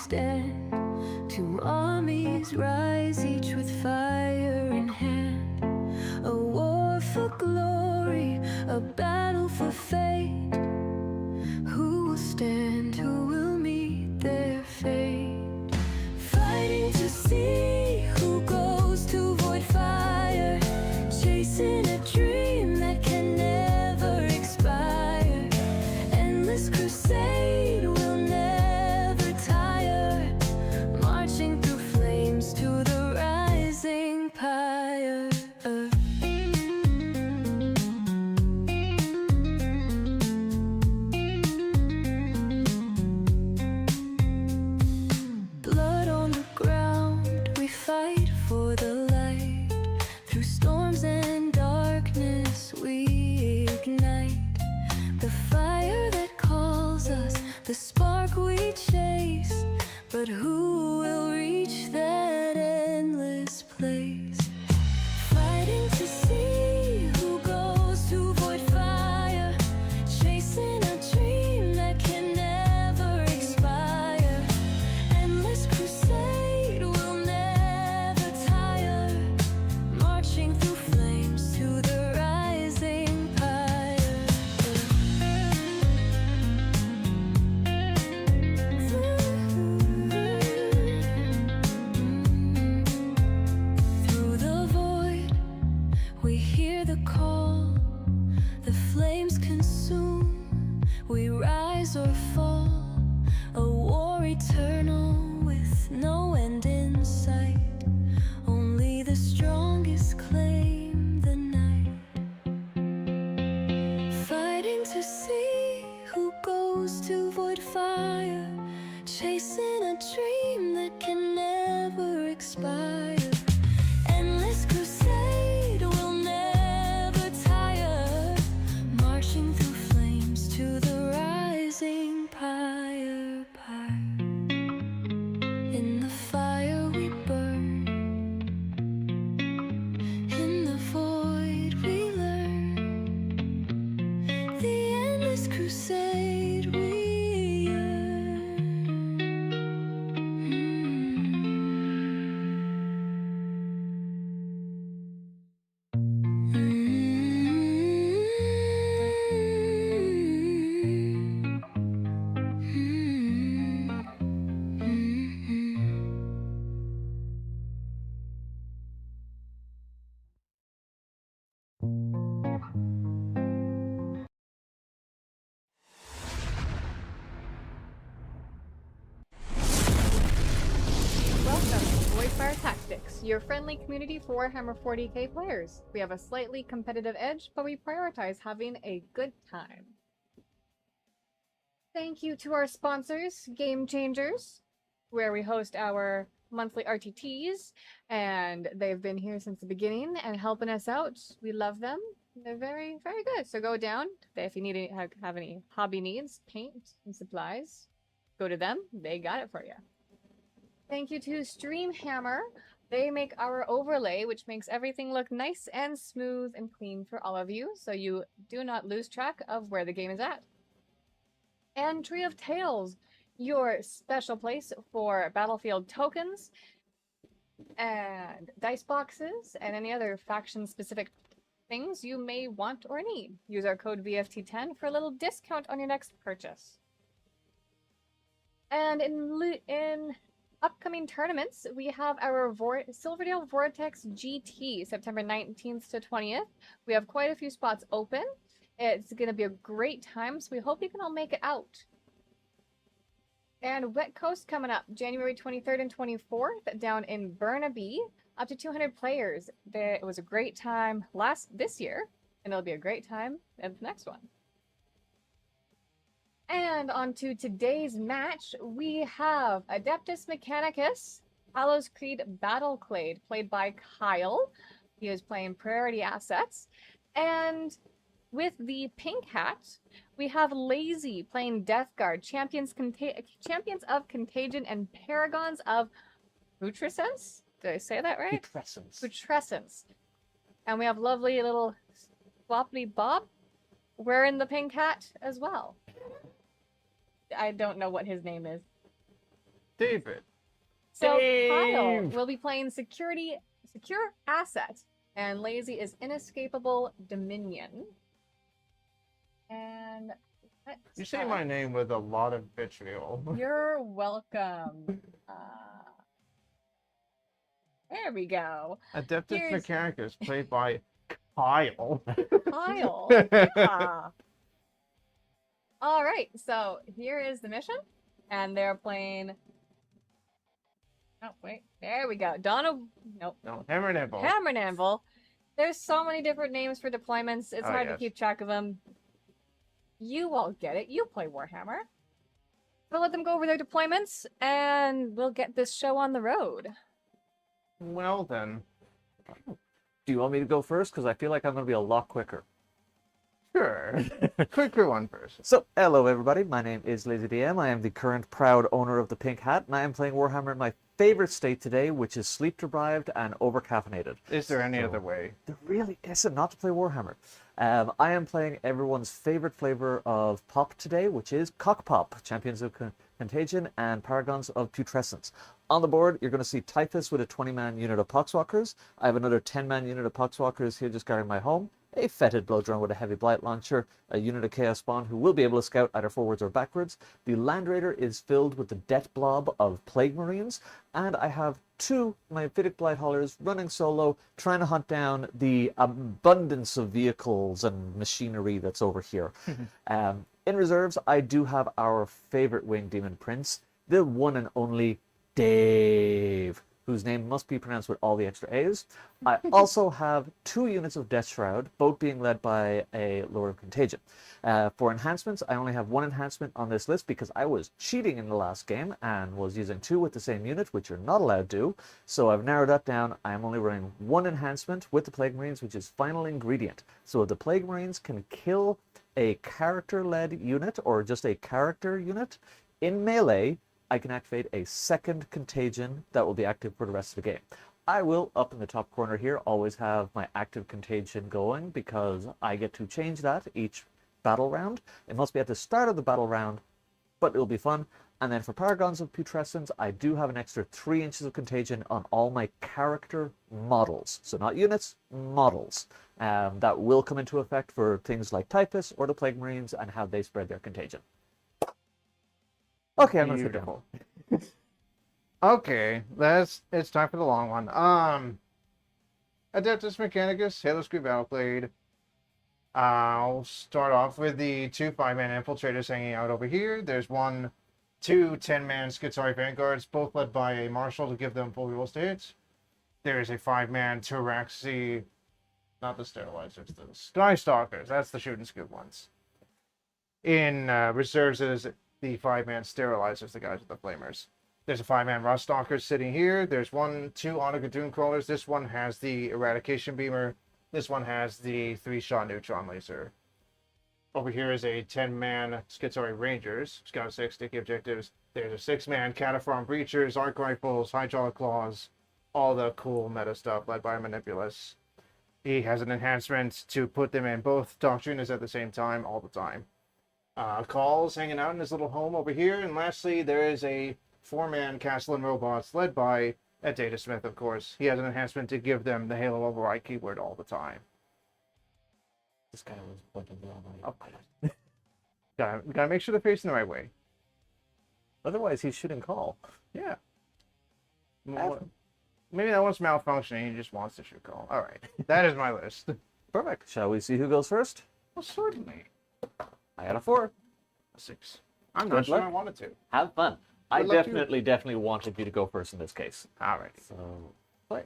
stand. Two armies rise, each with fire in hand. A war for glory, a battle for fate. Who will stand, who will meet their fate? Fighting to see who goes to VoidFire, chasing a dream that can never expire. Endless crusade will never tire, marching through flames to the rising pyre. Blood on the ground, we fight for the light. Through storms and darkness we ignite. The fire that calls us, the spark we chase. But who will reach that endless place? Fighting to see who goes to VoidFire, chasing a dream that can never expire. Endless crusade will never tire, marching through flames to the rising pyre. Through the void, we hear the call. The flames consume, we rise or fall. A war eternal with no end in sight. Only the strongest claim the night. Fighting to see who goes to VoidFire, chasing a dream that can never expire. Endless crusade will never tire, marching through flames to the rising pyre. In the fire we burn, in the void we learn. The endless crusade we yearn. Welcome to VoidFire Tactics, your friendly community for Warhammer 40k players. We have a slightly competitive edge, but we prioritize having a good time. Thank you to our sponsors, Game Changers, where we host our monthly RTTs, and they've been here since the beginning and helping us out. We love them. They're very, very good. So go down if you need any, have any hobby needs, paint and supplies. Go to them. They got it for you. Thank you to Streamhammer. They make our overlay, which makes everything look nice and smooth and clean for all of you, so you do not lose track of where the game is at. And Tree of Tales, your special place for Battlefield tokens and dice boxes and any other faction-specific things you may want or need. Use our code VFT10 for a little discount on your next purchase. And in upcoming tournaments, we have our Silverdale Vortex GT, September 19th to 20th. We have quite a few spots open. It's going to be a great time, so we hope you can all make it out. And Wet Coast coming up, January 23rd and 24th, down in Burnaby. Up to 200 players. It was a great time this year, and it'll be a great time at the next one. And on to today's match, we have Adeptus Mechanicus, Hallows Creed Battleclade, played by Kyle. He is playing Priority Assets. And with the pink hat, we have Lazy playing Death Guard, Champions of Contagion and Paragons of Putrescence. Did I say that right? Putrescence. Putrescence. And we have lovely little Floppity Bob wearing the pink hat as well. I don't know what his name is. David. So Kyle Dave. will be playing secure asset, and Lazy is inescapable dominion. And You say my name with a lot of vitriol. You're welcome. There we go. Adeptus Here's- Mechanicus, played by Kyle. Kyle. Yeah. All right, so here is the mission, and they're playing. Oh wait, there we go. Nope. No, Hammer and Anvil. Hammer and Anvil. There's so many different names for deployments. It's Oh, hard to yes. keep track of them. You all get it. You play Warhammer. We'll let them go over their deployments, and we'll get this show on the road. Well then, Do you want me to go first? Because I feel like I'm going to be a lot quicker. sure. Quicker one person. So, hello everybody, my name is Lazy DM. I am the current proud owner of the Pink Hat, and I am playing Warhammer in my favorite state today, which is sleep-deprived and over-caffeinated. Is there any So- other way? There really isn't not to play Warhammer. I am playing everyone's favorite flavor of pop today, which is Cock Pop, Champions of Contagion and Paragons of Putrescence. On the board, you're going to see Typhus with a 20-man unit of Poxwalkers. I have another 10-man unit of Poxwalkers here just guarding my home. A fetid blow drone with a heavy blight launcher, a unit of Chaos Spawn who will be able to scout either forwards or backwards. The Land Raider is filled with the death blob of Plague Marines, and I have two Myophitic Blight Haulers running solo, trying to hunt down the abundance of vehicles and machinery that's over here. In reserves, I do have our favorite Winged Demon Prince, the one and only Dave, whose name must be pronounced with all the extra A's. I also have two units of Death Shroud, both being led by a Lord of Contagion. For enhancements, I only have one enhancement on this list because I was cheating in the last game and was using two with the same unit, which you're not allowed to do. So I've narrowed that down. I'm only running one enhancement with the Plague Marines, which is Final Ingredient. So the Plague Marines can kill a character-led unit or just a character unit in melee. I can activate a second contagion that will be active for the rest of the game. I will, up in the top corner here, always have my active contagion going because I get to change that each battle round. It must be at the start of the battle round, but it'll be fun. And then for Paragons of Putrescence, I do have an extra 3 inches of contagion on all my character models. So not units, models. That will come into effect for things like Typhus or the Plague Marines and how they spread their contagion. Okay, I'm going to sit down. Beautiful. Okay, it's time for the long one. Adeptus Mechanicus, Halo Screw Battleblade. I'll start off with the two 5-man infiltrators hanging out over here. There's two 10-man Schizoid Vanguards, both led by a Marshal to give them full rules to hit. There's a 5-man Tyraxi, not the Sterilizers, the Skystalkers. That's the shooting scoop ones. In reserves, it is the 5-man Sterilizers, the guys with the Flamers. There's a 5-man Roststalker sitting here. There's two Onagadun Crawlers. This one has the Eradication Beamer. This one has the 3-shot Neutron Laser. Over here is a 10-man Schizoid Rangers. It's got 6 sticky objectives. There's a 6-man Cataphron Breachers, Arc Rifles, Hydraulic Claws, all the cool meta stuff led by Manipulus. He has an enhancement to put them in both Doctrinas at the same time, all the time. Calls hanging out in his little home over here. And lastly, there is a 4-man Castle and Robots led by a Data Smith, of course. He has an enhancement to give them the Halo Override keyword all the time. This guy was pointing the wrong way. Oh, gotta make sure they're facing the right way. Otherwise, he's shooting call. Yeah. Maybe that one's malfunctioning. He just wants to shoot call. All right. That is my list. Perfect. Shall we see who goes first? Well, certainly. I got a 4. 6. I'm Good not sure luck. I wanted to. Have fun. I Good luck to you. definitely wanted you to go first in this case. All right. So, play.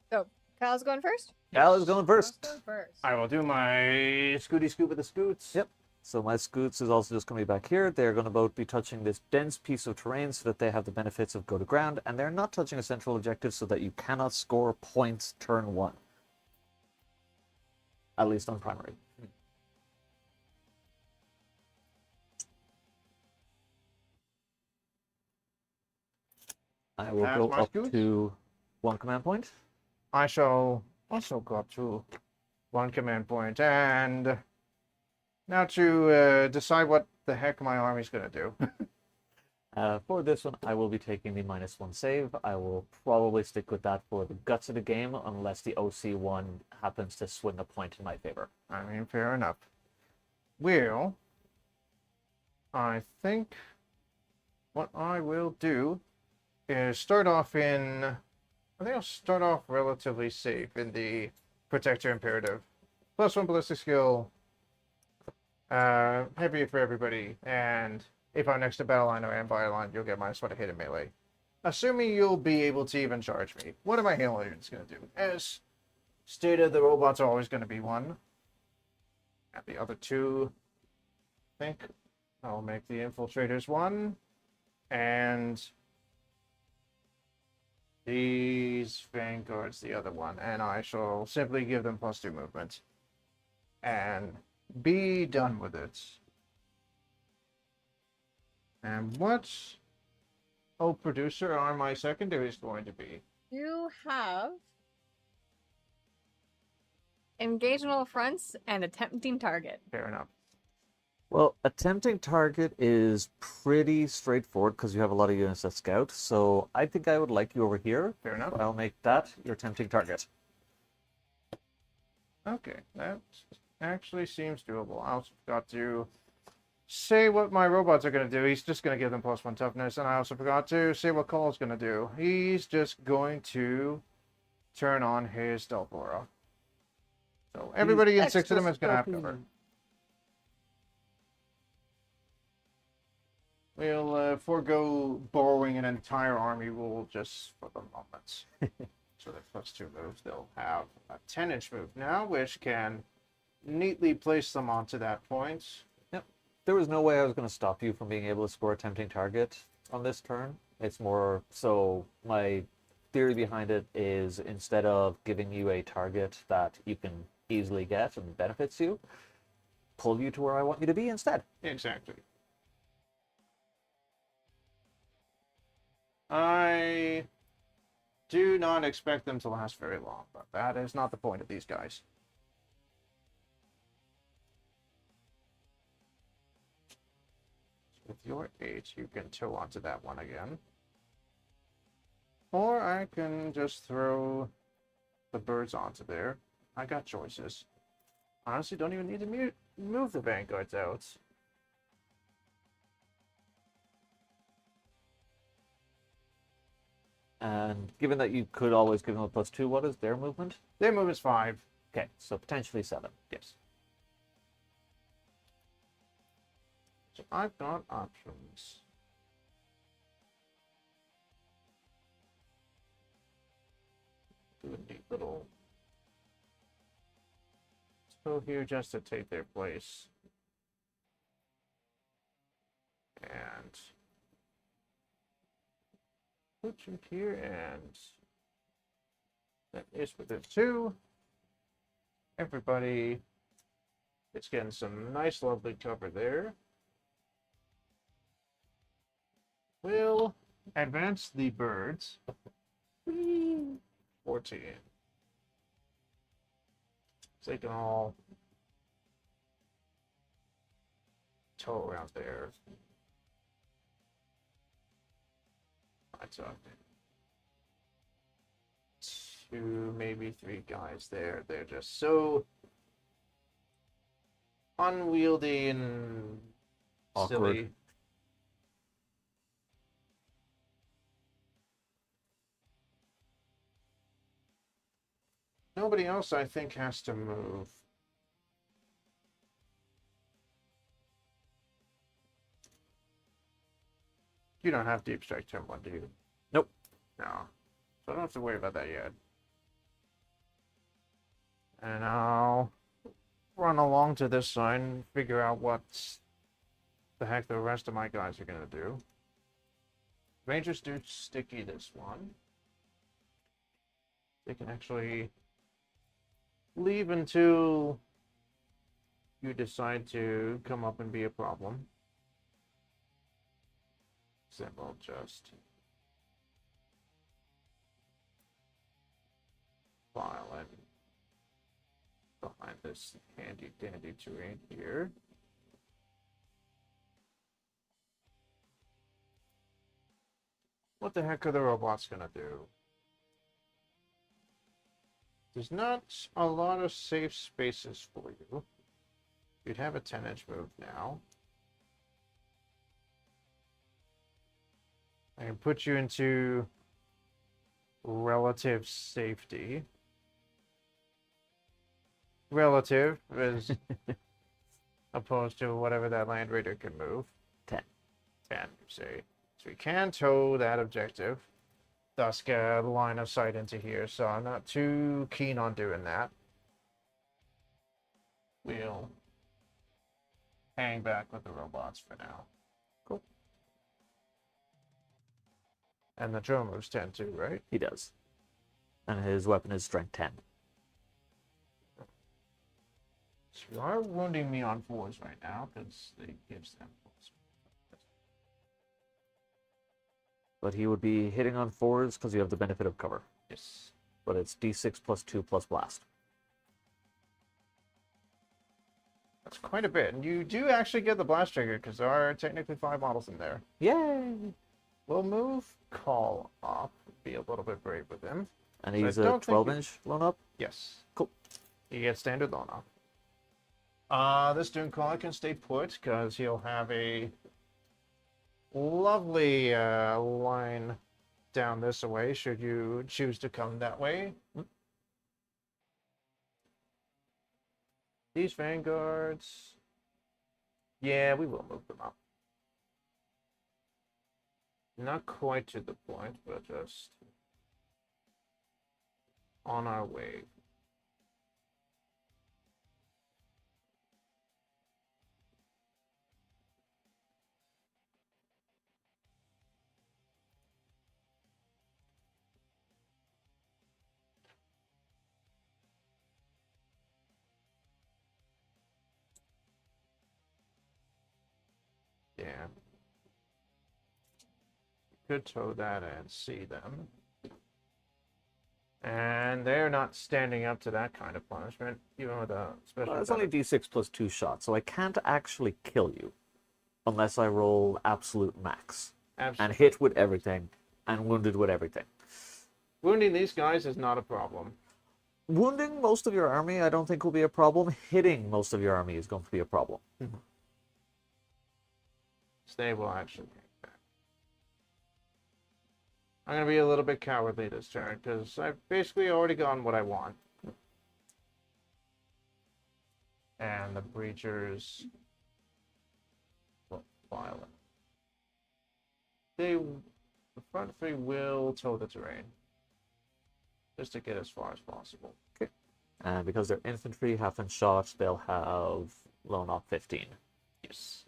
So Kyle's going first. Cal is going first. Kyle's going first. I will do my Scooty Scoop with the Scoots. Yep. So my Scoots is also just going to be back here. They're going to both be touching this dense piece of terrain so that they have the benefits of go to ground, and they're not touching a central objective so that you cannot score points turn 1. At least on primary. I will That's go my up Scoots. to 1 command point. I shall also go up to 1 command point. And now to decide what the heck my army's going to do. For this one, I will be taking the -1 save. I will probably stick with that for the guts of the game, unless the OC one happens to swing a point in my favor. I mean, fair enough. Well, I think what I will do is start off in... I think I'll start off relatively safe in the Protector Imperative. +1 ballistic skill, heavy for everybody, and if I'm next to battle line or Empire line, you'll get -1 to hit in melee. Assuming you'll be able to even charge me. What are my Hail units going to do? As stated, the robots are always going to be 1. And the other 2, I think I'll make the infiltrators 1. And these vanguards the other 1. And I shall simply give them +2 movement. And be done with it. And what, oh, producer, are my secondaries going to be? You have engage on all fronts and a tempting target. Fair enough. Well, attempting target is pretty straightforward because you have a lot of units that scout, so I think I would like you over here. Fair enough. I'll make that your tempting target. Okay, that actually seems doable. I also forgot to say what my robots are going to do. He's just going to give them +1 toughness, and I also forgot to say what Cole's going to do. He's just going to turn on his stealth aura. So everybody in 6 of them is going to have cover. We'll forego borrowing an entire army rule just for the moment. So the +2 moves, they'll have a 10-inch move now, which can neatly place them onto that point. Yep. There was no way I was going to stop you from being able to score a tempting target on this turn. It's more so my theory behind it is instead of giving you a target that you can easily get and benefits you, pull you to where I want you to be instead. Exactly. I do not expect them to last very long, but that is not the point of these guys. With your 8, you can tow onto that one again. Or I can just throw the birds onto there. I got choices. Honestly, don't even need to move the vanguards out. And given that you could always give them a +2, what is their movement? Their movement's 5. Okay, so potentially 7. Yes. So I've got options. Do a neat little so here just to take their place. And put you here, and that is within 2. Everybody is getting some nice, lovely cover there. We'll advance the birds. 14. So they can all tow around there. I talked 2, maybe 3 guys there. They're just so unwieldy and Awkward. silly. Nobody else, I think, has to move. You don't have Deep Strike Turn 1, do you? Nope. No. So I don't have to worry about that yet. And I'll run along to this side and figure out what the heck the rest of my guys are going to do. Rangers do sticky this one. They can actually leave until you decide to come up and be a problem. So then we'll just file in behind this handy dandy terrain here. What the heck are the robots gonna do? There's not a lot of safe spaces for you. You'd have a 10-inch move now. I can put you into relative safety. Relative is opposed to whatever that Land Raider can move. 10. 10, you say. So we can tow that objective. Thus get a line of sight into here, so I'm not too keen on doing that. We'll hang back with the robots for now. Cool. And the drone moves 10 too, right? He does. And his weapon is strength 10. So you are wounding me on 4s right now, because it gives them 4s. But he would be hitting on 4s because you have the benefit of cover. Yes. But it's d6 plus 2 plus blast. That's quite a bit. And you do actually get the blast trigger, because there are technically 5 models in there. Yay! We'll move Call up. Be a little bit brave with him. And So I he's a don't think 12-inch loan up. Yes. Cool. You get standard loan off. This Doomcaller can stay put, because he'll have a lovely line down this way, should you choose to come that way. These vanguards, yeah, we will move them up. Not quite to the point, but just on our way. Yeah. Could tow that and see them. And they're not standing up to that kind of punishment, even with a special. Well, it's only d6 plus 2 shots, so I can't actually kill you unless I roll absolute max. And hit with everything, and wounded with everything. Wounding these guys is not a problem. Wounding most of your army, I don't think will be a problem. Hitting most of your army is going to be a problem. They will actually hang back. I'm going to be a little bit cowardly this turn, because I've basically already gotten what I want. And the breachers will file it. The front 3 will tow the terrain, just to get as far as possible. Okay. And because they're infantry, half-inch shot, they'll have loan off 15. Yes.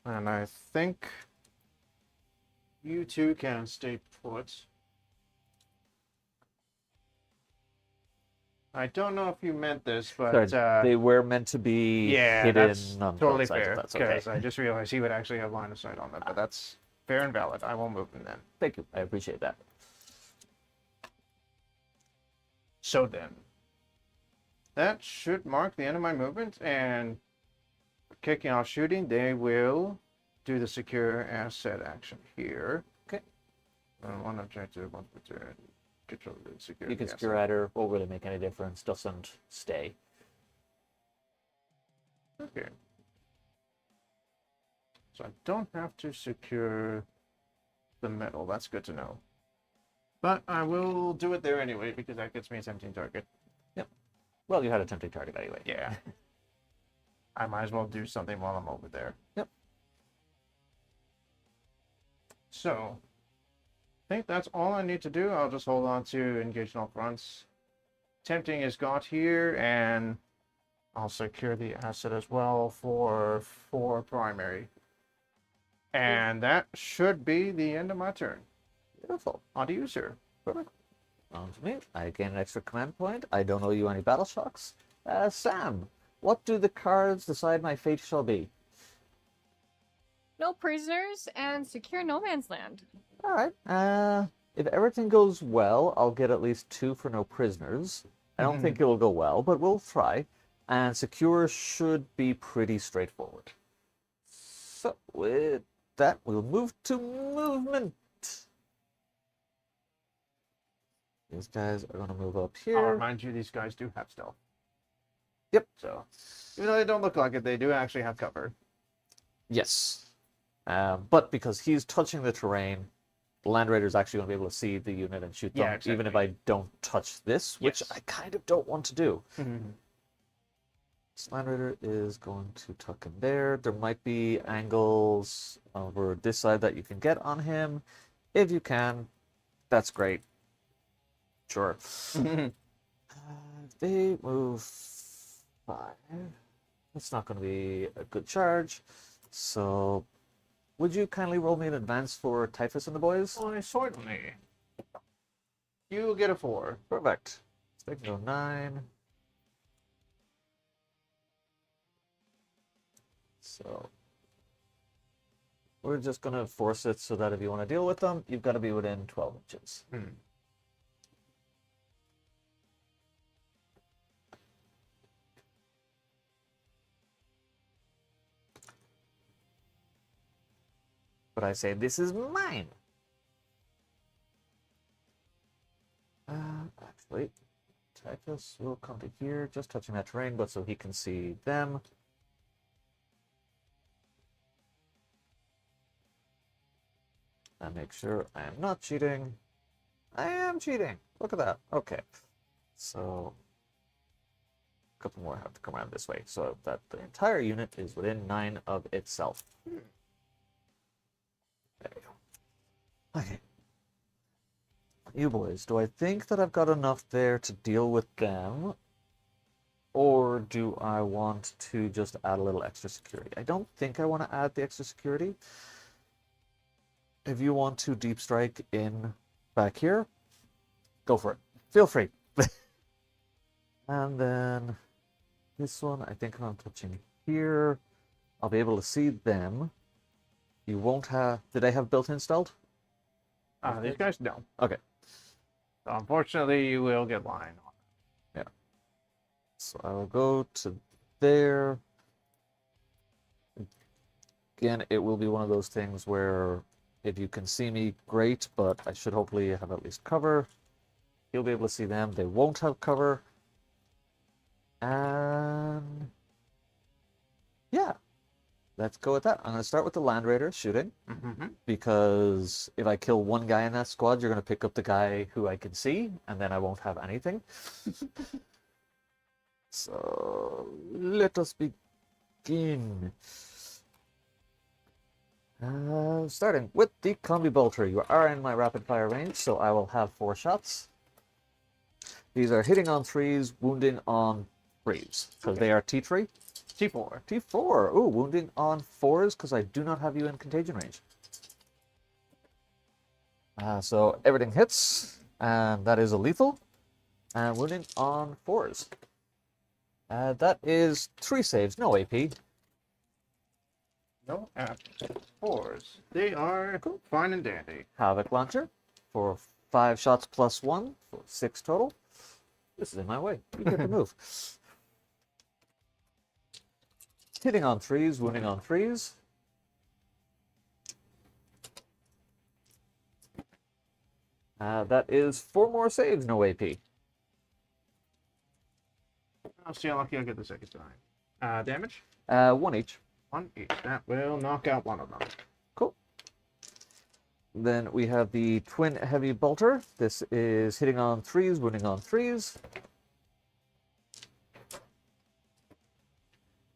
And I think you two can stay put. I don't know if you meant this, but Sorry, they were meant to be hidden that's on totally both sides, fair. if that's Because okay. I just realized he would actually have line of sight on that, but that's fair and valid. I won't move him then. Thank you. I appreciate that. So then, that should mark the end of my movement, and kicking off shooting, they will do the secure asset action here. Okay. One objective, one return. Control the secure. You can asset. secure either, won't really make any difference, doesn't stay. Okay. So I don't have to secure the metal. That's good to know. But I will do it there anyway, because that gets me a tempting target. Well, you had a tempting target anyway. Yeah. I might as well do something while I'm over there. Yep. So, I think that's all I need to do. I'll just hold on to engage in all fronts. Tempting is got here, and I'll secure the asset as well for primary. And that should be the end of my turn. Beautiful. On to you, sir. Perfect. On to me. I gain an extra command point. I don't owe you any battle shocks. Sam, what do the cards decide my fate shall be? No prisoners and secure no man's land. All right. If everything goes well, I'll get at least 2 for no prisoners. I don't think it'll go well, but we'll try. And secure should be pretty straightforward. So, with that, we'll move to movement. These guys are going to move up I'll here. remind you, these guys do have stealth. Yep. So, even though they don't look like it, they do actually have cover. Yes. But because he's touching the terrain, the Land Raider is actually going to be able to see the unit and shoot them, Yeah, exactly. even if I don't touch this, which Yes. I kind of don't want to do. Mhm. This Land Raider is going to tuck in there. There might be angles over this side that you can get on him. If you can, that's great. Sure. They move 5. That's not going to be a good charge. So, would you kindly roll me an advance for Typhus and the boys? Why, certainly. You get a 4. Perfect. So they can go 9. So, we're just going to force it so that if you want to deal with them, you've got to be within 12 inches. But I say, this is mine. Actually, Typhus will come to here, just touching that terrain, but so he can see them. And make sure I am not cheating. I am cheating. Look at that. Okay. So, a couple more have to come around this way so that the entire unit is within 9 of itself. There we go. Okay. You boys, do I think that I've got enough there to deal with them? Or do I want to just add a little extra security? I don't think I want to add the extra security. If you want to deep strike in back here, go for it. Feel free. And then this one, I think I'm touching here. I'll be able to see them. You won't have... Did they have built-in stealth? These guys don't. Okay. So unfortunately, you will get line on. Yeah. So I will go to there. Again, it will be one of those things where if you can see me, great, but I should hopefully have at least cover. You'll be able to see them. They won't have cover. And yeah, let's go with that. I'm going to start with the Land Raider shooting, because if I kill one guy in that squad, you're going to pick up the guy who I can see, and then I won't have anything. So let us begin. Starting with the Combi Bolter. You are in my rapid fire range, so I will have 4 shots. These are hitting on 3s, wounding on 3s, because they are T3. T4. T4. Ooh, wounding on 4s, because I do not have you in contagion range. So everything hits, and that is a lethal. And wounding on 4s. That is 3 saves, no AP. No, 4s. They are fine and dandy. Havoc Launcher for 5 shots plus 1 for 6 total. This is in my way. You get the move. Hitting on 3s, wounding on 3s. That is 4 more saves, no AP. I'll see how lucky I get the second time. Damage? 1 each. 1 each. That will knock out one of them. Cool. Then we have the Twin Heavy Bolter. This is hitting on 3s, wounding on 3s.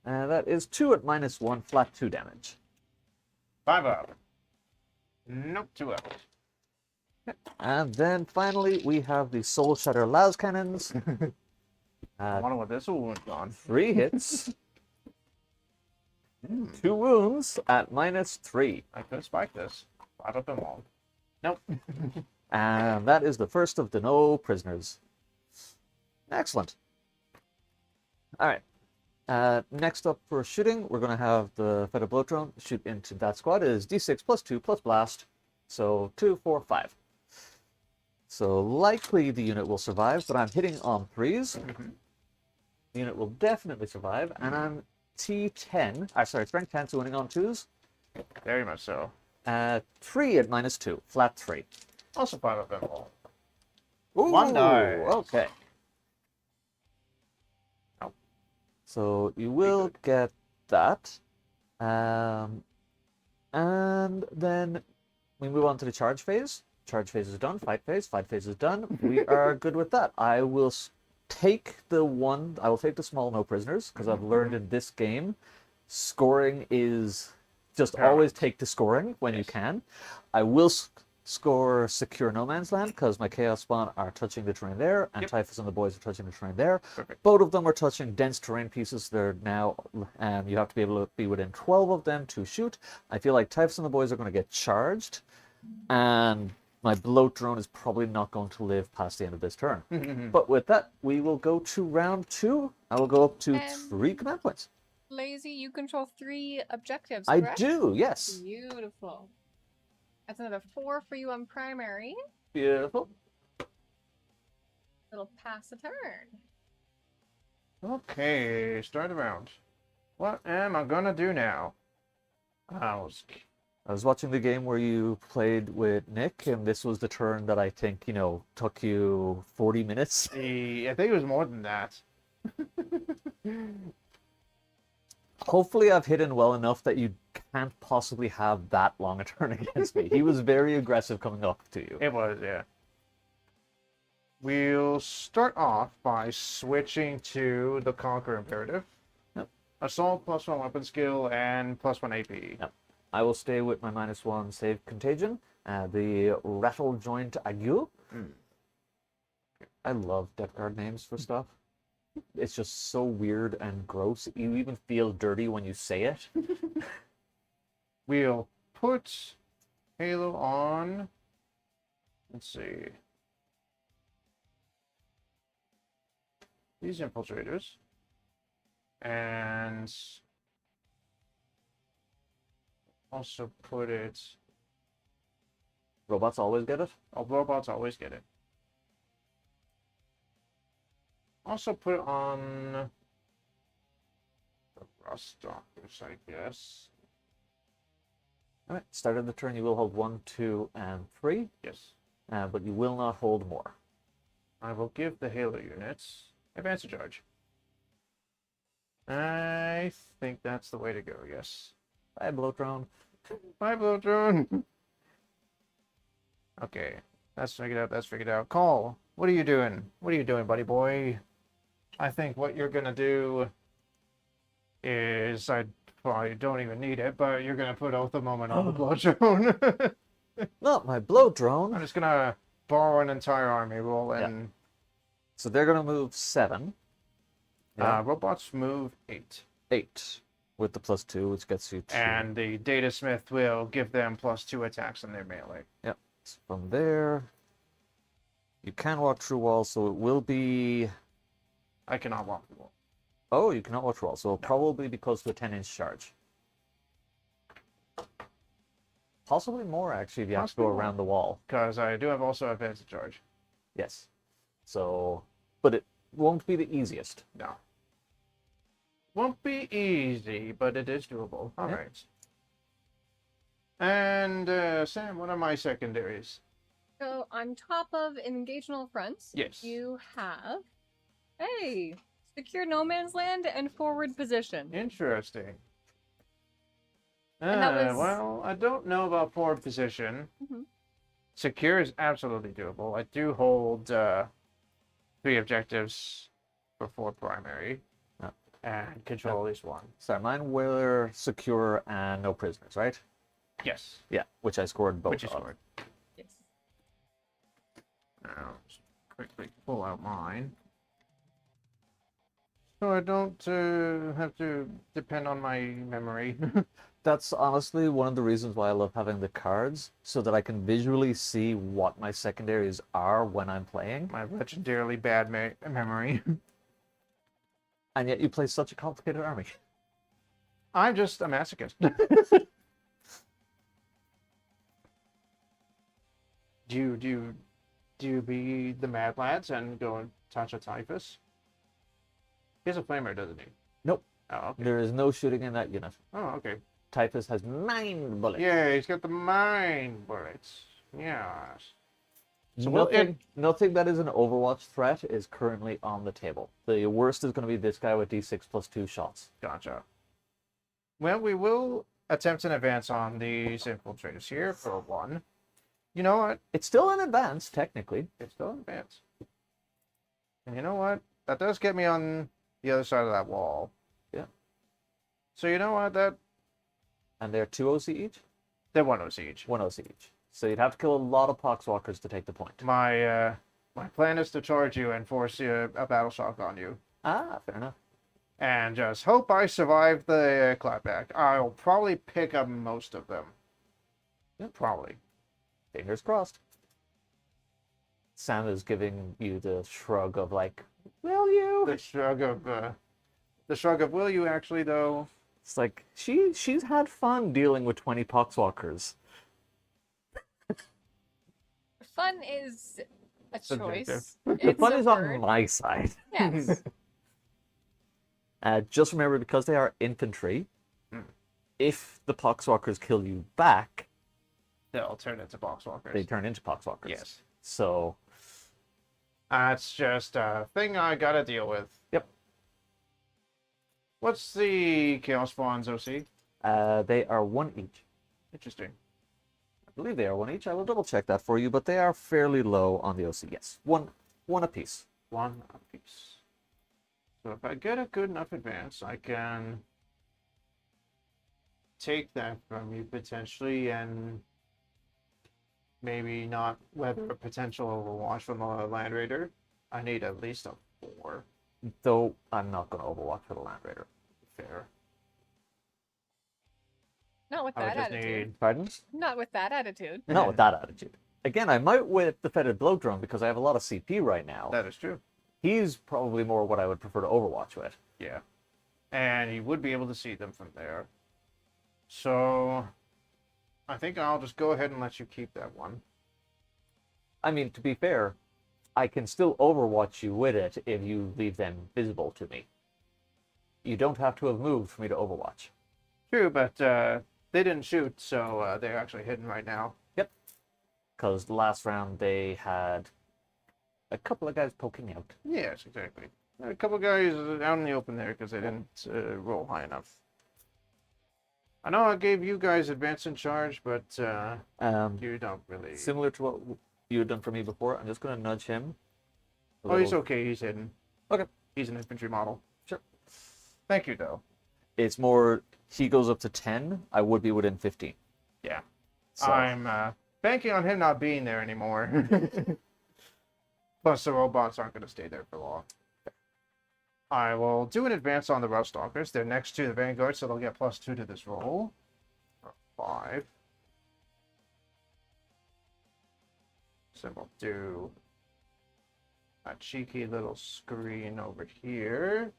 That is 2 at -1, flat 2 damage. 5 out. Nope, 2 out. And then finally, we have the Soul Shatter Las Cannons. I wonder what this will wound on. 3 hits. 2 wounds at -3. I could spike this. Right up them all. Nope. And that is the first of the no prisoners. Excellent. All right. Next up for shooting, we're going to have the Feather Blow Drone shoot into that squad. It is D6 plus 2 plus blast. So 2, 4, 5. So likely the unit will survive, but I'm hitting on 3s. The unit will definitely survive, and I'm T10. Sorry, strength 10, so winning on 2s. Very much so. 3 at -2, flat 3. Also 5 of them all. Ooh, One die. Okay. Oh. So you will get that. And then we move on to the charge phase. Charge phase is done. Fight phase is done. We are good with that. I will take the small no prisoners, because I've learned in this game, scoring is just always take the scoring when you can. I will score secure no man's land, because my chaos spawn are touching the terrain there, and Typhus and the boys are touching the terrain there. Perfect. Both of them are touching dense terrain pieces. They're now, you have to be able to be within 12 of them to shoot. I feel like Typhus and the boys are going to get charged, and my bloat drone is probably not going to live past the end of this turn. But with that, we will go to round 2. I will go up to 3 command points. Lazy, you control 3 objectives, I correct? do, yes. Beautiful. That's another 4 for you on primary. Beautiful. It'll pass a turn. Okay, start the round. What am I gonna do now? I was watching the game where you played with Nick, and this was the turn that I think, took you 40 minutes. I think it was more than that. Hopefully I've hidden well enough that you can't possibly have that long a turn against me. He was very aggressive coming up to you. It was, yeah. We'll start off by switching to the Conquer Imperative. Yep. Assault +1 weapon skill and +1 AP. Yep. I will stay with my -1 save contagion. The rattle joint ague. I love depth guard names for stuff. It's just so weird and gross. You even feel dirty when you say it. We'll put Halo on. Let's see. These infiltrators. And also put it. Robots always get it. Oh, robots always get it. Also put it on the rust stalkers, I guess. All right. Start of the turn, you will hold 1, 2, and 3. Yes. But you will not hold more. I will give the Halo units advance charge. I think that's the way to go, yes. Bye, bloat drone. Bye, blow drone. Okay, that's figured out. Call, what are you doing? What are you doing, buddy boy? I think what you're gonna do is, well, you don't even need it, but you're gonna put Oath of Moment on the blow drone. Not my bloat drone. I'm just gonna borrow an entire army roll and So they're going to move 7. robots move 8. 8 with the +2, which gets you 2. And the Data Smith will give them +2 attacks on their melee. Yep. So from there, you can walk through walls, so it will be... I cannot walk the wall. Oh, you cannot walk through walls, so it'll probably be close to a 10-inch charge. Possibly more, actually, if you have to go around the wall. Because I do have also advance charge. Yes. So, but it won't be the easiest. No. Won't be easy, but it is doable. All right. And Sam, what are my secondaries? So on top of engage in all fronts, Yes. you have secure no man's land and forward position. Interesting. And that was- Well, I don't know about forward position. Secure is absolutely doable. I do hold 3 objectives for 4 primary. And control at least 1. Sorry, mine were secure and no prisoners, right? Yes. Yeah, which I scored both Which you of. scored. Yes. Now, just quickly pull out mine. So I don't have to depend on my memory. That's honestly one of the reasons why I love having the cards, so that I can visually see what my secondaries are when I'm playing. My legendarily bad memory. And yet you play such a complicated army. I'm just a masochist. Do you be the Mad Lads and go and touch a Typhus? He has a flamer, doesn't he? Nope. Oh, okay. There is no shooting in that unit. Oh, okay. Typhus has mind bullets. Yeah, he's got the mind bullets. Yes. So Nothing that is an Overwatch threat is currently on the table. The worst is going to be this guy with D6+2 shots. Gotcha. Well, we will attempt an advance on these infiltrators here for one. You know what? It's still in advance, technically. It's still in advance. And you know what? That does get me on the other side of that wall. Yeah. So you know what? And they're 2 OC each? They're 1 OC each. 1 OC each. So you'd have to kill a lot of Poxwalkers to take the point. My plan is to charge you and force a battle shock on you. Ah, fair enough. And just hope I survive the clapback. I'll probably pick up most of them. Yep. Probably. Fingers crossed. Sam is giving you the shrug of like, will you? The shrug of will you actually though? It's like she's had fun dealing with 20 Poxwalkers. Fun is a Subjective. choice. The It's fun a is word. on my side. Yes. Just remember, because they are infantry, if the Poxwalkers kill you back, They'll turn into boxwalkers. they turn into Poxwalkers. Yes. So, That's just a thing I gotta deal with. Yep. What's the Chaos Spawns OC? they are 1 each. Interesting. I believe they are 1 each. I will double check that for you, but they are fairly low on the OC. Yes, one apiece. 1 apiece. So if I get a good enough advance, I can take that from you potentially and maybe not weather a potential overwatch from a Land Raider. I need at least a 4. Though I'm not going to Overwatch for the Land Raider. Fair. Not with I would that just attitude. need... Pardon? Not with that attitude. Not with that attitude. Again, I might with the Fetid Blow Drone because I have a lot of CP right now. That is true. He's probably more what I would prefer to Overwatch with. Yeah. And you would be able to see them from there. So I think I'll just go ahead and let you keep that one. I mean, to be fair, I can still Overwatch you with it if you leave them visible to me. You don't have to have moved for me to Overwatch. True, but they didn't shoot, so they're actually hidden right now. Yep. Because last round they had a couple of guys poking out. Yes, exactly. A couple guys out in the open there because they didn't roll high enough. I know I gave you guys advance in charge, but you don't really... Similar to what you had done for me before, I'm just going to nudge him. Oh, he's okay. He's hidden. Okay. He's an infantry model. Sure. Thank you, though. It's more, he goes up to 10, I would be within 15. Yeah. So, I'm banking on him not being there anymore. Plus, the robots aren't going to stay there for long. I will do an advance on the Rust Stalkers. They're next to the Vanguard, so they'll get +2 to this roll. 5. So we'll do a cheeky little screen over here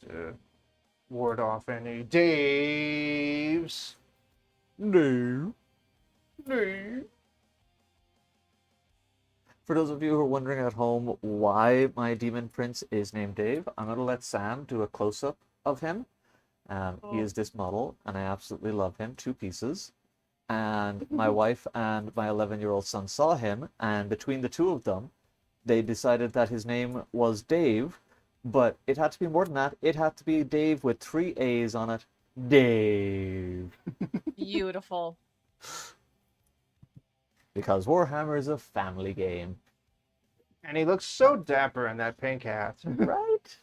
to ward off any Daves. no. No. For those of you who are wondering at home why my Demon Prince is named Dave, I'm going to let Sam do a close-up of him. He is this model, and I absolutely love him. 2 pieces. And my wife and my 11-year-old son saw him, and between the 2 of them, they decided that his name was Dave, but it had to be more than that. It had to be Dave with 3 A's on it. Dave. Beautiful. Because Warhammer is a family game. And he looks so dapper in that pink hat. Right?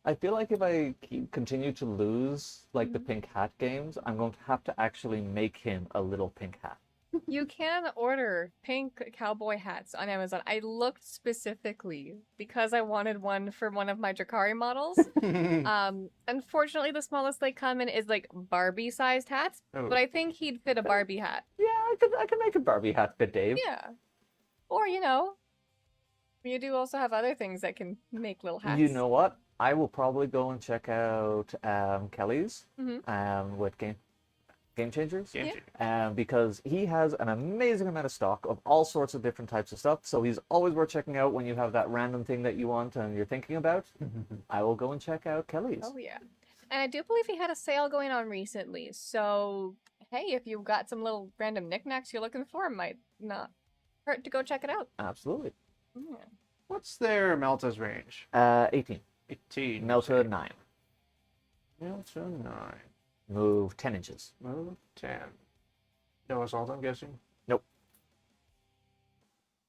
I feel like if I continue to lose like the pink hat games, I'm going to have to actually make him a little pink hat. You can order pink cowboy hats on Amazon. I looked specifically because I wanted one for one of my Drakari models. Unfortunately, the smallest they come in is like Barbie-sized hats, Oh. but I think he'd fit a Barbie hat. Yeah, I could make a Barbie hat fit Dave. Yeah. Or, you do also have other things that can make little hats. You know what? I will probably go and check out Kelly's Mhm. with game. Game Changers. Game Yeah. changer. Because he has an amazing amount of stock of all sorts of different types of stuff. So he's always worth checking out when you have that random thing that you want and you're thinking about. I will go and check out Kelly's. Oh yeah. And I do believe he had a sale going on recently. So hey, if you've got some little random knickknacks you're looking for, it might not hurt to go check it out. Absolutely. Yeah. What's their Melta's range? 18. 18. Melta 9. Melta 9. Move 10 inches. Move 10. No assault, I'm guessing? Nope.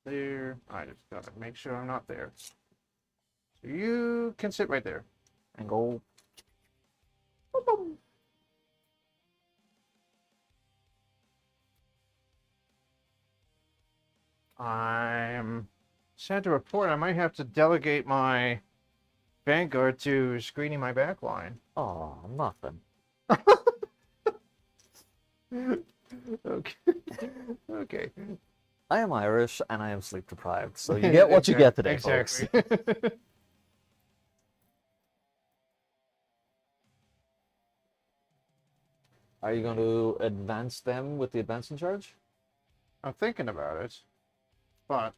There. I just gotta make sure I'm not there. So you can sit right there. And go. I'm sad to report I might have to delegate my Vanguard to screening my backline. Oh, nothing. Okay. Okay. I am Irish and I am sleep deprived, so you get what you get today, folks. Exactly. Are you going to advance them with the advancing charge? I'm thinking about it, but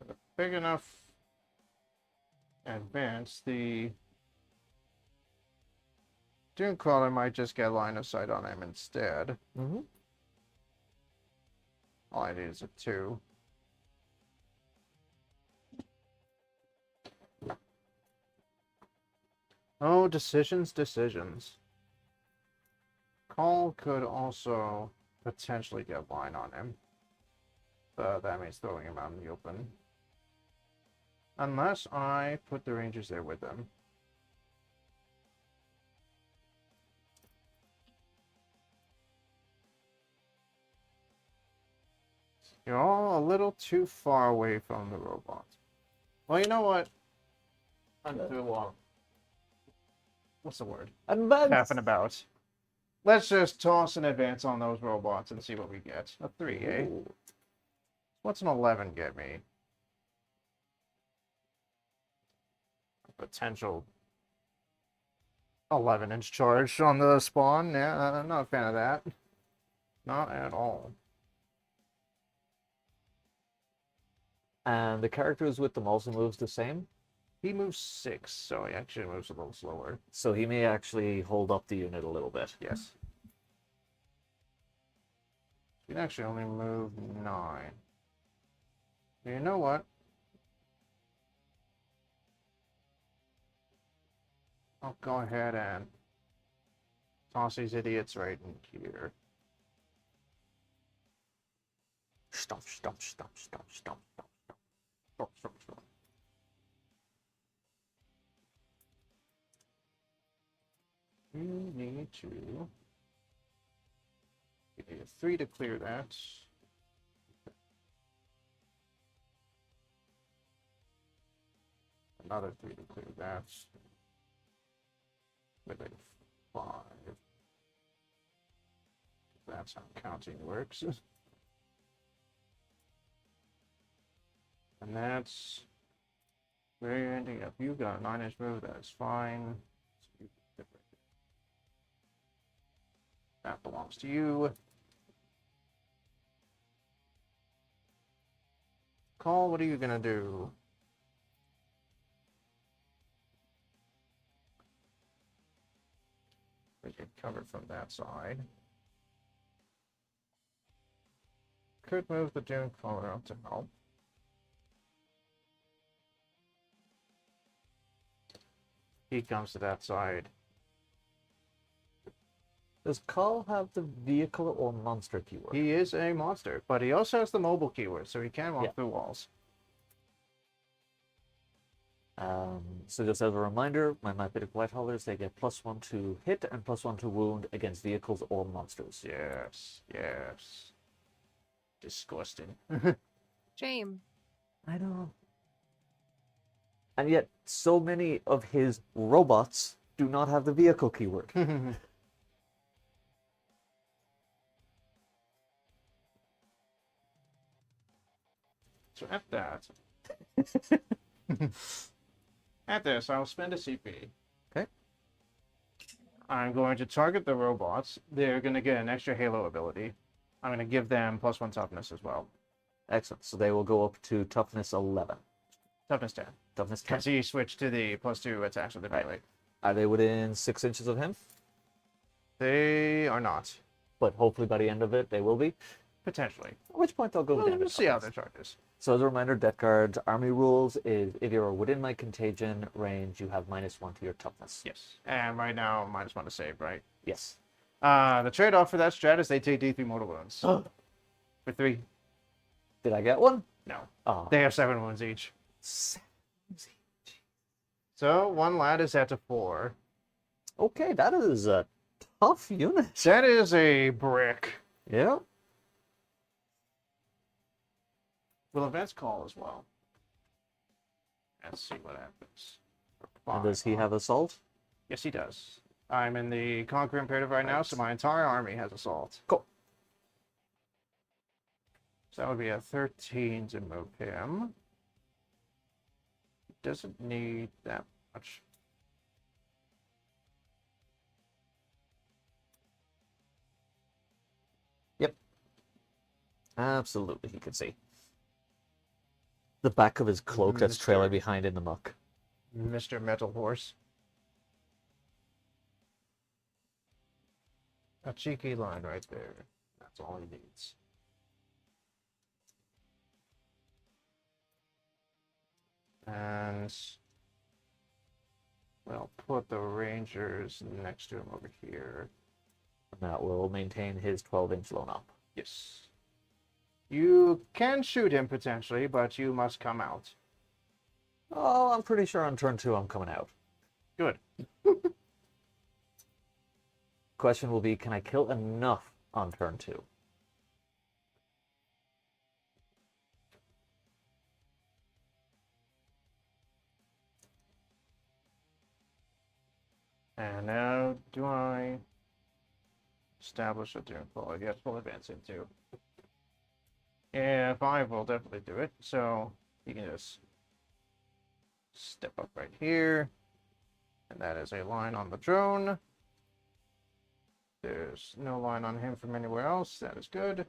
with a big enough advance, the Dune Crawler might just get line of sight on him instead. Mm-hmm. All I need is a 2. Oh, decisions. Call could also potentially get line on him. But that means throwing him out in the open. Unless I put the Rangers there with them. You're all a little too far away from the robot. Well, you know what? What's the word? Advance! Tapping about. Let's just toss an advance on those robots and see what we get. A 3, eh? Ooh. What's an 11 get me? A potential 11-inch charge on the spawn? Yeah, I'm not a fan of that. Not at all. And the characters with them also moves the same, He moves 6, so he actually moves a little slower. so he may actually hold up the unit a little bit. Yes. You can actually only move 9. You know what? I'll go ahead and toss these idiots right in here. Stomp, stomp, stomp, stomp, stomp, stomp. Stop, stop, stop. You need to... You need a 3 to clear that. Another 3 to clear that. With a 5. That's how counting works. And that's where you're ending up. You got a 9-inch move, that's fine. That belongs to you. Call, what are you gonna do? We get covered from that side. Could move the Dune Crawler up to help. He comes to that side. Does Call have the vehicle or monster keyword? He is a monster, but he also has the mobile keyword, so he can walk Yeah. through walls. So just as a reminder, my Mythic White Haulers, they get +1 to hit and +1 to wound against vehicles or monsters. Yes, yes. Disgusting. Shame. I know. And yet, so many of his robots do not have the vehicle keyword. So at that, at this, I'll spend a CP. Okay. I'm going to target the robots. They're going to get an extra Halo ability. I'm going to give them +1 toughness as well. Excellent. So they will go up to toughness 11. Toughness 10. Toughness 10. Because he switched to the +2 attacks with the melee. Are they within 6 inches of him? They are not. But hopefully by the end of it, they will be. Potentially. At which point they'll go Well, down. we'll see how their chart is. So as a reminder, Death Guard's army rules is if you're within my contagion range, you have -1 to your toughness. Yes. And right now, -1 to save, right? Yes. The trade-off for that strat is they take D3 mortal wounds. For 3. Did I get one? No. Oh. They have 7 wounds each. So, one lad is at a 4. Okay, that is a tough unit. That is a brick. Yeah. Will events call as well. Let's see what happens. And does he have assault? Yes, he does. I'm in the Conquer Imperative right now, so my entire army has assault. Cool. So that would be a 13 to move him. Doesn't need that much. Yep. Absolutely, he could see. The back of his cloak that's trailing behind in the muck. Mr. Metal Horse. A cheeky line right there. That's all he needs. And we'll put the Rangers next to him over here. And that will maintain his 12-inch lone up. Yes. You can shoot him potentially, but you must come out. Oh, I'm pretty sure on turn 2 I'm coming out. Good. Question will be, can I kill enough on turn 2? And now, do I establish a turn pull? Yes, full advance into. Yeah, 5 will definitely do it. So you can just step up right here. And that is a line on the drone. There's no line on him from anywhere else. That is good.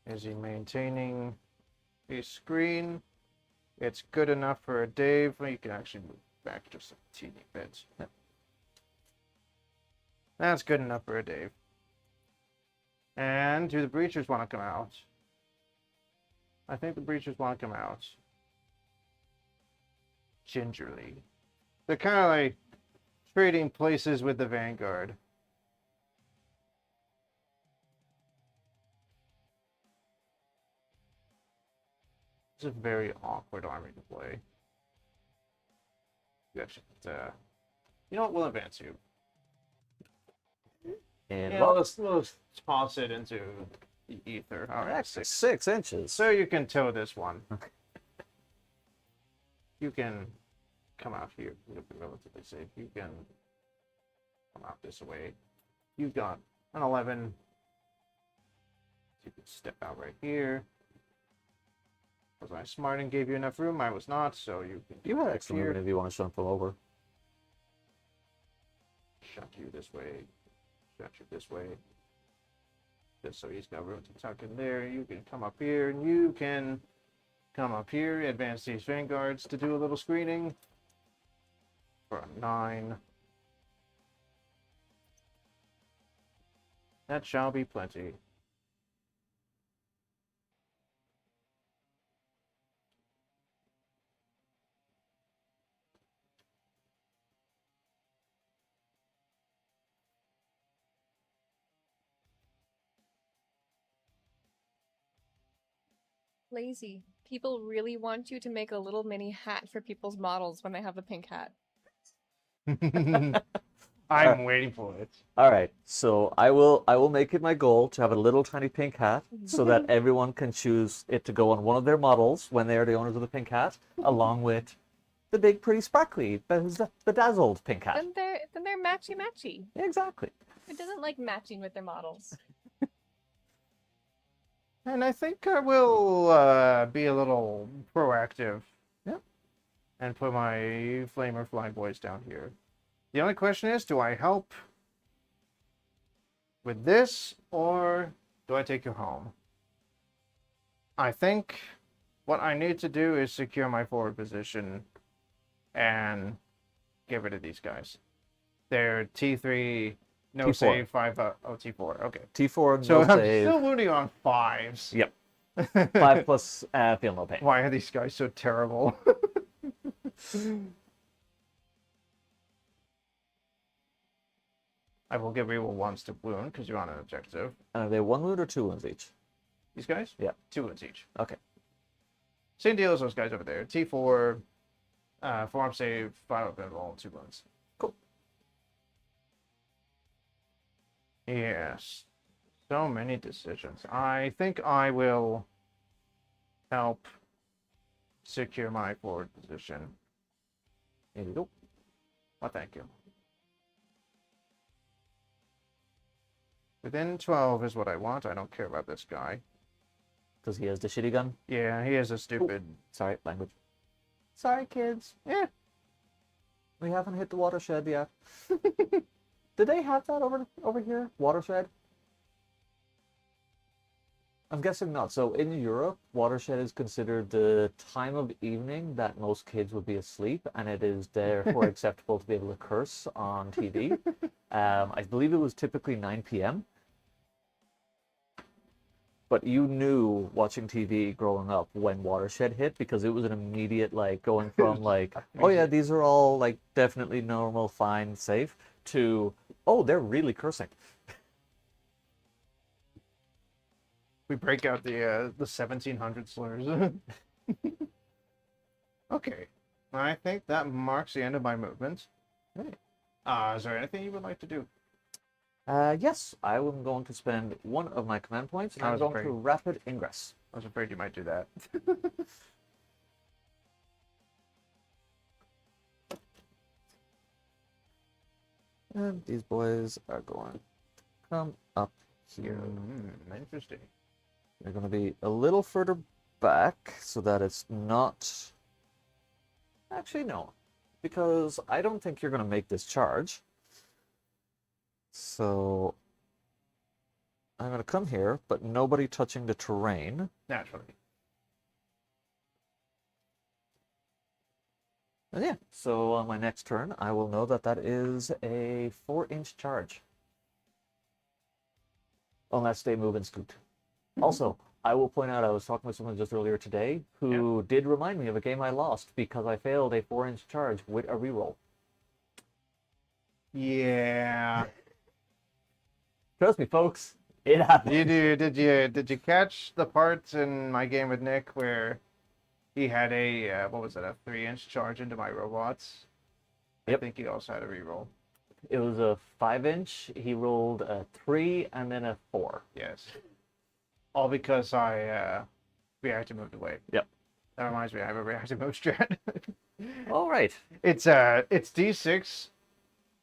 Is he maintaining a screen? It's good enough for a Dave. You can actually move back just a teeny bit. Yep. That's good enough for a Dave. And do the Breachers want to come out? I think the Breachers want to come out. Gingerly. They're kind of like trading places with the Vanguard. It's a very awkward army to play. You actually, you know what? We'll advance you. And Yeah, let's toss it into the ether. All right, 6 inches. So you can tow this one. You can come out here. You'll be relatively safe. You can come out this way. You've got an 11. You can step out right here. Was I smart and gave you enough room? I was not, so you can. You had extra movement if you want to jump them over. Shut you this way. Shut you this way. Just so he's got room to tuck in there. You can come up here, and you can come up here, advance these vanguards to do a little screening. For a 9. That shall be plenty. Lazy. People really want you to make a little mini hat for people's models when they have the pink hat. I'm waiting for it. All right, so I will make it my goal to have a little tiny pink hat so that everyone can choose it to go on one of their models when they are the owners of the pink hat, along with the big, pretty, sparkly, bedazzled pink hat. Then they're matchy matchy. Exactly. Who doesn't like matching with their models? And I think I will be a little proactive. Yep. And put my Flamer Flying Boys down here. The only question is, do I help with this, or do I take you home? I think what I need to do is secure my forward position and get rid of these guys. They're T3, no T4. save, 5 T4. Okay. T4, So no I'm save. still wounding on 5s. Yep. 5 plus feel no pain. Why are these guys so terrible? I will give reroll once to wound because you're on an objective. And are they 1 wound or 2 wounds each? These guys? Yeah. 2 wounds each. Okay. Same deal as those guys over there. T4, forearm save, 5 up and roll, 2 wounds. Cool. Yes. So many decisions. I think I will help secure my forward position. There you go. Well, thank you. Within 12 is what I want. I don't care about this guy. Because he has the shitty gun. Yeah, he is a stupid... Sorry, language. Sorry, kids. Yeah. We haven't hit the watershed yet. Did they have that over here? Watershed? I'm guessing not. So in Europe, watershed is considered the time of evening that most kids would be asleep, and it is therefore acceptable to be able to curse on TV. I believe it was typically 9 p.m. But you knew watching TV growing up when watershed hit, because it was an immediate like going from like, oh yeah, these are all like definitely normal, fine, safe, to oh, they're really cursing. We break out the 1700 slurs. Okay. I think that marks the end of my movement. Right. Is there anything you would like to do? Yes, I am going to spend 1 of my command points, and I I'm was going afraid. to rapid ingress. I was afraid you might do that. And these boys are going to come up here. Interesting. They're going to be a little further back so that it's not... Actually, no. Because I don't think you're going to make this charge. So I'm going to come here, but nobody touching the terrain. Naturally. And yeah, so on my next turn, I will know that that is a 4-inch charge. Unless they move and scoot. Also, I will point out, I was talking with someone just earlier today who did remind me of a game I lost because I failed a 4-inch charge with a reroll. Yeah. Trust me, folks, it happened. Did you catch the part in my game with Nick where he had a what was it, a 3-inch charge into my robots? Yep. I think he also had a reroll. It was a 5-inch. He rolled a 3 and then a 4. Yes. All because I reactive moved away. Yep. That reminds me, I have a reactive move strat. All right. It's D6.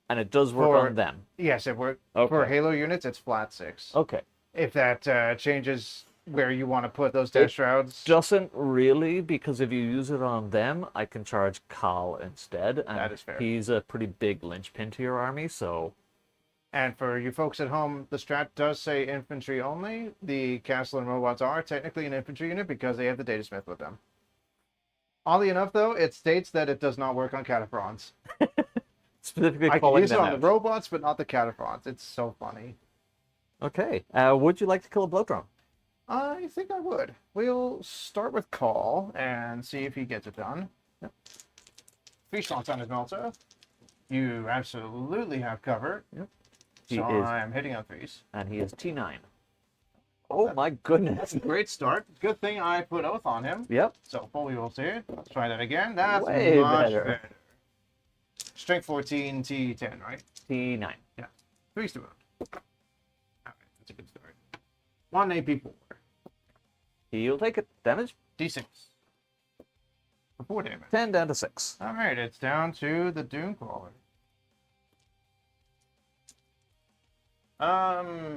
And it does work For- on them. Yes, it works. Okay. For Halo units, it's flat 6. Okay. If that changes where you want to put those death shrouds, Doesn't really, because if you use it on them, I can charge Khal instead. And That is fair. he's a pretty big linchpin to your army, so... and for you folks at home, the strat does say infantry only. The castle and robots are technically an infantry unit because they have the datasmith with them. Oddly enough, though, it states that it does not work on cataphrons. Specifically I can calling use it them on out. the robots, but not the cataphrons. It's so funny. Okay. Would you like to kill a blow drone? I think I would. We'll start with Call and see if he gets it done. Yep. 3 shots on his melter. You absolutely have cover. Yep. So He is. I am hitting on 3s. And he is T9. Oh my goodness. That's a great start. Good thing I put Oath on him. Yep. So fully will save. Let's try that again. That's Way much better. better. Strength 14, T10, right? T9. 3s to wound. Alright, that's a good start. 1 AP4. He'll take it. Damage? D6. For 4 damage. 10 down to 6. Alright, it's down to the Doomcrawler.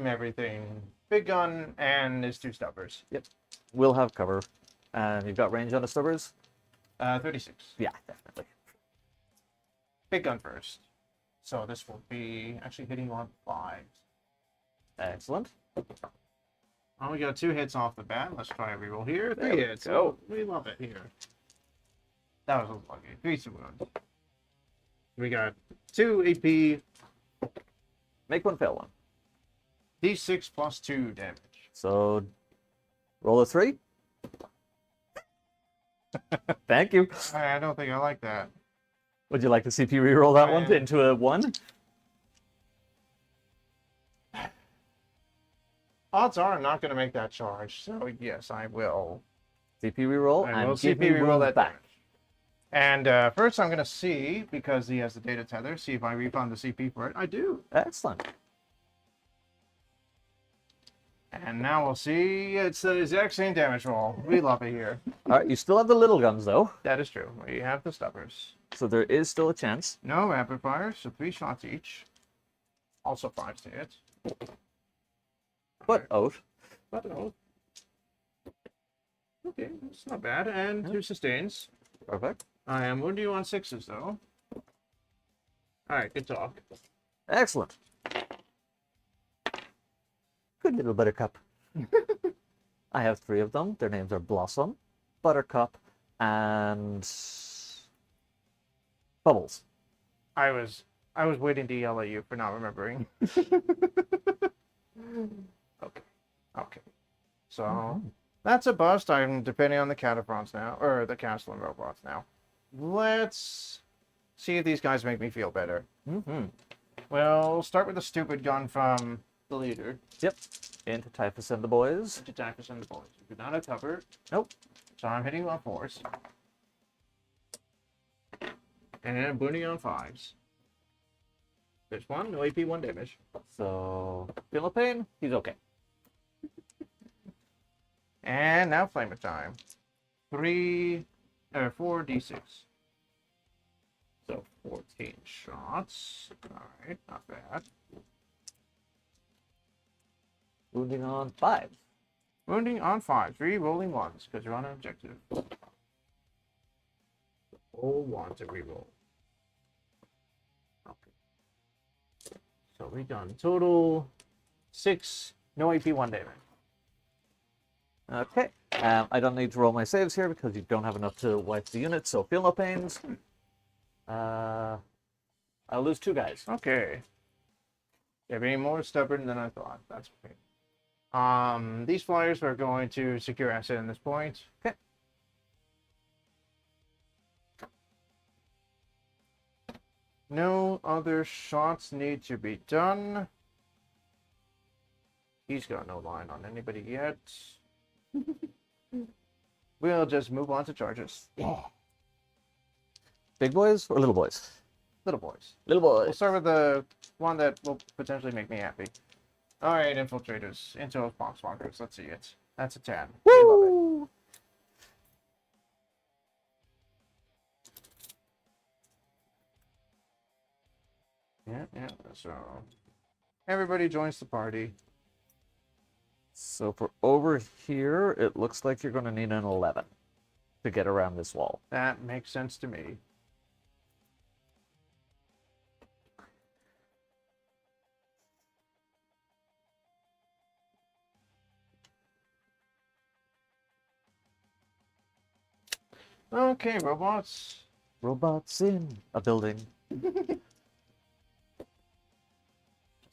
Everything. Big gun and his 2 stubbers. We'll have cover. And you've got range on the stubbers? 36. Yeah, definitely. Big gun first. So this will be actually hitting on 5. Excellent. Oh, we got 2 hits off the bat. Let's try a reroll here. There 3 we hits. go. Oh, we love it here. That was lucky. 3 wounds. We got 2 AP, Make one, fail one. D6 plus 2 damage. So, roll a 3. Thank you. I don't think I like that. Would you like to CP reroll that I one am. into a 1? Odds are I'm not going to make that charge, so yes, I will. CP reroll I and will give CP me reroll wounds that back. damage. And first I'm going to see, because he has the data tether, see if I refund the CP for it. I do. Excellent. And now we'll see. It's the exact same damage roll. We love it here. All right, you still have the little guns though, That is true. We have the stubbers. so there is still a chance. No rapid fire, so 3 shots each. Also 5 to hit. But out. But oh. Okay, that's not bad. And 2 sustains. Perfect. I am wounding you on 6s though. Alright, good talk. Excellent. Good little buttercup. I have 3 of them. Their names are Blossom, Buttercup, and Bubbles. I was waiting to yell at you for not remembering. Okay. So that's a bust. I'm depending on the cataphrons now, or the castle and robots now. Let's see if these guys make me feel better. Mm-hmm. We'll start with the stupid gun from the leader. Yep. Into Typhus and the boys. To attack us in the boys. We do not have cover. Nope. So I'm hitting on 4s. And I'm booting on 5s. There's 1, no AP, 1 damage. So, feel no pain. He's okay. And now flamer time. 4 d6. So 14 shots. Alright, not bad. Wounding on 5. Wounding on 5. Re-rolling 1s, because you're on an objective. All 1 to re-roll. Okay. So we done total 6, no AP, 1 damage. Okay. I don't need to roll my saves here because you don't have enough to wipe the unit, so feel no pains. I'll lose 2 guys. Okay. They're being more stubborn than I thought. That's okay. These flyers are going to secure asset in this point. Okay. No other shots need to be done. He's got no line on anybody yet. We'll just move on to charges. Big boys or little boys? Little boys. Little We'll boys. start with the one that will potentially make me happy. Alright, infiltrators. Into box walkers. Let's see it. That's a 10. We love it. Woo! Yeah. So everybody joins the party. So for over here, it looks like you're going to need an 11 to get around this wall. That makes sense to me. Okay, robots. Robots in a building.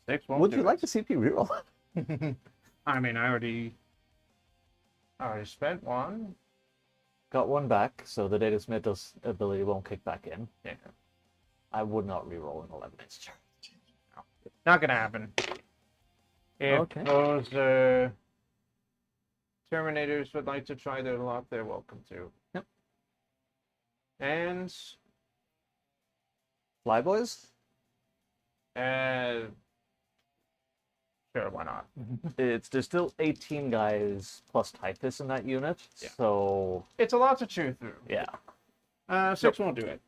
6 won't Would do you like it. to CP reroll? I mean, I already spent 1. Got 1 back, so the Adeptus Mechanicus ability won't kick back in. Yeah. I would not reroll an 11 inch charge. Not gonna happen. If Okay. those Terminators would like to try their luck, they're welcome to. Yep. And Flyboys? sure, why not? There's still 18 guys plus Typhus in that unit, Yeah. so It's a lot to chew through. yeah. 6 won't do it.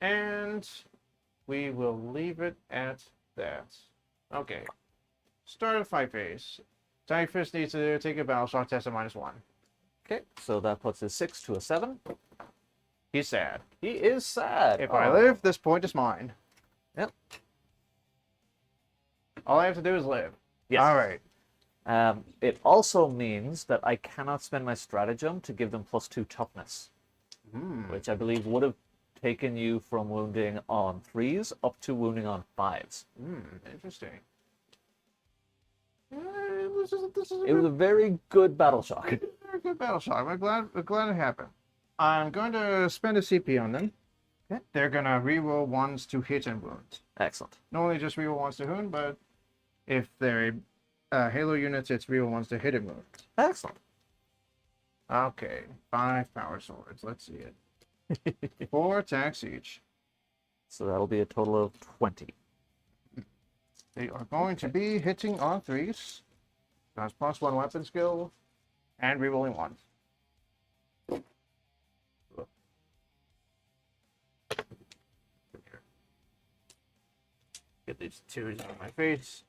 And we will leave it at that. Okay. Start a fight phase. Typhus needs to take a battle shock test at -1. Okay, so that puts his 6 to a 7. He's sad. He is sad. If I live, this point is mine. Yep. All I have to do is live. Yes. All right. It also means that I cannot spend my stratagem to give them +2 toughness, which I believe would have taken you from wounding on 3s up to wounding on 5s. Interesting. It was a very good battle shock. Very good battle shock. I'm glad it happened. I'm going to spend a CP on them. Okay. They're going to reroll ones to hit and wound. Excellent. Not only just reroll ones to wound, but if they're Halo units, it's reroll ones to hit and wound. Excellent. Okay, 5 power swords. Let's see it. 4 attacks each. So that'll be a total of 20. They are going to be hitting on 3s. That's +1 weapon skill, and rerolling 1s. Get these 2s out of my face.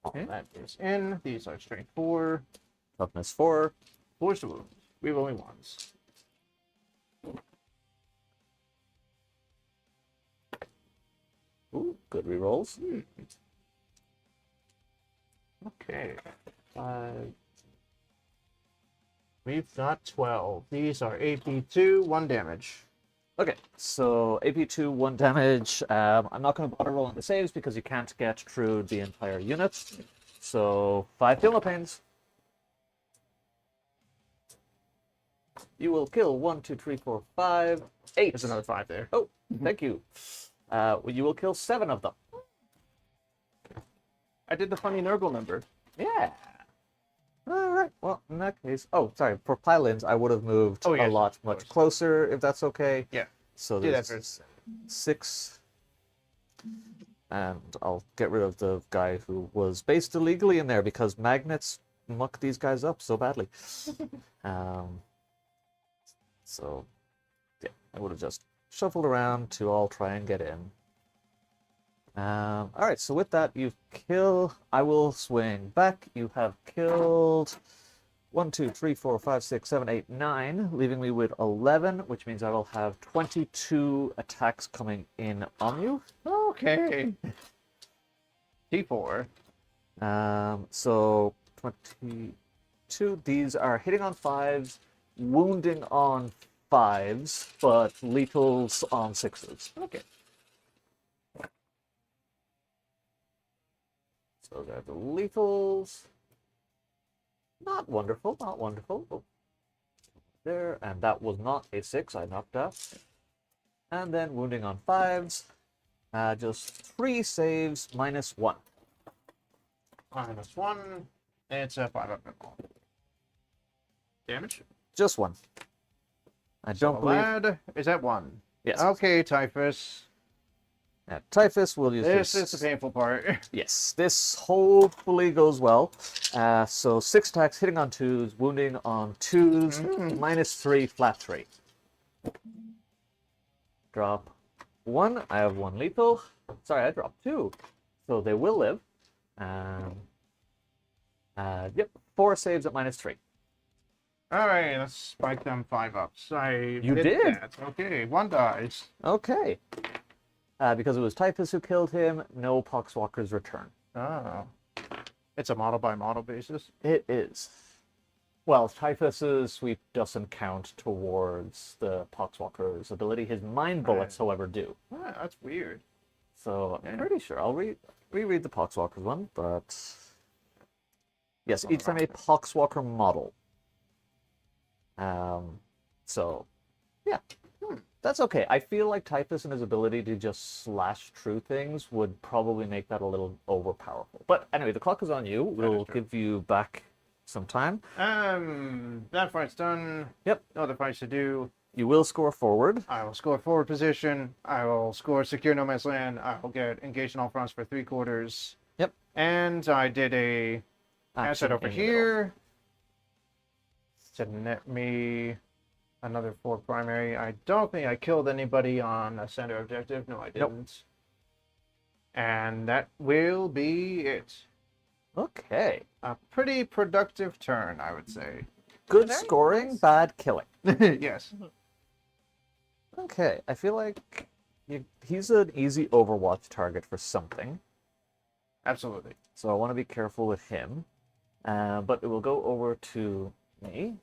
Okay. That is in. These are strength 4. Toughness 4. Force to wound. Rerolling 1s. Ooh, good rerolls. Okay. We've got 12. These are AP2, 1 damage. Okay, so AP2, 1 damage. I'm not going to bother rolling the saves because you can't get through the entire unit. So 5 Feel No Pains. You will kill 1, 2, 3, 4, 5, 8. There's another 5 there. Oh, thank you. You will kill 7 of them. I did the funny Nurgle number. Yeah. All right. Well, in that case, oh, sorry. For pylons, I would have moved Oh, yes, a lot of much course. closer, if that's okay. Yeah. So Do that there's 6, and I'll get rid of the guy who was based illegally in there because magnets muck these guys up so badly. So, yeah, I would have just shuffled around to all try and get in. All right, so with that, I will swing back. You have killed 1, 2, 3, 4, 5, 6, 7, 8, 9, leaving me with 11, which means I will have 22 attacks coming in on you. Okay. T4. So 22. These are hitting on 5s, wounding on 5s, but lethals on 6s. Okay. So they're the lethals. Not wonderful, not wonderful. Oh. There, and that was not a 6 I knocked out. And then wounding on 5s. Just 3 saves, -1. -1. It's a 5 up and all. Damage? Just 1. I don't believe... Lad is at 1. Yes. Okay, Typhus. Typhus will use This is the painful part. Yes, this hopefully goes well. So 6 attacks, hitting on 2s, wounding on 2s, -3, flat 3. Drop 1. I have 1 lethal. Sorry, I dropped 2. So they will live. Yep, 4 saves at -3. All right, let's spike them 5 ups. You did? That. Okay, 1 dies. Okay. Because it was Typhus who killed him, no Poxwalkers return. Oh. It's a model by model basis. It is. Well, Typhus's sweep doesn't count towards the Poxwalker's ability. His mind bullets, however, do. Ah, that's weird. So I'm pretty sure I'll reread the Poxwalker's one, but yes, each time a Poxwalker model. So yeah, that's okay. I feel like Typhus and his ability to just slash through things would probably make that a little overpowerful. But anyway, the clock is on you. We'll give you back some time. That fight's done. Yep. No other fights to do. You will score forward. I will score forward position. I will score secure no man's land. I will get engaged in all fronts for 3/4. Yep. And I did a asset over in the middle. here to net me another 4 primary. I don't think I killed anybody on a center objective. No, I didn't. And that will be it. Okay. A pretty productive turn, I would say. Good Very scoring, nice. bad killing. Yes. Okay, I feel like he's an easy Overwatch target for something. Absolutely. So I want to be careful with him. But it will go over to me.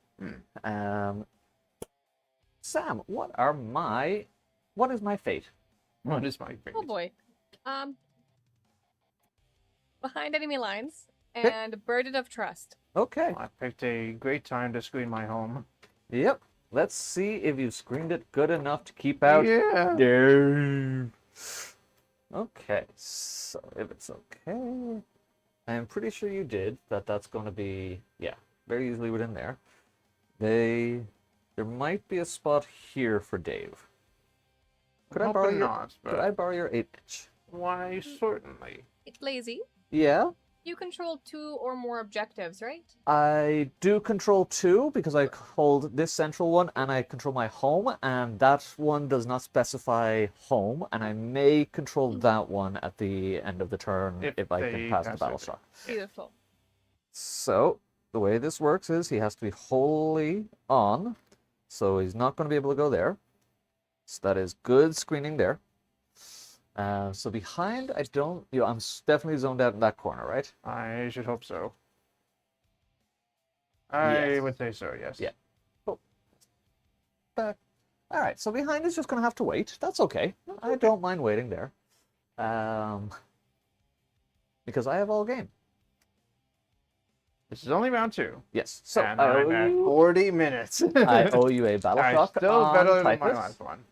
Sam, what is my fate? What is my favorite? Oh boy. Behind enemy lines and burden of trust. Okay. I picked a great time to screen my home. Yep. Let's see if you screened it good enough to keep out. Yeah. Dave. Okay. So if it's okay, I'm pretty sure you did. That's going to be, yeah, very easily within there. There might be a spot here for Dave. Could I borrow Could I borrow your 8-inch? Why, certainly. It's lazy. Yeah. You control 2 or more objectives, right? I do control 2 because I hold this central one and I control my home, and that one does not specify home, and I may control that one at the end of the turn if I can pass the battle shock. Beautiful. So the way this works is he has to be wholly on, so he's not going to be able to go there. So that is good screening there. So behind, I'm definitely zoned out in that corner, right? I should hope so. I would say so, yes. Yeah. Cool. Back. All right, so behind is just going to have to wait. That's okay. I don't mind waiting there. Because I have all game. This is only round 2. Yes. So And I I'm owe at you, 40 minutes. I owe you a battle shock Still on better than my Typhus. last one.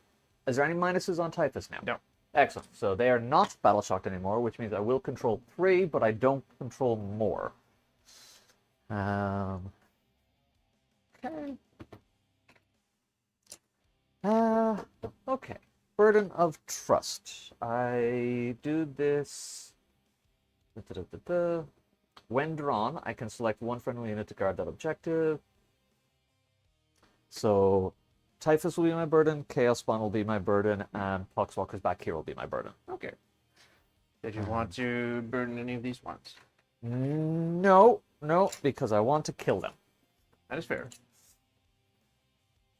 Is there any minuses on Typhus now? No. Excellent. So they are not battle shocked anymore, which means I will control 3, but I don't control more. Okay. Okay. Burden of trust. I do this. When drawn, I can select one friendly unit to guard that objective. So Typhus will be my burden, Chaos Spawn will be my burden, and Poxwalker's back here will be my burden. Okay. Did you want to burden any of these ones? No, because I want to kill them. That is fair.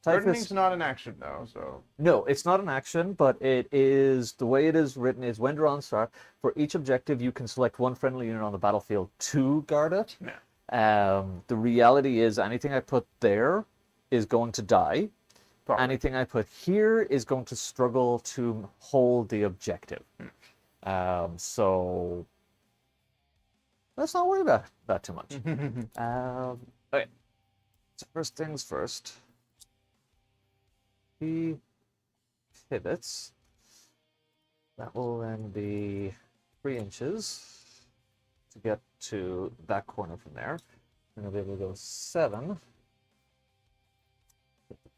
Typhus, Burdening's not an action, though, so... no, it's not an action, but it is, the way it is written is when drawn start, for each objective you can select one friendly unit on the battlefield to guard it. Yeah. The reality is anything I put there is going to die. Probably. Anything I put here is going to struggle to hold the objective. So let's not worry about that too much. Okay. So first things first. He pivots. That will then be 3 inches to get to that corner from there. And I'll be able to go 7.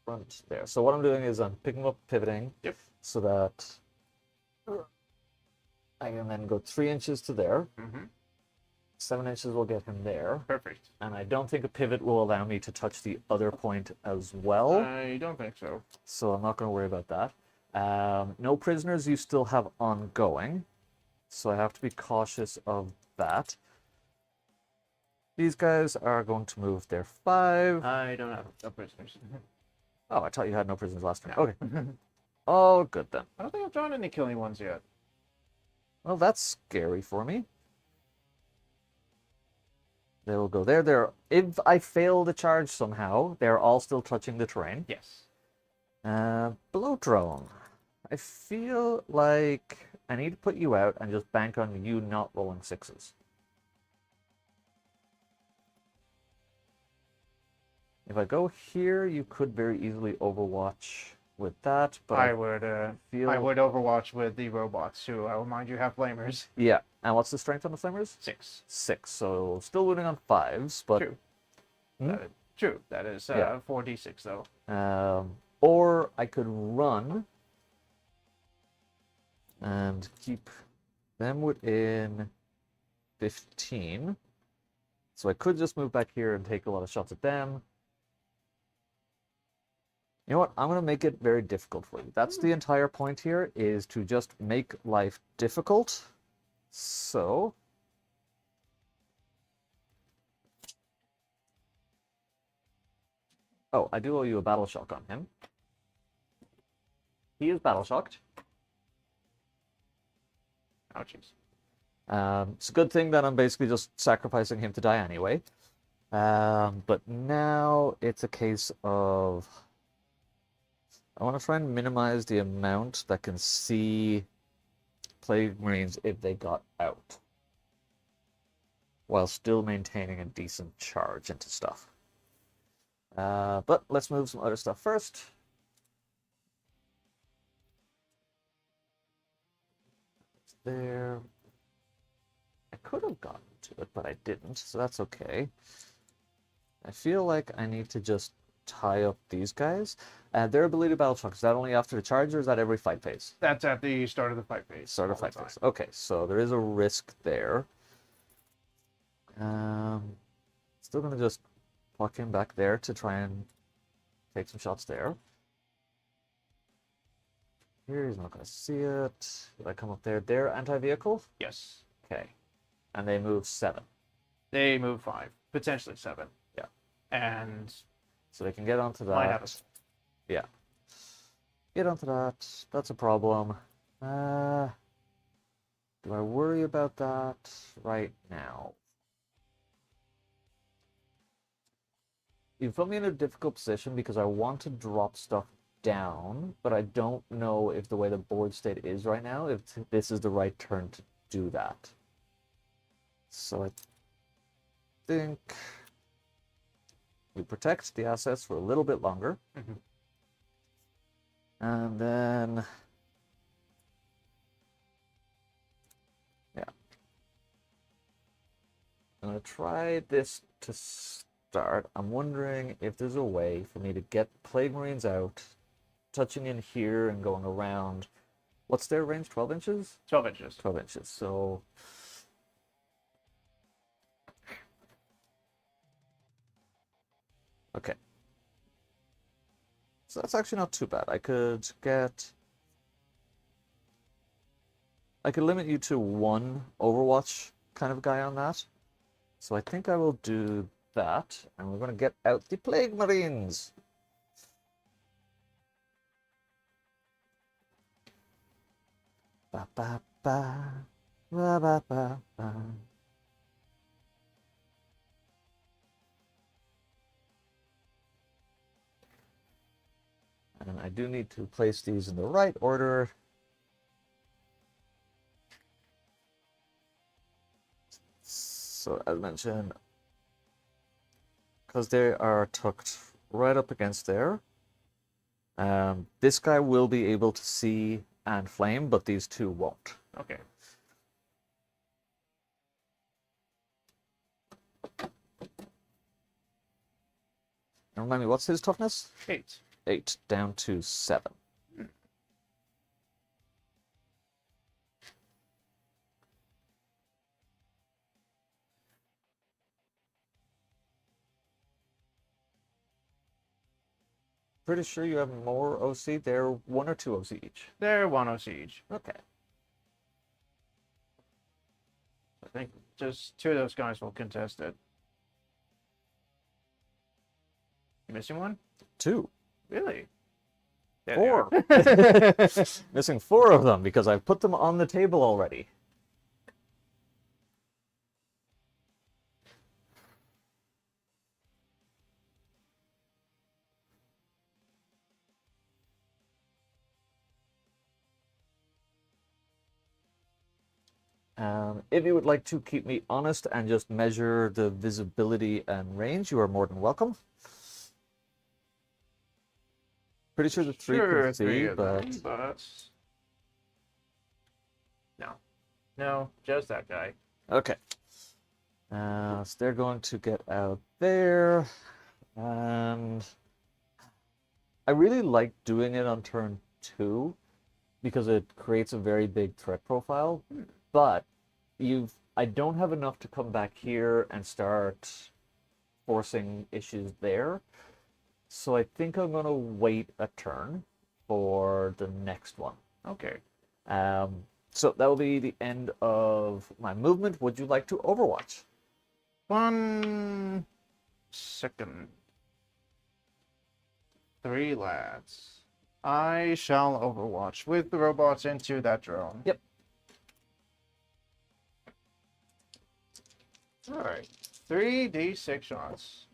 Front there. So what I'm doing is I'm picking up pivoting. Yep. So that I can then go 3 inches to there. 7 inches will get him there. Perfect. And I don't think a pivot will allow me to touch the other point as well. I don't think so. So I'm not going to worry about that. No prisoners you still have ongoing. So I have to be cautious of that. These guys are going to move their 5. I don't have no prisoners. Oh, I thought you had no prisoners last turn. No. Okay. Oh, good then. I don't think I've drawn any killing ones yet. Well, that's scary for me. They will go there. If I fail the charge somehow, they're all still touching the terrain. Yes. Blow drone. I feel like I need to put you out and just bank on you not rolling 6s. If I go here, you could very easily Overwatch with that, but I would feel... I would Overwatch with the robots who I will mind you have flamers. Yeah. And what's the strength on the flamers? 6. 6. So still winning on 5s, but True. Hmm? True. That is Yeah. 4d6 though. Or I could run and keep them within 15. So I could just move back here and take a lot of shots at them. You know what? I'm going to make it very difficult for you. That's the entire point here, is to just make life difficult. So Oh, I do owe you a battle shock on him. He is battle shocked. Ouchies. It's a good thing that I'm basically just sacrificing him to die anyway. But now it's a case of I want to try and minimize the amount that can see Plague Marines if they got out, while still maintaining a decent charge into stuff. But let's move some other stuff first. It's there. I could have gotten to it, but I didn't, so that's okay. I feel like I need to just tie up these guys. Their ability to battle shock, is that only after the charge, or is that every fight phase? That's at the start of the fight phase. Start of all the fight phase. time. Okay, so there is a risk there. Still gonna just pluck him back there to try and take some shots there. Here, he's not gonna see it. Did I come up there? They're anti-vehicle? Yes. Okay. And they move 7. They move 5, potentially 7. Yeah. And So they can get onto that. might have a... Yeah. Get onto that. That's a problem. Do I worry about that right now? You put me in a difficult position because I want to drop stuff down, but I don't know if the way the board state is right now, if this is the right turn to do that. So I think we protect the assets for a little bit longer. Mhm. And then, yeah. I'm going to try this to start. I'm wondering if there's a way for me to get Plague Marines out, touching in here and going around. What's their range? 12 inches? 12 inches. 12 inches. So okay. So that's actually not too bad. I could limit you to 1 Overwatch kind of guy on that. So I think I will do that, and we're going to get out the Plague Marines. Ba ba ba ba ba ba ba. And I do need to place these in the right order. So as mentioned, because they are tucked right up against there, this guy will be able to see and flame, but these two won't. Okay. And remind me, what's his toughness? 8. 8 down to 7. Pretty sure you have more OC. They're 1 or 2 OC each. They're 1 OC each. Okay. I think just 2 of those guys will contest it. You missing one? 2. Really? There 4. they are. Missing 4 of them because I've put them on the table already. If you would like to keep me honest and just measure the visibility and range, you are more than welcome. Pretty sure the 3 Sure, can 3 see, of but... them, but... No. No, just that guy. Okay. So they're going to get out there. And I really like doing it on turn 2 because it creates a very big threat profile. But I don't have enough to come back here and start forcing issues there. So I think I'm going to wait a turn for the next one. Okay. So that will be the end of my movement. Would you like to Overwatch? 1 second. 3 lads. I shall overwatch with the robots into that drone. Yep. Alright. 3d6 shots.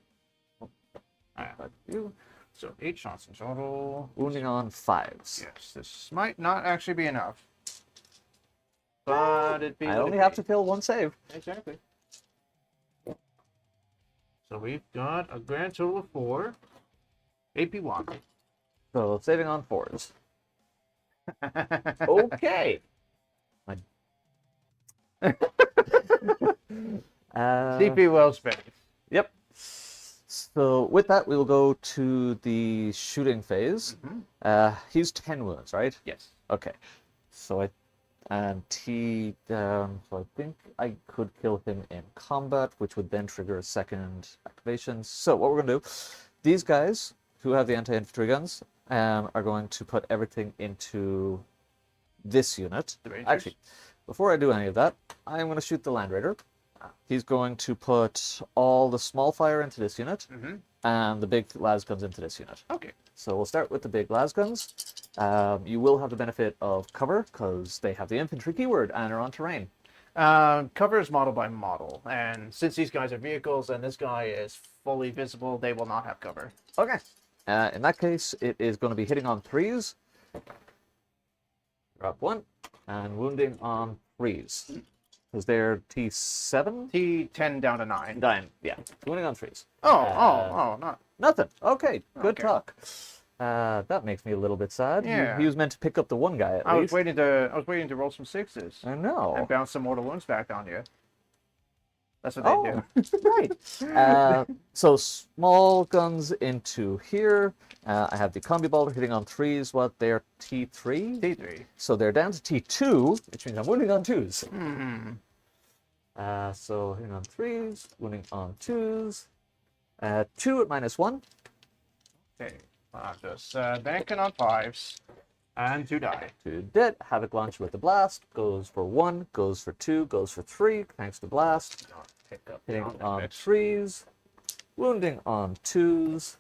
You So 8 shots in total. wounding on 5s. Yes, this might not actually be enough. But it'd be. I what only it have be. to kill 1 save. Exactly. So we've got a grand total of 4. AP1. So saving on 4s. Okay. CP well spent. Yep. So with that, we will go to the shooting phase. He's 10 wounds, right? Yes. Okay. So so I think I could kill him in combat, which would then trigger a second activation. So what we're going to do, these guys who have the anti-infantry guns are going to put everything into this unit. The Rangers? Actually, before I do any of that, I'm going to shoot the Land Raider. He's going to put all the small fire into this unit and the big las guns into this unit. Okay. So we'll start with the big las guns. You will have the benefit of cover because they have the infantry keyword and are on terrain. Cover is model by model, and since these guys are vehicles and this guy is fully visible, they will not have cover. Okay. In that case, it is going to be hitting on 3s. Drop 1 and wounding on 3s. Because they're T7? T10 down to 9. 9, yeah. Wounding on 3s. Not. Nothing. Okay, good Okay. talk. That makes me a little bit sad. Yeah. He was meant to pick up the 1 guy at I was least. waiting to roll some 6s I know. and bounce some mortal wounds back on you. That's what they Oh, do. right. So small guns into here. I have the combi bolter hitting on 3s. What? They're T3? T3. So they're down to T2, which means I'm wounding on 2s. So hitting on 3s, wounding on 2s. 2 at -1. Okay. Just banking on 5s. And 2 die. 2 dead. Havoc launcher with the blast. Goes for 1, goes for 2, goes for 3, thanks to blast. Pick up Hitting the on damage. 3s. Wounding on 2s.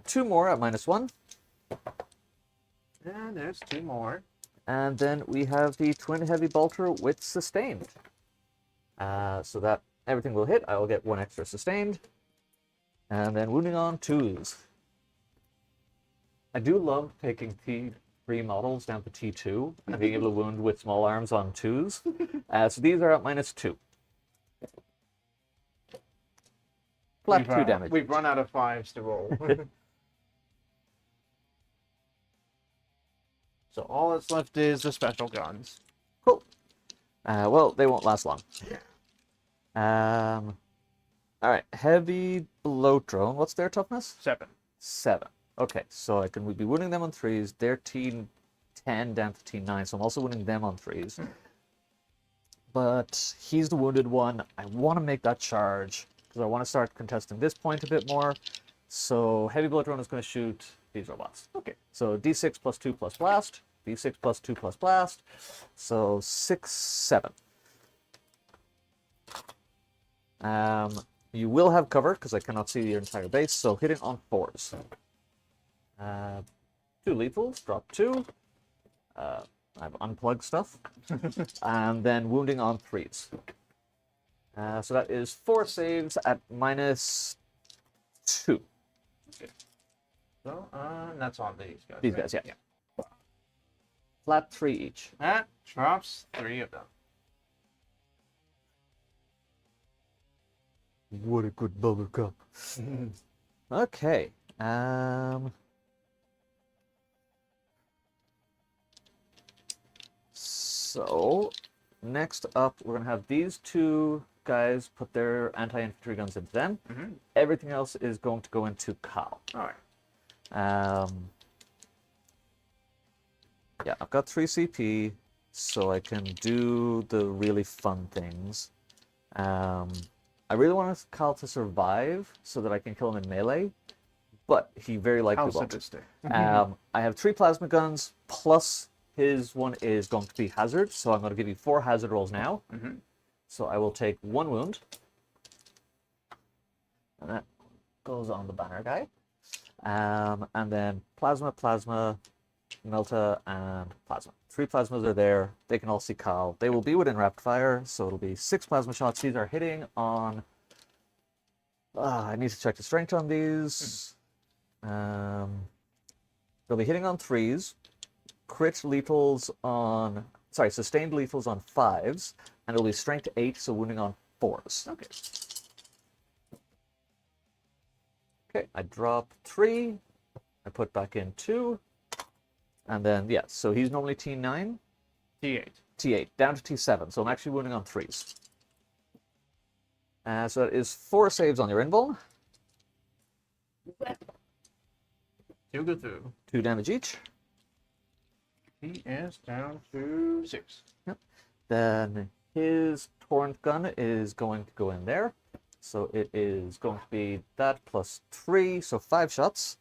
2 more at -1. And there's 2 more. And then we have the twin heavy bolter with sustained. So that everything will hit. I will get 1 extra sustained. And then wounding on 2s. I do love taking T3 models down to T2 and being able to wound with small arms on 2s. So these are at -2. Flat 2 damage. We've run out of 5s to roll. So all that's left is the special guns. Cool. Well, they won't last long. All right, heavy bloat drone. What's their toughness? 7. 7. Okay, so I can be wounding them on 3s. They're T10 down to T9, so I'm also wounding them on 3s. But he's the wounded one. I want to make that charge because I want to start contesting this point a bit more. So heavy bloat drone is going to shoot these robots. Okay, so D6 plus 2 plus blast. D6 plus 2 plus blast. So 6, 7. You will have cover because I cannot see your entire base, so hitting on 4s. 2 lethals, drop 2. I've unplugged stuff. And then wounding on 3s. So that is 4 saves at -2. Okay. So, that's on these guys. These right? guys, yeah. Flat 3 each. That drops 3 of them. What a good bubble cup. Okay. So, next up, we're going to have these 2 guys put their anti-infantry guns into them. Everything else is going to go into Kyle. All right. Yeah, I've got 3 CP, so I can do the really fun things. I really want Kyle to survive so that I can kill him in melee, but he very likely How won't. sadistic. I have 3 plasma guns, plus his one is going to be hazard, so I'm going to give you 4 hazard rolls now. So I will take 1 wound, and that goes on the banner guy. And then plasma, plasma, Melta, and plasma. 3 plasmas are there. They can all see Kyle. They will be within rapid fire, so it'll be 6 plasma shots. These are hitting on. I need to check the strength on these. They'll be hitting on 3s, crit lethals on. Sorry, sustained lethals on 5s, and it'll be strength 8, so wounding on 4s. Okay. Okay, I drop 3. I put back in 2. And then, yeah, so he's normally T9. T8. T8, down to T7, so I'm actually wounding on 3s. So that is 4 saves on your invuln. 2 go through. 2 damage each. He is down to 6. Yep. Then his torrent gun is going to go in there. So it is going to be that plus 3, so 5 shots.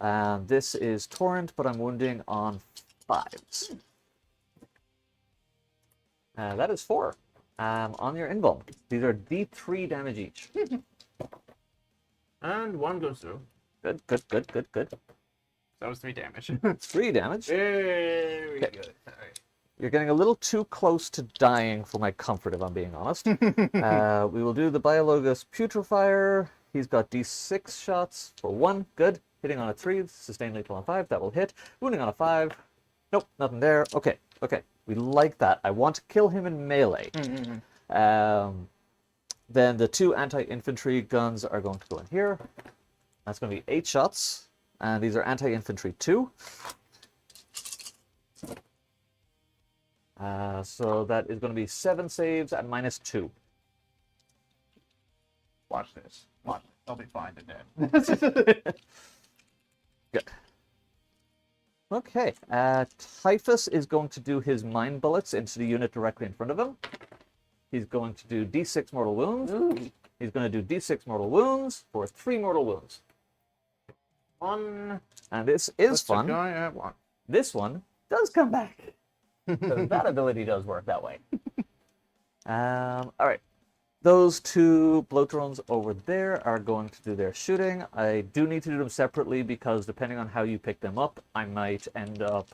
And this is torrent, but I'm wounding on 5s. That is 4 on your invuln. These are D3 damage each. And 1 goes through. Good, good, good, good, good. That was 3 damage. 3 damage. Very Okay. good. All right. You're getting a little too close to dying for my comfort, if I'm being honest. We will do the Biologus Putrefier. He's got D6 shots for 1. Good. Hitting on a 3. Sustained lethal on 5. That will hit. Wounding on a 5. Nope, nothing there. Okay, okay. We like that. I want to kill him in melee. Then the 2 anti-infantry guns are going to go in here. That's going to be 8 shots. And these are anti-infantry 2. So that is going to be 7 saves at -2. Watch this. Watch this. I'll be fine today. Good. Okay. Typhus is going to do his mine bullets into the unit directly in front of him. He's going to do D6 mortal wounds. He's going to do D6 mortal wounds for 3 mortal wounds. 1. And this is Puts the fun. guy at 1. This one does come back. So that ability does work that way. All right. Those 2 blow drones over there are going to do their shooting. I do need to do them separately because depending on how you pick them up, I might end up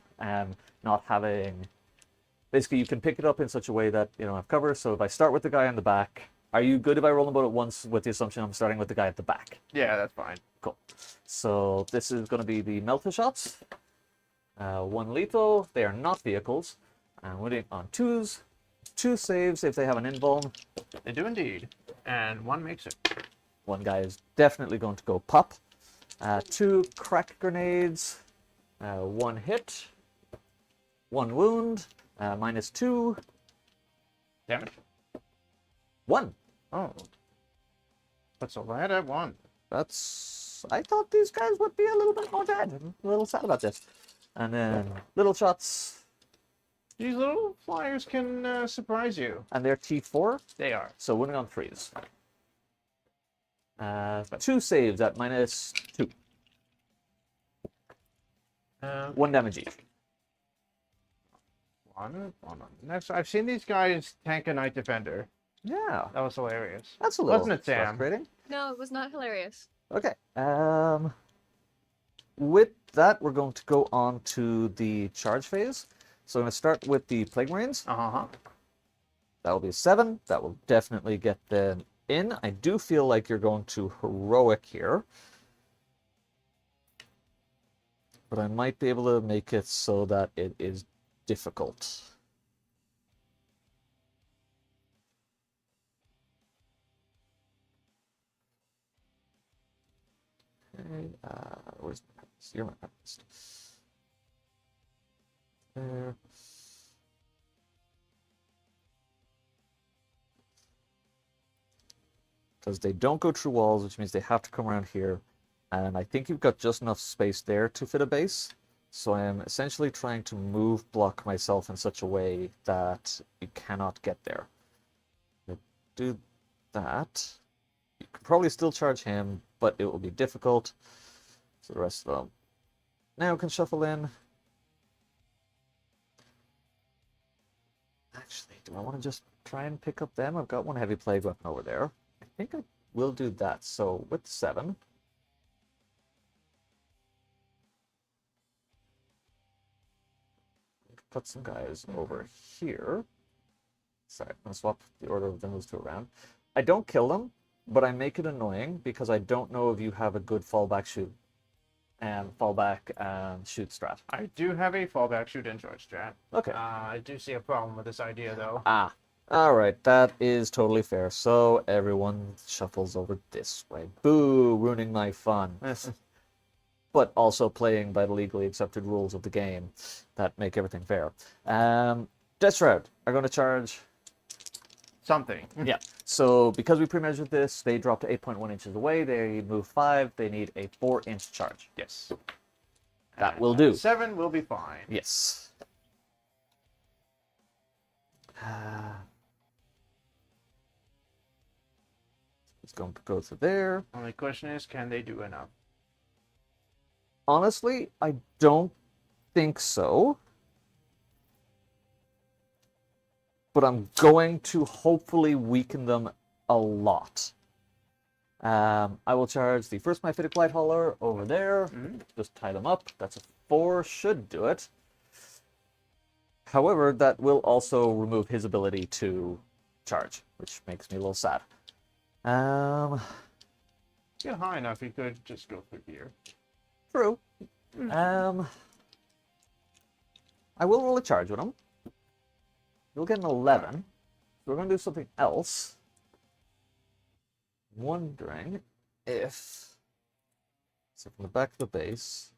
not having... Basically, you can pick it up in such a way that you don't have cover. So if I start with the guy on the back, are you good if I roll them both at once with the assumption I'm starting with the guy at the back? Yeah, that's fine. Cool. So this is going to be the Melta shots. 1 lethal. They are not vehicles. And winning on 2s. 2 saves if they have an invuln. They do indeed. And 1 makes it. 1 guy is definitely going to go pop. 2 crack grenades. 1 hit. 1 wound. -2. Damage. 1. Oh. Puts a lad at 1. That's... I thought these guys would be a little bit more dead. I'm a little sad about this. And then little shots. These little flyers can surprise you. And they're T4. They are. So winning on 3s. 2 saves at -2. 1 damage each. 1. Next, I've seen these guys tank a Knight Defender. Yeah. That was hilarious. That's a little Wasn't it, Sam? frustrating. No, it was not hilarious. Okay. With that, we're going to go on to the charge phase. So I'm going to start with the Plague Marines. Uh-huh. That will be a 7. That will definitely get them in. I do feel like you're going to heroic here. But I might be able to make it so that it is difficult. Okay, where's my practice? You're my practice. There. Because they don't go through walls, which means they have to come around here. And I think you've got just enough space there to fit a base. So I am essentially trying to move block myself in such a way that you cannot get there. Do that. You can probably still charge him, but it will be difficult. So the rest of them now can shuffle in. Actually, do I want to just try and pick up them? I've got 1 heavy plague weapon over there. I think I will do that. So with 7. put some guys over here. Sorry, I'm going to swap the order of those two around. I don't kill them, but I make it annoying because I don't know if you have a good fallback shoot and shoot strat. I do have a fallback shoot and charge strat. Okay. I do see a problem with this idea, though. Ah, all right, that is totally fair. So everyone shuffles over this way. Boo, ruining my fun. But also playing by the legally accepted rules of the game that make everything fair. Death Shroud are going to charge Something. yeah. So because we pre-measured this, they drop to 8.1 inches away. They move 5. They need a 4-inch charge. Yes. That will do. 7 will be fine. Yes. It's going to go to there. Only question is, can they do enough? Honestly, I don't think so. But I'm going to hopefully weaken them a lot. I will charge the first Myphitic Light Hauler over there. Just tie them up. That's a 4, should do it. However, that will also remove his ability to charge, which makes me a little sad. Get high enough, you could just go through here. True. I will roll a charge with him. You'll get an 11. So we're going to do something else. Wondering if, so from the back of the base,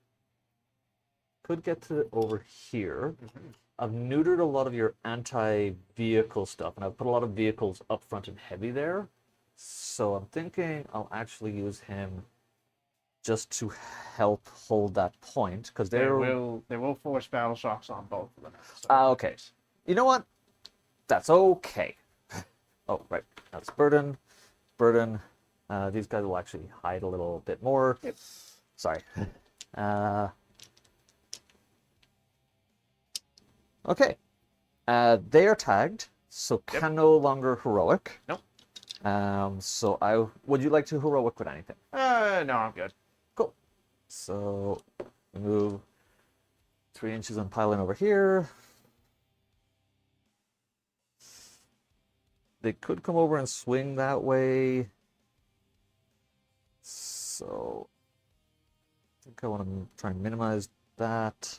could get to over here. I've neutered a lot of your anti-vehicle stuff, and I've put a lot of vehicles up front and heavy there. So I'm thinking I'll actually use him just to help hold that point, because They will force battle shocks on both of them. So. okay. You know what? That's okay. Oh, right. That's Burden. Burden. These guys will actually hide a little bit more. Yep. Sorry. Okay. They are tagged, so can no longer heroic. Nope. So would you like to heroic with anything? No, I'm good. Cool. So move 3 inches and pile in over here. They could come over and swing that way. So I think I want to try and minimize that.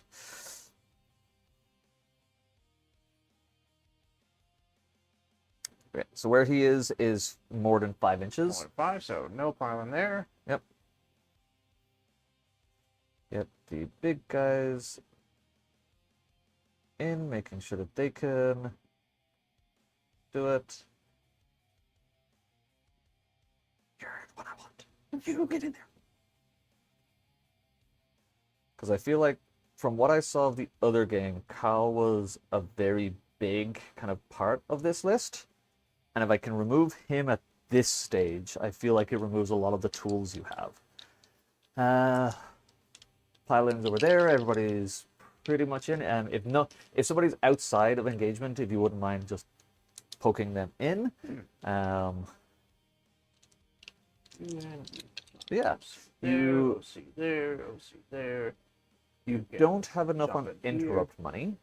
Okay, so where he is more than 5 inches. More than 5, so no piling there. Yep. Get the big guys in, making sure that they can do it. You're the one I want. You get in there. Because I feel like from what I saw of the other game, Kyle was a very big kind of part of this list. And if I can remove him at this stage, I feel like it removes a lot of the tools you have. Pylons over there, everybody's pretty much in. If somebody's outside of engagement, if you wouldn't mind just poking them in. Yeah, you see there, see there. You don't have enough Drop on it here. interrupt money.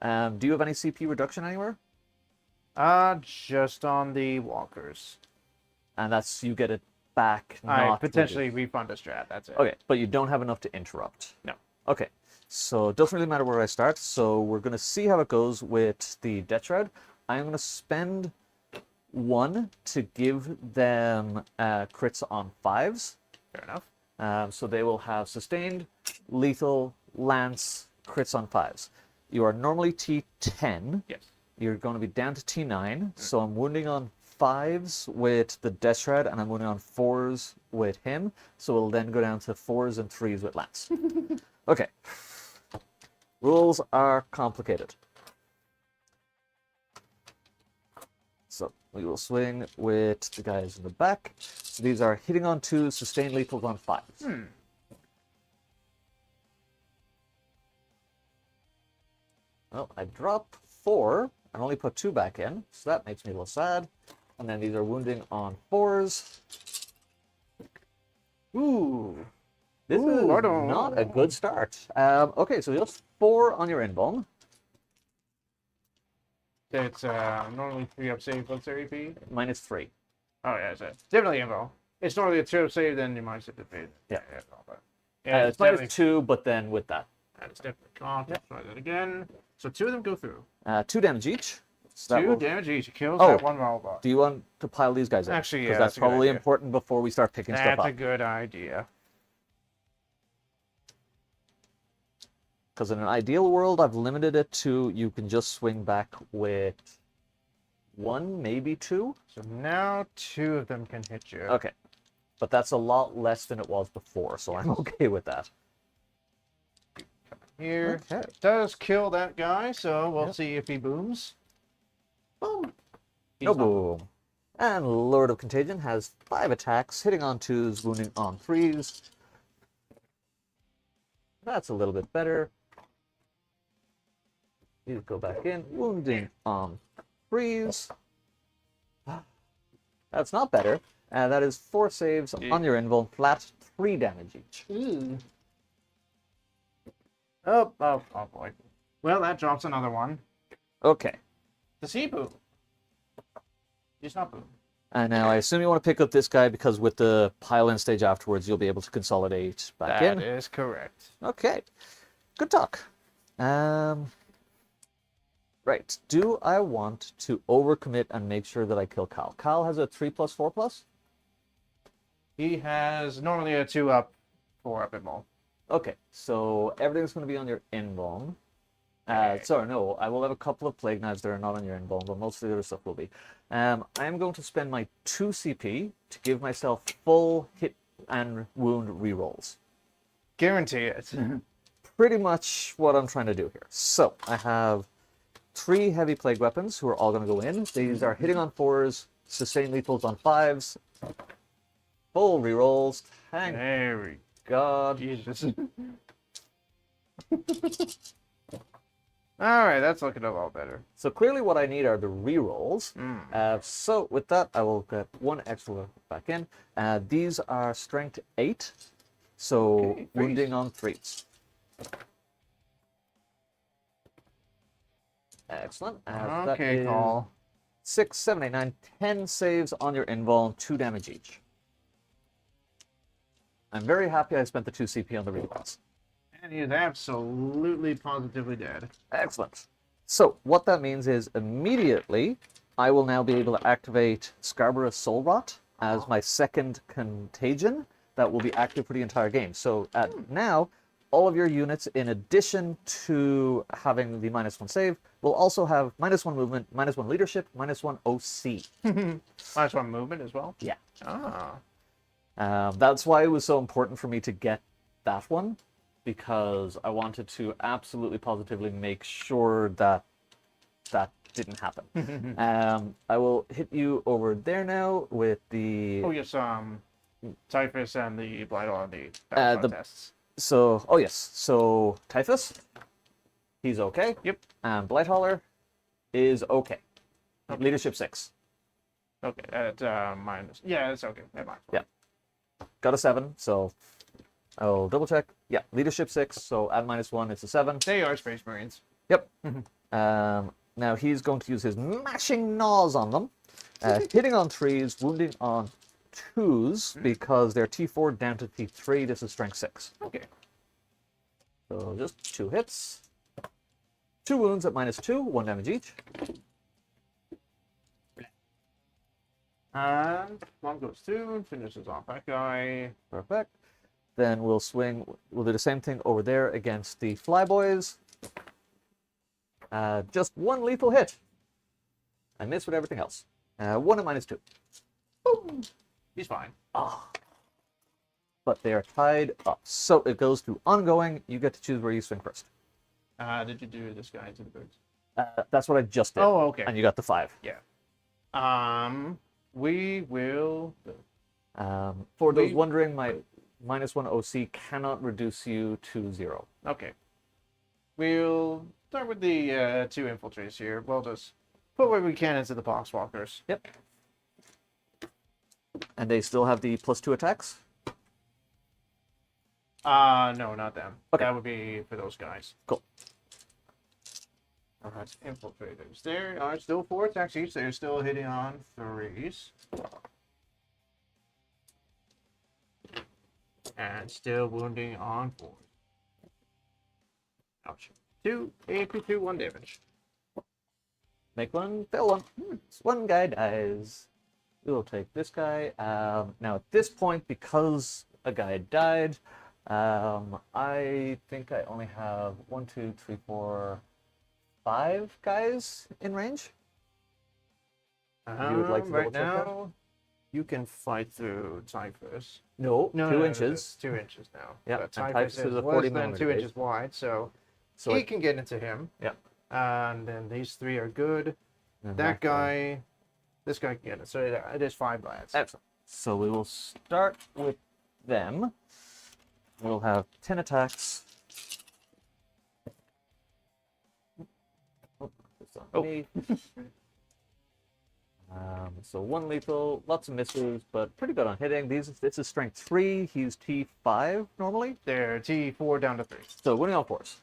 Do you have any CP reduction anywhere? Just on the walkers. And that's you get it back. I Not potentially refund a strat. That's it. Okay, but you don't have enough to interrupt. No. Okay, so it doesn't really matter where I start. So we're going to see how it goes with the Death Shroud. I'm going to spend 1 to give them crits on 5s. Fair enough. So they will have sustained, lethal, lance, crits on 5s. You are normally T10. Yes. You're going to be down to T9. So I'm wounding on 5s with the Death Shroud, and I'm wounding on 4s with him. So we'll then go down to 4s and 3s with lance. Okay. Rules are complicated. So we will swing with the guys in the back. So these are hitting on 2s, sustained lethals on 5s. Well, I drop 4 and only put 2 back in, so that makes me a little sad. And then these are wounding on 4s. Ooh, This Ooh, is I don't- not a good start. Okay, so just 4 on your invuln. It's normally 3 up save plus their AP. -3. Oh yeah, it's definitely info. It's normally a 2 up save, then you might set the fade. Yeah. But yeah, It's -2, but then with that. It's definitely gone. Let's try that again. So 2 of them go through. 2 damage each. So that 2 will- damage each. Kills Oh. that one robot. Do you want to pile these guys in? Actually, yeah, Because that's that's a good probably idea. important before we start picking stuff That's up. a good idea. Because in an ideal world, I've limited it to you can just swing back with 1, maybe 2. So now 2 of them can hit you. Okay. But that's a lot less than it was before, so I'm okay with that. Here. Okay. Does kill that guy, so we'll Yep. see if he booms. Boom. No He's not- boom. And Lord of Contagion has 5 attacks, hitting on 2s, wounding on 3s. That's a little bit better. You go back in, wounding on 3s. That's not better. That is 4 saves on your invul, flat 3 damage each. Ooh. Oh boy. Well, that drops another one. Okay. Does he boom? He's not boom. And now I assume you want to pick up this guy because with the pile-in stage afterwards, you'll be able to consolidate back That in. is correct. Okay. Good talk. Right. Do I want to overcommit and make sure that I kill Kyle? Kyle has a 3+, 4+? He has normally a 2 up, 4 up, and more. Okay, so everything's going to be on your invuln. Okay. Sorry, no, I will have a couple of plague knives that are not on your invuln, but most of the other stuff will be. I am going to spend my 2 CP to give myself full hit and wound rerolls. Guarantee it. Pretty much what I'm trying to do here. So I have 3 heavy plague weapons who are all going to go in. These are hitting on 4s, sustain lethals on 5s, full rerolls. Thank There we God. Jesus. Alright, that's looking a lot better. So clearly what I need are the rerolls. Mm. So with that, I will get 1 extra back in. These are strength 8, so Okay, wounding on 3s. Excellent. That Okay, is call. 6, 7, 8, 9, 10 saves on your invuln, 2 damage each. I'm very happy I spent the 2 CP on the rerolls. And he is absolutely positively dead. Excellent. So what that means is immediately I will now be able to activate Scarborough Soul Rot as my second contagion that will be active for the entire game. So now all of your units, in addition to having the -1 save, will also have -1 movement, -1 leadership, -1 OC. -1 movement as well? Yeah. Ah. That's why it was so important for me to get that one, because I wanted to absolutely positively make sure that that didn't happen. I will hit you over there now with the... Oh yes, Typhus and the Blight on the the- tests. So, oh yes, so Typhus, he's okay. Yep. And Blighthauler is okay. Okay. Leadership 6. Okay, at minus. Yeah, it's okay. Never mind. Yeah. Got a 7, so I'll double check. Yeah, leadership 6, so add -1, it's a 7. They are Space Marines. Yep. Now he's going to use his mashing gnaws on them, hitting on 3s, wounding on 2s, because they're T4 down to T3. This is strength 6. Okay. So just 2 hits. 2 wounds at -2, 1 damage each. And one goes 2, finishes off that guy. Perfect. Then we'll swing, we'll do the same thing over there against the Flyboys. Just 1 lethal hit. I miss with everything else. 1 at -2. Boom. He's fine. But they are tied up. So it goes to ongoing. You get to choose where you swing first. Did you do this guy to the boots? That's what I just did. Oh, okay. And you got the 5. Yeah. We will. For those We- wondering, my -1 OC cannot reduce you to 0. Okay. We'll start with the 2 infiltrators here. We'll just put what we can into the Poxwalkers. Yep. And they still have the +2 attacks. No, not them. Okay. That would be for those guys. Cool. Alright, infiltrators. There are still 4 attacks each. They're still hitting on 3s. And still wounding on 4s. Ouch. 2 AP2, 1 damage. Make one, fail one. One guy dies. We will take this guy. Now at this point, because a guy died, I think I only have 1, 2, 3, 4, 5 guys in range. You would like to right double check that? now, you can fight through Typhus. No, No, 2 no, inches. 2 inches now. Yeah, But and Typhus Typhus is a less 40 than millimeter 2 base. inches wide, so So he can get into him. yeah. And then these 3 are good. And That guy, this guy can get it. So it is 5 lads. Excellent. So we will start with them. We'll have 10 attacks. Oh. Me. So 1 lethal, lots of misses, but pretty good on hitting. This is strength 3. He's T5 normally. They're T4 down to 3. So winning on 4s.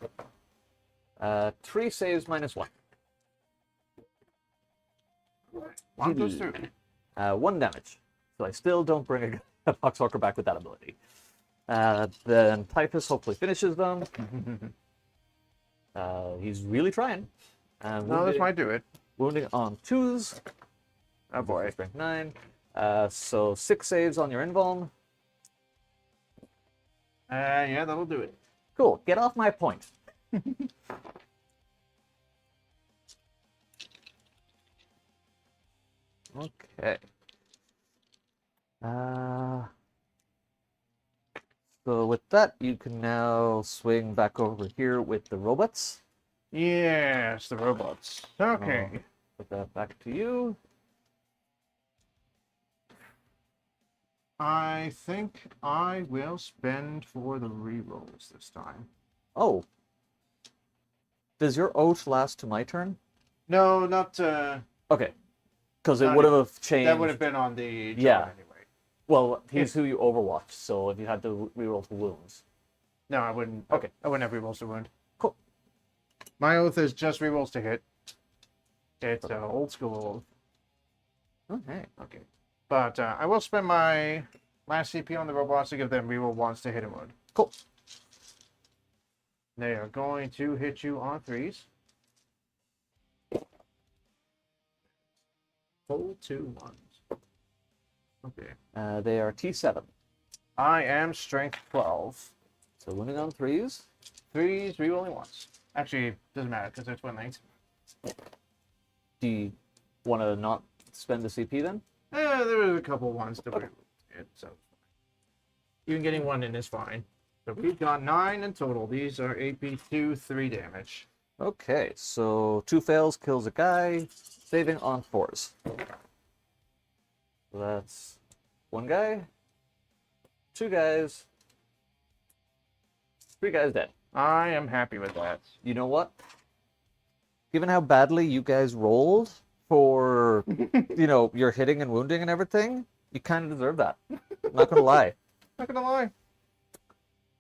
3 saves -1. 1 goes through. 1 damage. So I still don't bring a Poxwalker back with that ability. Then Typhus hopefully finishes them. He's really trying. No, this might do it. Wounding on 2s. Oh boy. Strength 9. So 6 saves on your invuln. Yeah, that'll do it. Cool. Get off my point. Okay. So with that, you can now swing back over here with the robots. Yes, the robots. Okay. Put that back to you. I think I will spend for the rerolls this time. Oh. Does your oath last to my turn? No, not Okay. Because it Not would even- have changed. that would have been on the John Yeah. anyway. Well, he's who you overwatched, so if you had to reroll for wounds. No, I wouldn't. Okay. I wouldn't have rerolls to wound. Cool. My oath is just rerolls to hit. It's old school oath. Okay. Okay. But I will spend my last CP on the robots to give them reroll once to hit and wound. Cool. They are going to hit you on 3s. Hold 2 1s. Okay. They are T7. I am strength 12. So winning on 3s. 3s, rerolling once. Actually, doesn't matter because they're twin lanes. Do you want to not spend the CP then? There was a couple ones to reroll it, so even getting 1 in is fine. So we've got 9 in total. These are AP2, 3 damage. Okay, so 2 fails kills a guy, saving on 4s. So that's 1 guy, 2 guys, 3 guys dead. I am happy with that. You know what? Given how badly you guys rolled for, your hitting and wounding and everything, you kind of deserve that. I'm not gonna lie. Not gonna lie.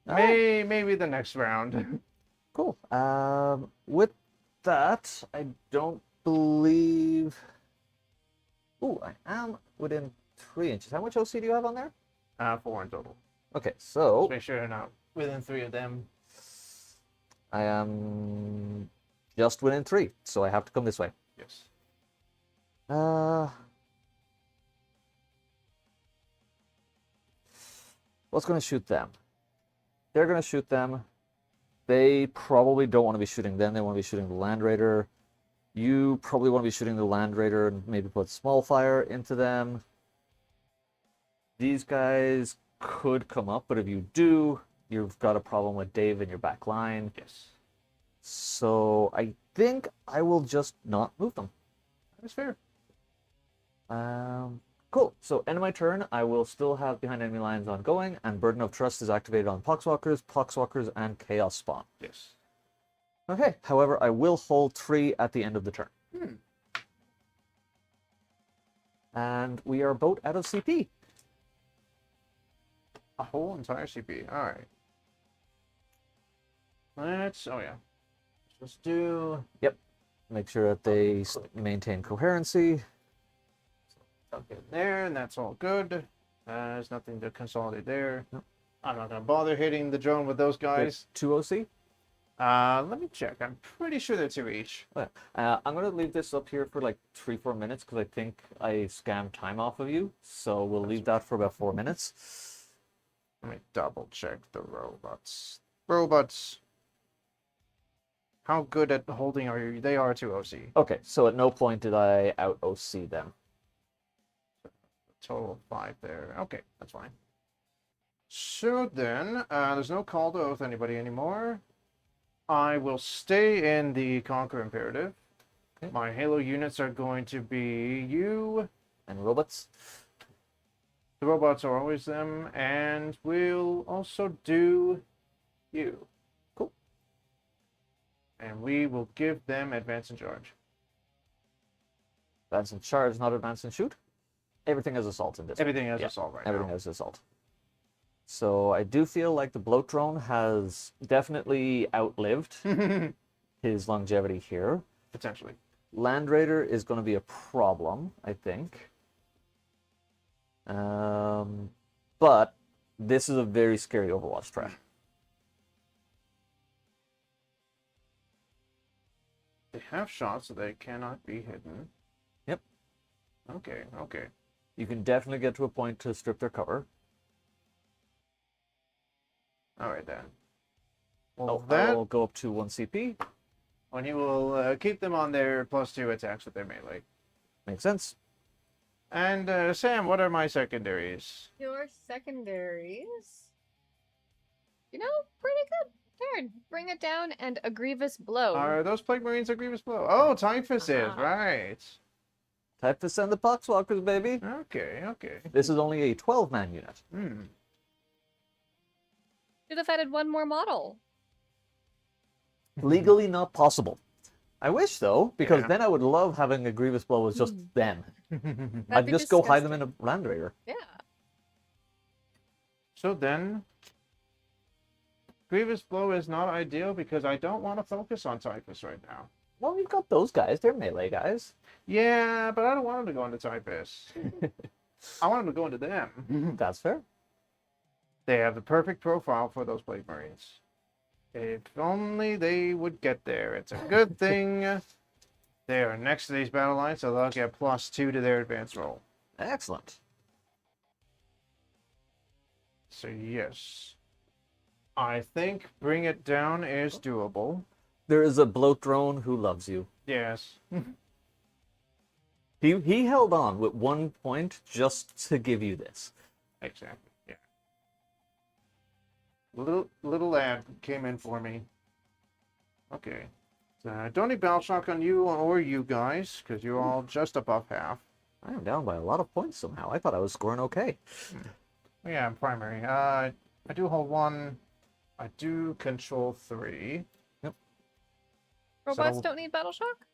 Maybe the next round. Cool. With that, I don't believe. Ooh, I am within 3 inches. How much OC do you have on there? 4 in total. Okay, so Just make sure they're not within 3 of them. I am just within 3, so I have to come this way. Yes. What's going to shoot them? They're going to shoot them. They probably don't want to be shooting them. They want to be shooting the Land Raider. You probably want to be shooting the Land Raider and maybe put small fire into them. These guys could come up, but if you do, you've got a problem with Dave in your back line. Yes. So I think I will just not move them. That's fair. Cool. So end of my turn, I will still have behind enemy lines ongoing, and Burden of Trust is activated on Poxwalkers, and Chaos Spawn. Yes. Okay. However, I will hold 3 at the end of the turn. And we are both out of CP. A whole entire CP. All right. Oh yeah. Let's do Make sure that they maintain coherency. tuck in there, and that's all good. There's nothing to consolidate there. Nope. I'm not gonna bother hitting the drone with those guys. There's 2 OC. Let me check. I'm pretty sure they're 2 each. Oh, yeah. I'm gonna leave this up here for like 3-4 minutes because I think I scammed time off of you. So we'll leave that for about 4 minutes. Let me double check the robots. Robots. How good at holding are you? They are 2 OC. Okay, so at no point did I out OC them. Total of 5 there. Okay, that's fine. So then, there's no call to oath anybody anymore. I will stay in the Conquer Imperative. Okay. My Halo units are going to be you. And robots? The robots are always them. And we'll also do you. Cool. And we will give them advance and charge. Advance and charge, not advance and shoot. Everything has assault in this. Everything has Yeah, assault right Everything now. has assault. So I do feel like the bloat drone has definitely outlived his longevity here. Potentially. Land Raider is going to be a problem, I think. But this is a very scary Overwatch threat. They have shots, so they cannot be hidden. Yep. Okay, okay. You can definitely get to a point to strip their cover. All right then. Well, Oh, that I'll go up to 1 CP. when he will keep them on their +2 attacks with their melee. Makes sense. And Sam, what are my secondaries? Your secondaries, you know, pretty good. Third, bring it down and a grievous blow. Are those Plague Marines a Grievous Blow? Oh, Typhus is, Uh-huh. right. Typhus and the Poxwalkers, baby. Okay, okay. This is only a 12-man unit. Hmm. Should have added one more model. Legally not possible. I wish, though, because Yeah. then I would love having a Grievous Blow as just them. That'd I'd be just go hide them in disgusting. a Land Raider. Yeah. So then, Grievous Blow is not ideal because I don't want to focus on Typhus right now. Well, we've got those guys. They're melee guys. Yeah, but I don't want him to go into Typhus. I want him to go into them. That's fair. They have the perfect profile for those Plague Marines. If only they would get there. It's a good thing they are next to these battle lines, so they'll get +2 to their advance roll. Excellent. So yes. I think bring it down is doable. There is a bloat drone who loves you. Yes. He held on with 1 point just to give you this. Exactly. Yeah. Little lad came in for me. Okay. So don't need battle shock on you or you guys, because you're all just above half. I am down by a lot of points somehow. I thought I was scoring okay. Yeah, I'm primary. I do hold 1. I do control 3. Robots So- don't need battle shock?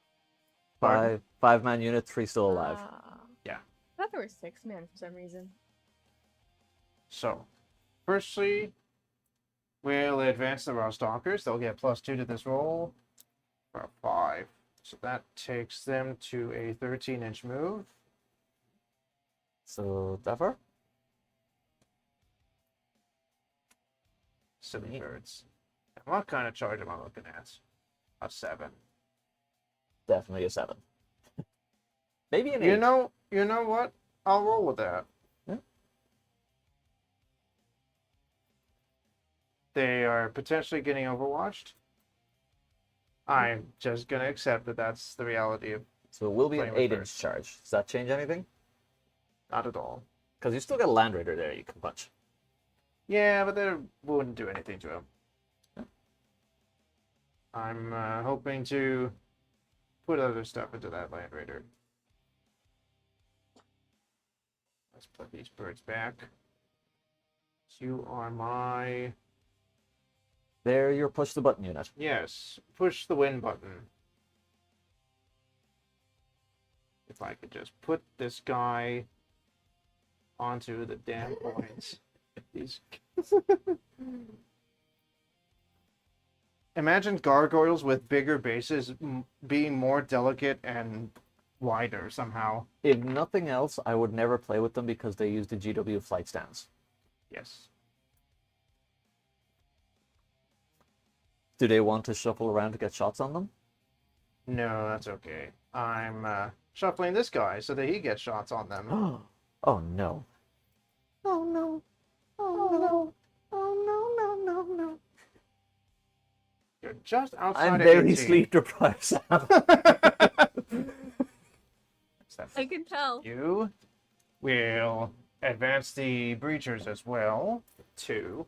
Pardon? 5-man unit, 3 still alive. Yeah. I thought there were 6 men for some reason. So, firstly, we'll advance the Rostalkers. They'll get +2 to this roll for a 5. So that takes them to a 13-inch move. So, that far? Silly birds. And what kind of charge am I looking at? A 7. Definitely a 7. Maybe an 8. You know what? I'll roll with that. Yeah. They are potentially getting overwatched. I'm just gonna accept that that's the reality of So it will be an Playing with 8-inch birds. charge. Does that change anything? not at all. Because you still got a Land Raider there you can punch. Yeah, but that wouldn't do anything to him. Yeah. I'm hoping to put other stuff into that Land Raider. Let's put these birds back. You are my... There, your push the button unit. Yes, push the win button. If I could just put this guy onto the damn points. These... imagine gargoyles with bigger bases being more delicate and wider somehow. If nothing else, I would never play with them because they use the GW flight stands. Yes. Do they want to shuffle around to get shots on them? No, that's okay. I'm shuffling this guy so that he gets shots on them. Oh no. Oh no. Oh no. Oh no, no, no, no. You're just outside I'm of very 18. sleep deprived, Sam. I can tell. You will advance the breachers as well. 2.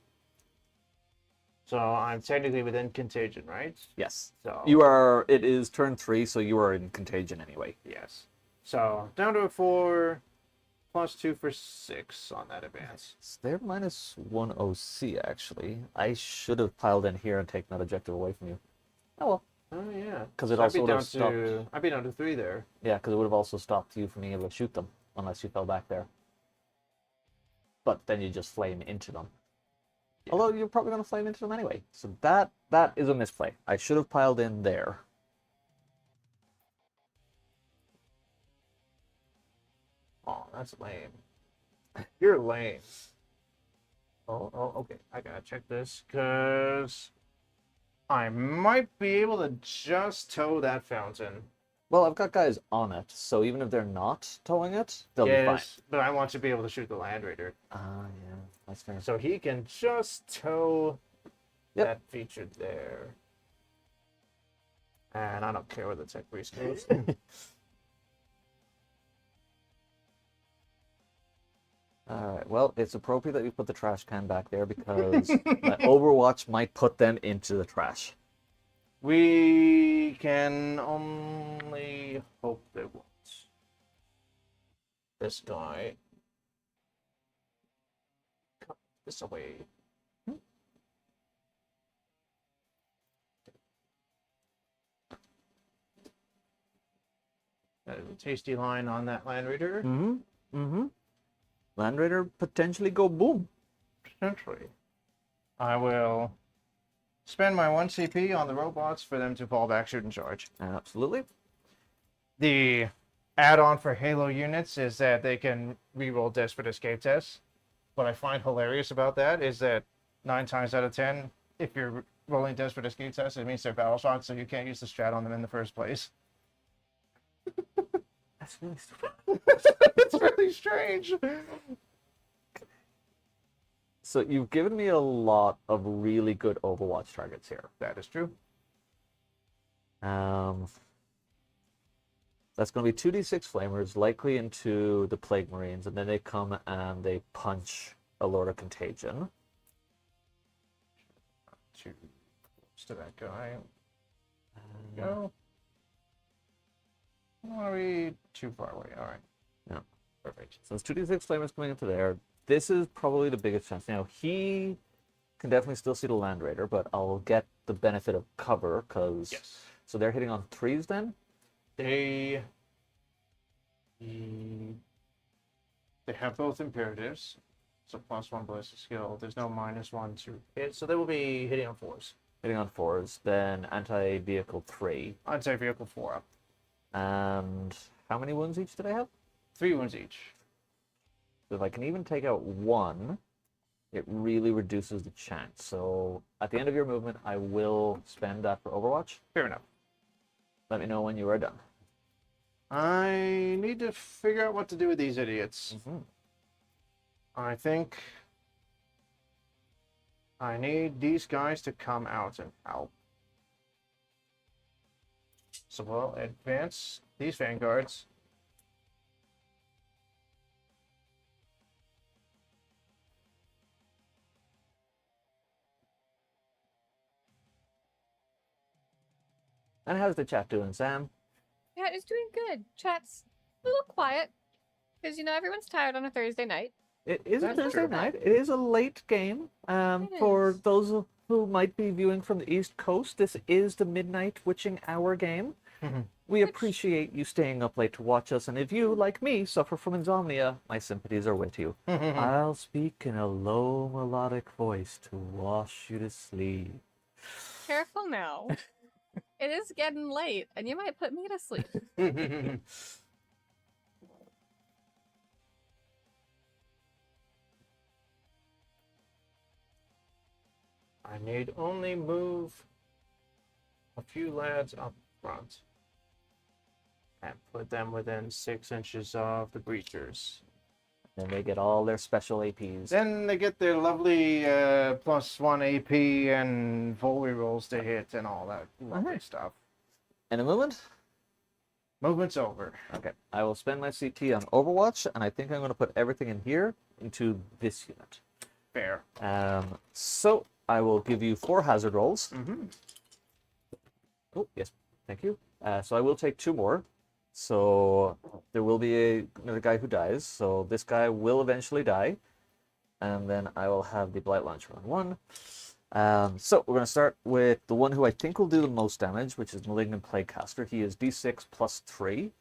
So I'm technically within contagion, right? Yes. So You are, it is turn 3, so you are in contagion anyway. yes. So down to a 4, +2 for 6 on that advance. So they're -1 OC, actually. I should have piled in here and taken that objective away from you. Oh well. Oh yeah. 'Cause it So also I'd be would down have stopped. to I'd be down to 3 there. Yeah, because it would have also stopped you from being able to shoot them, unless you fell back there. But then you just flame into them. Yeah. Although you're probably going to flame into them anyway. So that is a misplay. I should have piled in there. Oh, that's lame. You're lame. Oh, okay. I gotta check this because I might be able to just tow that fountain. Well, I've got guys on it, so even if they're not towing it, they'll be fine. But I want to be able to shoot the Land Raider. Ah, yeah, that's fair. So he can just tow Yep. that feature there. And I don't care where the tech priest goes. Alright, well, it's appropriate that you put the trash can back there because my Overwatch might put them into the trash. We can only hope they won't. This guy. Cut this away. That is a tasty line on that Land Raider. Mm-hmm. Mm-hmm. Land Raider potentially go boom. Potentially. I will spend my 1 CP on the robots for them to fall back, shoot, and charge. Absolutely. The add-on for Halo units is that they can reroll Desperate Escape tests. What I find hilarious about that is that 9 times out of 10, if you're rolling Desperate Escape tests, it means they're battle shots, so you can't use the strat on them in the first place. That's really stupid. It's really strange. So you've given me a lot of really good Overwatch targets here. That is true. That's going to be 2d6 flamers, likely into the Plague Marines, and then they come and they punch a Lord of Contagion. Too close to that guy. Go. Don't want to be too far away. All right. Yeah. Perfect. So it's 2d6 flamers coming into there. This is probably the biggest chance. Now, he can definitely still see the Land Raider, but I'll get the benefit of cover, because... Yes. So they're hitting on 3s then? They have both imperatives. So +1 ballistic skill. There's no -1 to hit, so they will be hitting on 4s. Hitting on 4s, then anti-vehicle 3. I'd say vehicle 4 up. And how many wounds each do they have? 3 wounds each. So if I can even take out 1, it really reduces the chance. So at the end of your movement, I will spend that for Overwatch. Fair enough. Let me know when you are done. I need to figure out what to do with these idiots. I think I need these guys to come out and help. So we'll advance these vanguards. And how's the chat doing, Sam? Yeah, it's doing good. Chat's a little quiet because everyone's tired on a Thursday night. It is a That's Thursday true. night. It is a late game. For is. those who might be viewing from the East Coast, this is the midnight witching hour game. We appreciate you staying up late to watch us, and if you, like me, suffer from insomnia, my sympathies are with you. I'll speak in a low melodic voice to wash you to sleep. Careful now. It is getting late, and you might put me to sleep. I need only move a few lads up front and put them within 6 inches of the breachers. Then they get all their special APs. Then they get their lovely +1 AP and volley rolls to hit and all that lovely stuff. In a moment. Movement's over. Okay. I will spend my CT on Overwatch, and I think I'm going to put everything in here into this unit. Fair. So I will give you 4 hazard rolls. Mm-hmm. Oh, yes. Thank you. So I will take 2 more. So there will be another guy who dies. So this guy will eventually die. And then I will have the Blight Launcher on 1. So we're going to start with the one who I think will do the most damage, which is Malignant Plaguecaster. He is D6 plus 3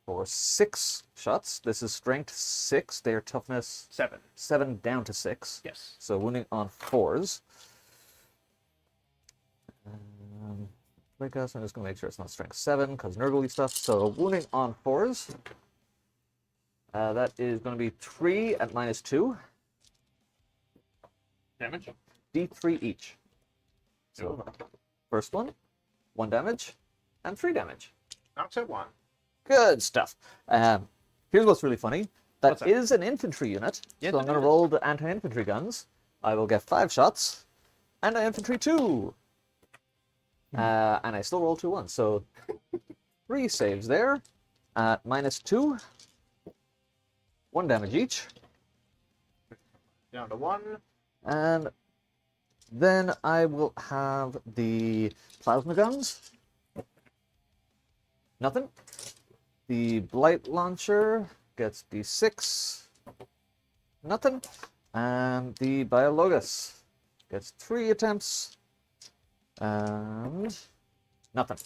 for 6 shots. This is strength 6. They are toughness 7 down to 6. Yes. So wounding on 4s. Plaguecaster, I'm just going to make sure it's not strength 7 because nurgly stuff. So wounding on 4s. That is going to be 3 at -2. Damage. D3 each. So first one, 1 damage, and 3 damage. Knocks at 1. Good stuff. Here's what's really funny. What's That that? is an infantry unit. Yes, So I'm it going to is. roll the anti-infantry guns. I will get 5 shots, and an infantry 2. And I still roll 2 1. So 3 saves there at -2. 1 damage each. Down to 1. And then I will have the plasma guns. Nothing. The Blight Launcher gets D6. Nothing. And the Biologus gets 3 attempts. And nothing.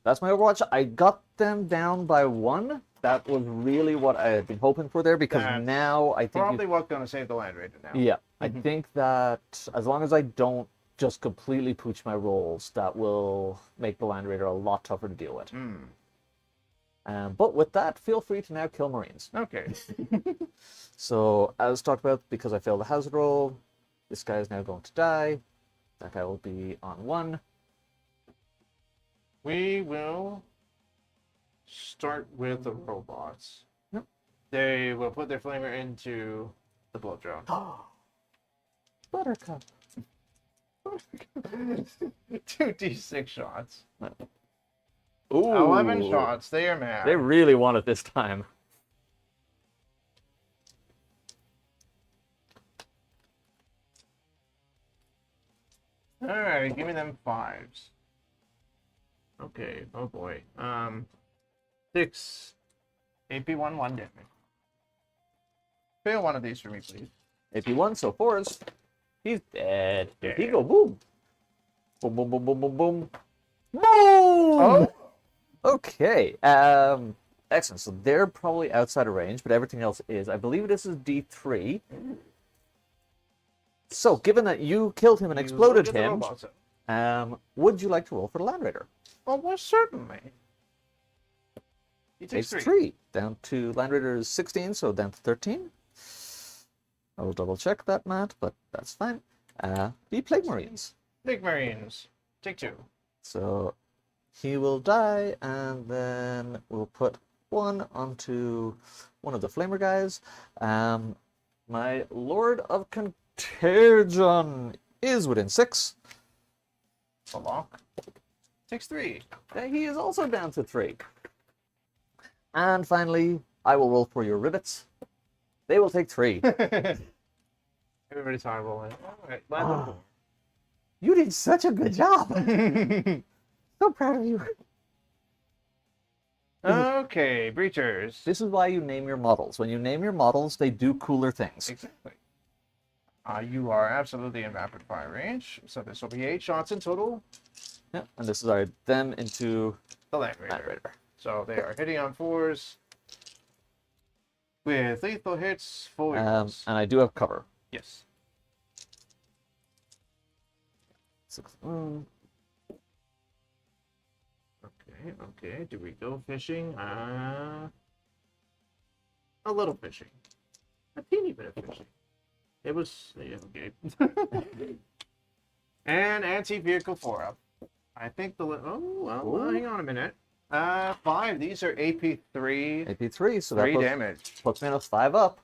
That's my Overwatch. I got them down by 1. That was really what I had been hoping for there, because That's now I think Probably what's going to save the Land Raider now. yeah, I think that as long as I don't just completely pooch my rolls, that will make the Land Raider a lot tougher to deal with. But with that, feel free to now kill Marines. Okay. So, as talked about, because I failed the hazard roll, this guy is now going to die. That guy will be on 1. We will start with the robots. Yep. They will put their flamer into the blood drone. Buttercup. 2d6 shots. Ooh. 11 shots. They are mad. They really want it this time. Alright, give me them 5s. Okay, oh boy. 6. AP1, 1 damage. Fail one of these for me, please. AP1, so 4s. He's dead. Dead. He go boom. Boom, boom, boom, boom, boom, boom. Boom! Oh! Okay. Excellent. So they're probably outside of range, but everything else is. I believe this is D3. So, given that you killed him and You exploded look at the him, robots. would you like to roll for the Land Raider? Oh, well, certainly. He Takes takes 3. Down to Land Raider is 16, so down to 13. I will double check that, Matt, but that's fine. Be Plague Marines. Big Marines. Take 2. So he will die, and then we'll put 1 onto one of the Flamer guys. My Lord of Contagion is within 6. A lock. Takes 3. He is also down to 3. And finally, I will roll for your rivets. They will take 3. Everybody's horrible. Alright, Oh, you did such a good job. So proud of you. Okay, breachers. This is why you name your models. When you name your models, they do cooler things. Exactly. You are absolutely in rapid fire range, so this will be 8 shots in total. Yeah, and this is them into The Land Land Raider. Raider. So they are hitting on 4s with lethal hits, full And rolls. I do have cover. Yes. Six. Okay. Do we go fishing? A little fishing. A teeny bit of fishing. It was, yeah, okay. And anti-vehicle 4-up. I think hang on a minute. 5. These are AP3. AP3, so that 3 damage. puts me on a 5-up.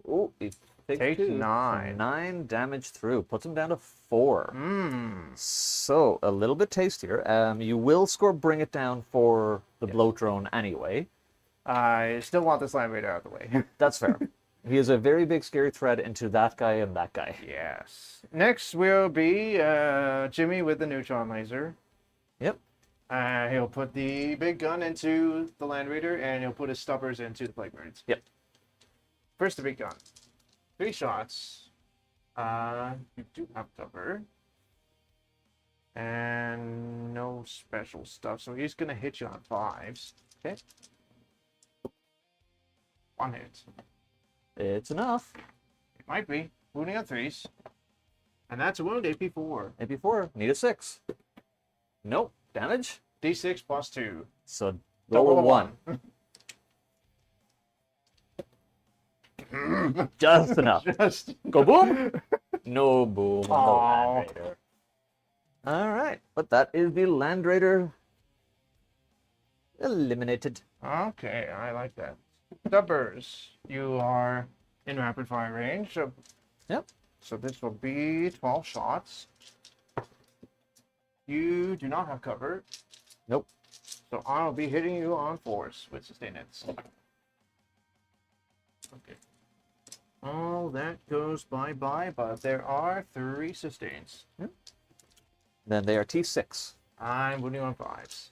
Oh, he Take two. 9. 9 damage through. Puts him down to 4. Mmm. So, a little bit tastier. You will score Bring It Down for the bloat drone anyway. I still want this Land Raider out of the way. That's fair. He is a very big scary threat into that guy and that guy. Yes. Next will be Jimmy with the neutron laser. Yep. He'll put the big gun into the Land Raider, and he'll put his stubbers into the Plague Birds. Yep. First, the big gun. 3 shots. You do have cover. And no special stuff, so he's going to hit you on 5s. Okay. 1 hit. It's enough. It might be. Wounding on 3s. And that's a wound, AP4. AP4, need a 6. Nope. Damage? D6 plus 2. So, roll a 1. Just enough. Just. Go boom. No boom on the Aw. Land Raider. All right, but that is the Land Raider eliminated. Okay, I like that. Stubbers, you are in rapid fire range. Yep. So this will be 12 shots. You do not have cover. Nope. So I'll be hitting you on 4s with sustained hits. Okay. All that goes bye-bye, but there are 3 sustains. Yep. Then they are T6. I'm wounding on 5s.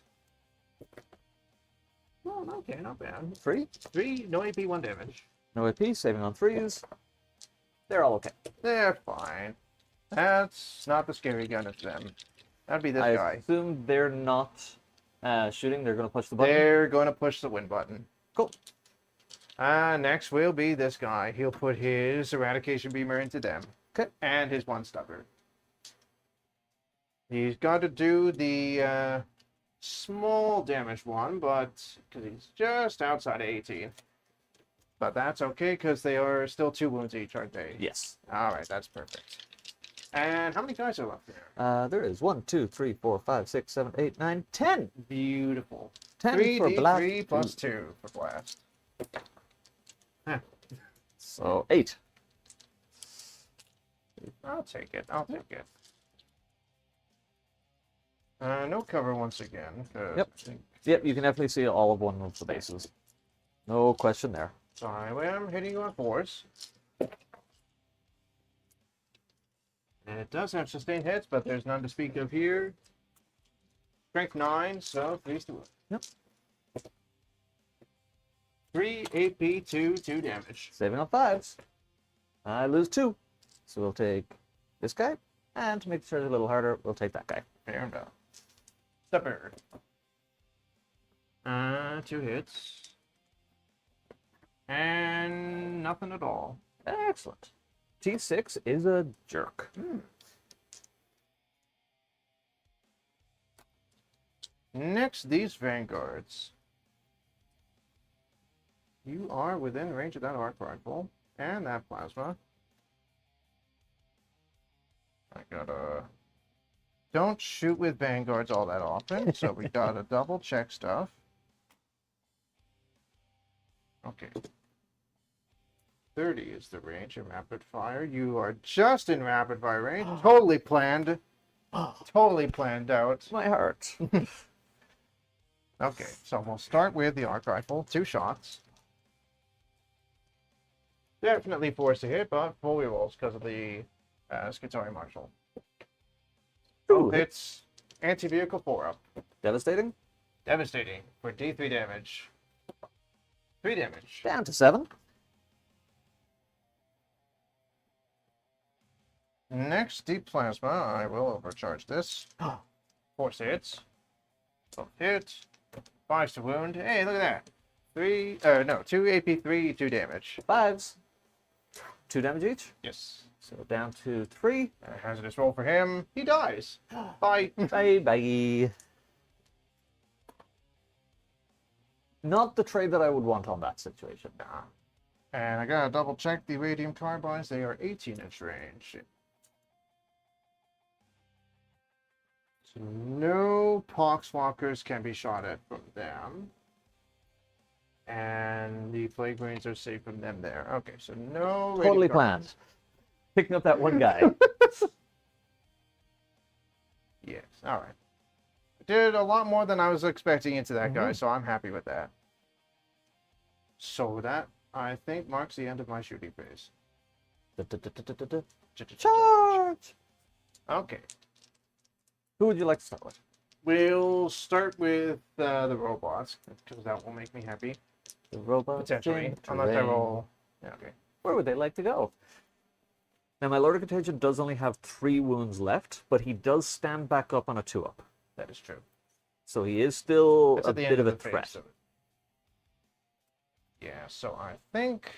Oh, okay, not bad. 3. 3, no AP, 1 damage. No AP, saving on 3s. They're all okay. They're fine. That's not the scary gun of them. That'd be this I guy. assume they're not shooting. They're going to push the button. They're going to push the win button. Cool. Next will be this guy. He'll put his eradication beamer into them. Okay. And his 1 stubber. He's got to do the small damage one, but because he's just outside of 18. But that's okay because they are still 2 wounds each, aren't they? Yes. All right, that's perfect. And how many guys are left there? There is 1, 2, 3, 4, 5, 6, 7, 8, 9, 10. Beautiful. 10 3 for blast. 3 plus 2 for blast. So 8. I'll take it. I'll take it. No cover once again. Yep. Yep, you can definitely see all of one of the bases. No question there. So I am hitting you on 4s. And it does have sustained hits, but there's none to speak of here. Strength 9, so 3's to wound. Yep. 3 AP, 2 damage. Saving on 5s. I lose 2. So we'll take this guy. And to make sure it's a little harder, we'll take that guy. Fair enough. Stubber. 2 hits. And nothing at all. Excellent. T6 is a jerk. Next, these vanguards. You are within range of that arc rifle and that plasma. I gotta... Don't shoot with vanguards all that often, so we gotta double check stuff. Okay. 30 is the range in rapid fire. You are just in rapid fire range. Totally planned. Totally planned out. My heart. Okay, so we'll start with the arc rifle. 2 shots. Definitely forced to hit, but full rerolls because of the Skitarii Marshal. Ooh, Hits. Anti-vehicle 4-up. Devastating. Devastating for D3 damage. 3 damage. Down to 7. Next, deep plasma. I will overcharge this. Force hits. 12 hit. 5 to wound. Hey, look at that. 2 AP, 3, 2 damage. 5s. 2 damage each. Yes. So down to 3. A hazardous roll for him. He dies. Bye. Bye bye. Not the trade that I would want on that situation. Nah. And I gotta double check the radium carbines. They are 18-inch range. So no poxwalkers can be shot at from them. And the plague marines are safe from them there. Okay, so no radium Totally carbines. planned. Picking up that one guy. Yes, alright. Did a lot more than I was expecting into that guy, so I'm happy with that. So that, I think, marks the end of my shooting phase. Charge! Okay. Who would you like to start with? We'll start with the robots, because that will make me happy. The robot. Potentially. Unless I roll... Yeah, okay. Where would they like to go? Now, my Lord of Contagion does only have 3 wounds left, but he does stand back up on a 2-up. That is true. So he is still That's a at the bit end of a the phase, threat. so- Yeah, so I think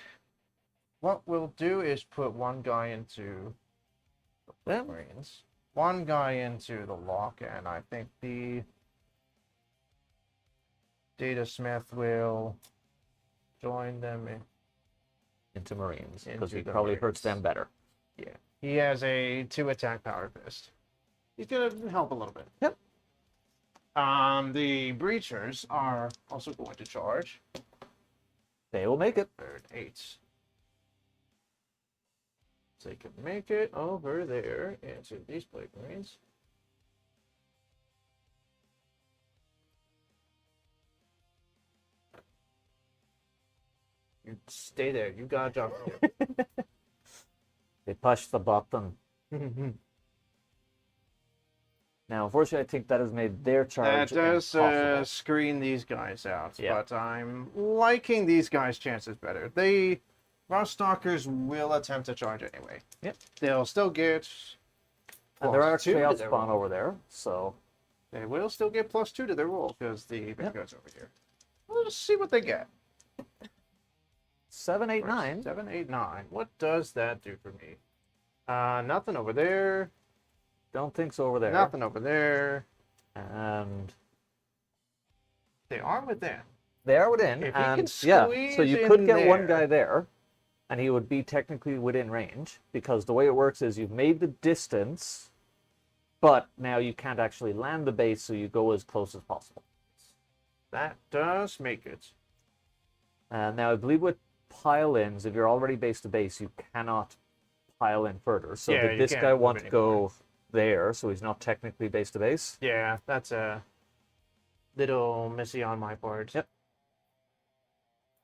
what we'll do is put one guy into the Yeah. Marines, one guy into the lock, and I think the Data Smith will join them in. Into Marines, because Into he the probably hurts Marines. them better. Yeah, he has a 2 attack power fist. He's gonna help a little bit. Yep. The breachers are also going to charge. They will make it. They're at 8. So they can make it over there into these plague marines. You stay there. You got a job to They push the button. do. Now, unfortunately, I think that has made their charge That does impossible. screen these guys out, Yeah. but I'm liking these guys' chances better. Stalkers will attempt to charge anyway. Yep. They'll still get. And there are +2 to chaos their spawn roll. over there, so They will still get +2 to their roll because the vanguard's over here. Let's see what they get. 7, 8, 9. 7, 8, 9. What does that do for me? Nothing over there. Don't think so over there. Nothing over there. And They are within. they are within, If he can and yeah, so squeeze you could in get one there. guy there, and he would be technically within range, because the way it works is you've made the distance, but now you can't actually land the base, so you go as close as possible. That does make it. Now, I believe with pile-ins, if you're already base to base, you cannot pile in further. So Yeah, did you this can't guy move want to anymore. go there, so he's not technically base to base? Yeah, that's a little messy on my part. Yep.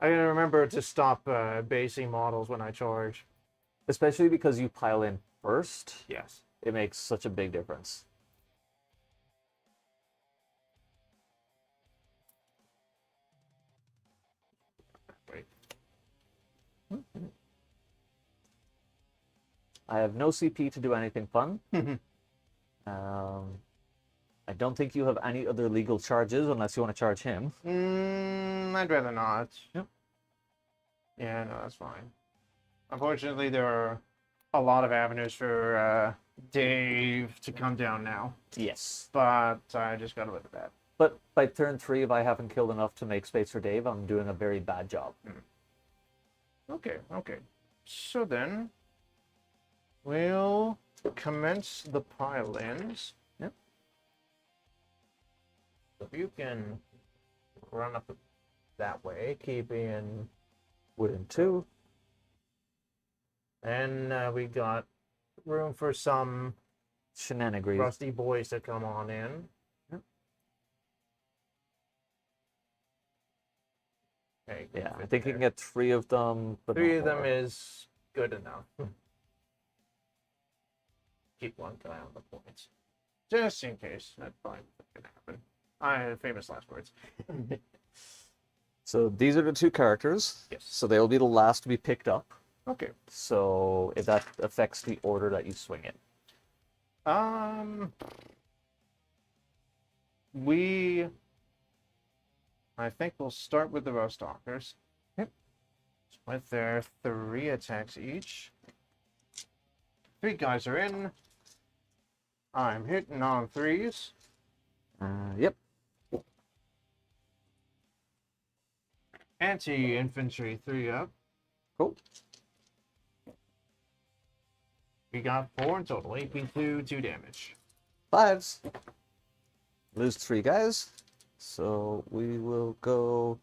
I gotta remember to stop basing models when I charge. Especially because you pile in first, Yes. it makes such a big difference. Wait. I have no CP to do anything fun. I don't think you have any other legal charges unless you want to charge him. I'd rather not. Yep. Yeah, no, that's fine. Unfortunately, there are a lot of avenues for Dave to come down now, Yes. but I just gotta live with that. But by turn 3, if I haven't killed enough to make space for Dave, I'm doing a very bad job. Okay, okay. So then, we'll commence the pile-ins. Yep. So if you can run up that way, keeping... Within 2. And we got room for some Shenanigans. rusty boys to come on in. Yep. Okay, Yeah, I fit think you there. can get 3 of them, but 3 not of them more. is good enough. Keep one guy on the points. Just in case. That probably can happen. I have famous last words. So these are the 2 characters. Yes. So they will be the last to be picked up. Okay. So if that affects the order that you swing in. I think we'll start with the Rostalkers. Yep. With their 3 attacks each. 3 guys are in. I'm hitting on 3s. Yep. Anti-infantry 3 up. Cool. We got 4 in total. AP2, 2 damage. 5s. Lose 3 guys. So we will go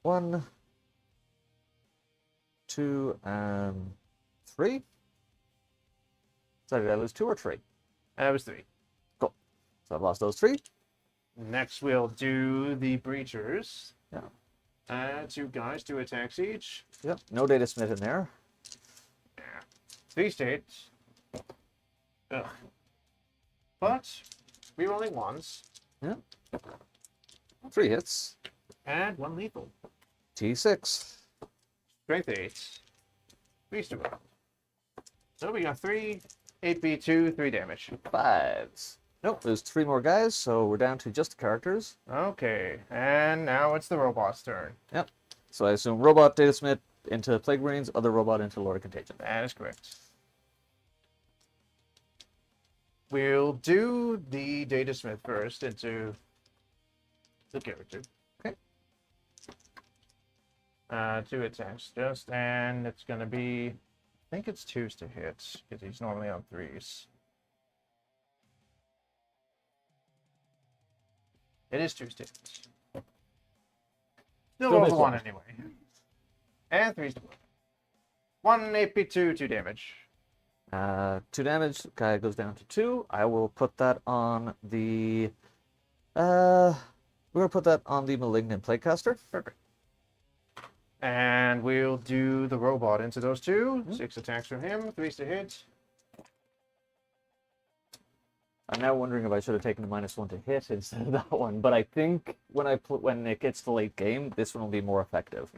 1, 2, and 3. So did I lose 2 or 3? That was 3. Cool. So I've lost those 3. Next, we'll do the breachers. Yeah. 2 guys, 2 attacks each. Yep. No data smith in there. Yeah. 3 states. Ugh. But rerolling ones. Yeah. 3 hits. And 1 lethal. T6. Strength 8. 3 to roll. So we got 3 AP2, 3 damage. 5s. Nope, there's 3 more guys, so we're down to just the characters. Okay, and now it's the robot's turn. Yep. So I assume robot, data smith into Plague Marines, other robot into Lord of Contagion. That is correct. We'll do the Datasmith first into the character. Okay. 2 attacks just, and it's going to be, I think it's 2s to hit, because he's normally on 3s. It is 2s to hit. Still Still over miss 1 one. anyway. And 3s to hit. 1 AP2, 2 damage. 2 damage, guy goes down to 2. I will put that on the we're gonna put that on the Malignant Plaguecaster. Perfect. And we'll do the robot into those 2. 6 attacks from him, 3s to hit. I'm now wondering if I should have taken the -1 to hit instead of that one, but I think when when it gets to late game, this one will be more effective.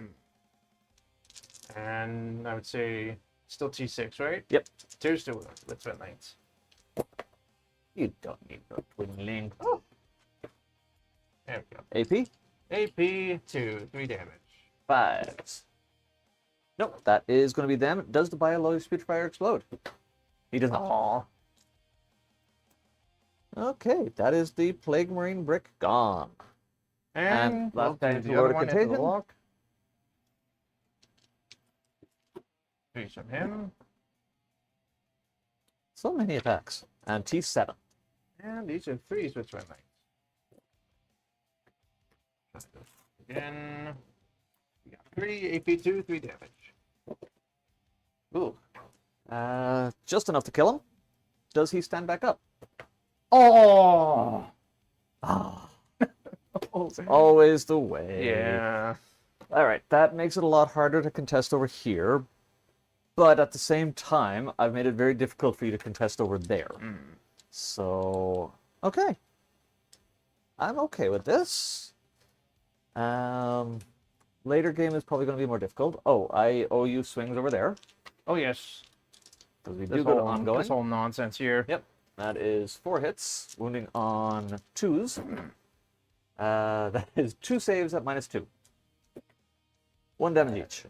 And I would say still T6, right? Yep. 2's to let's spend lanes. You don't need no twin link. There we go. AP? AP2, 3 damage. 5s. Nope, that is going to be them. Does the biological speechfire explode? He does not. Aww. Okay, that is the Plague Marine brick gone. And last we'll guy do into the Lord other of one into the Contagion. lock. 3 from him. So many attacks. And T7. And these are 3s with spend lanes. Again. We got 3 AP2, 3 damage. Ooh. Just enough to kill him. Does he stand back up? Oh! Ah. It's always the way. Yeah. Alright, that makes it a lot harder to contest over here. But at the same time, I've made it very difficult for you to contest over there. So, okay. I'm okay with this. Later game is probably going to be more difficult. Oh, I owe you swings over there. Oh, yes. Because we This do go whole, ongoing. this whole nonsense here. Yep. That is 4 hits, wounding on 2s. That is 2 saves at -2. 1 damage each.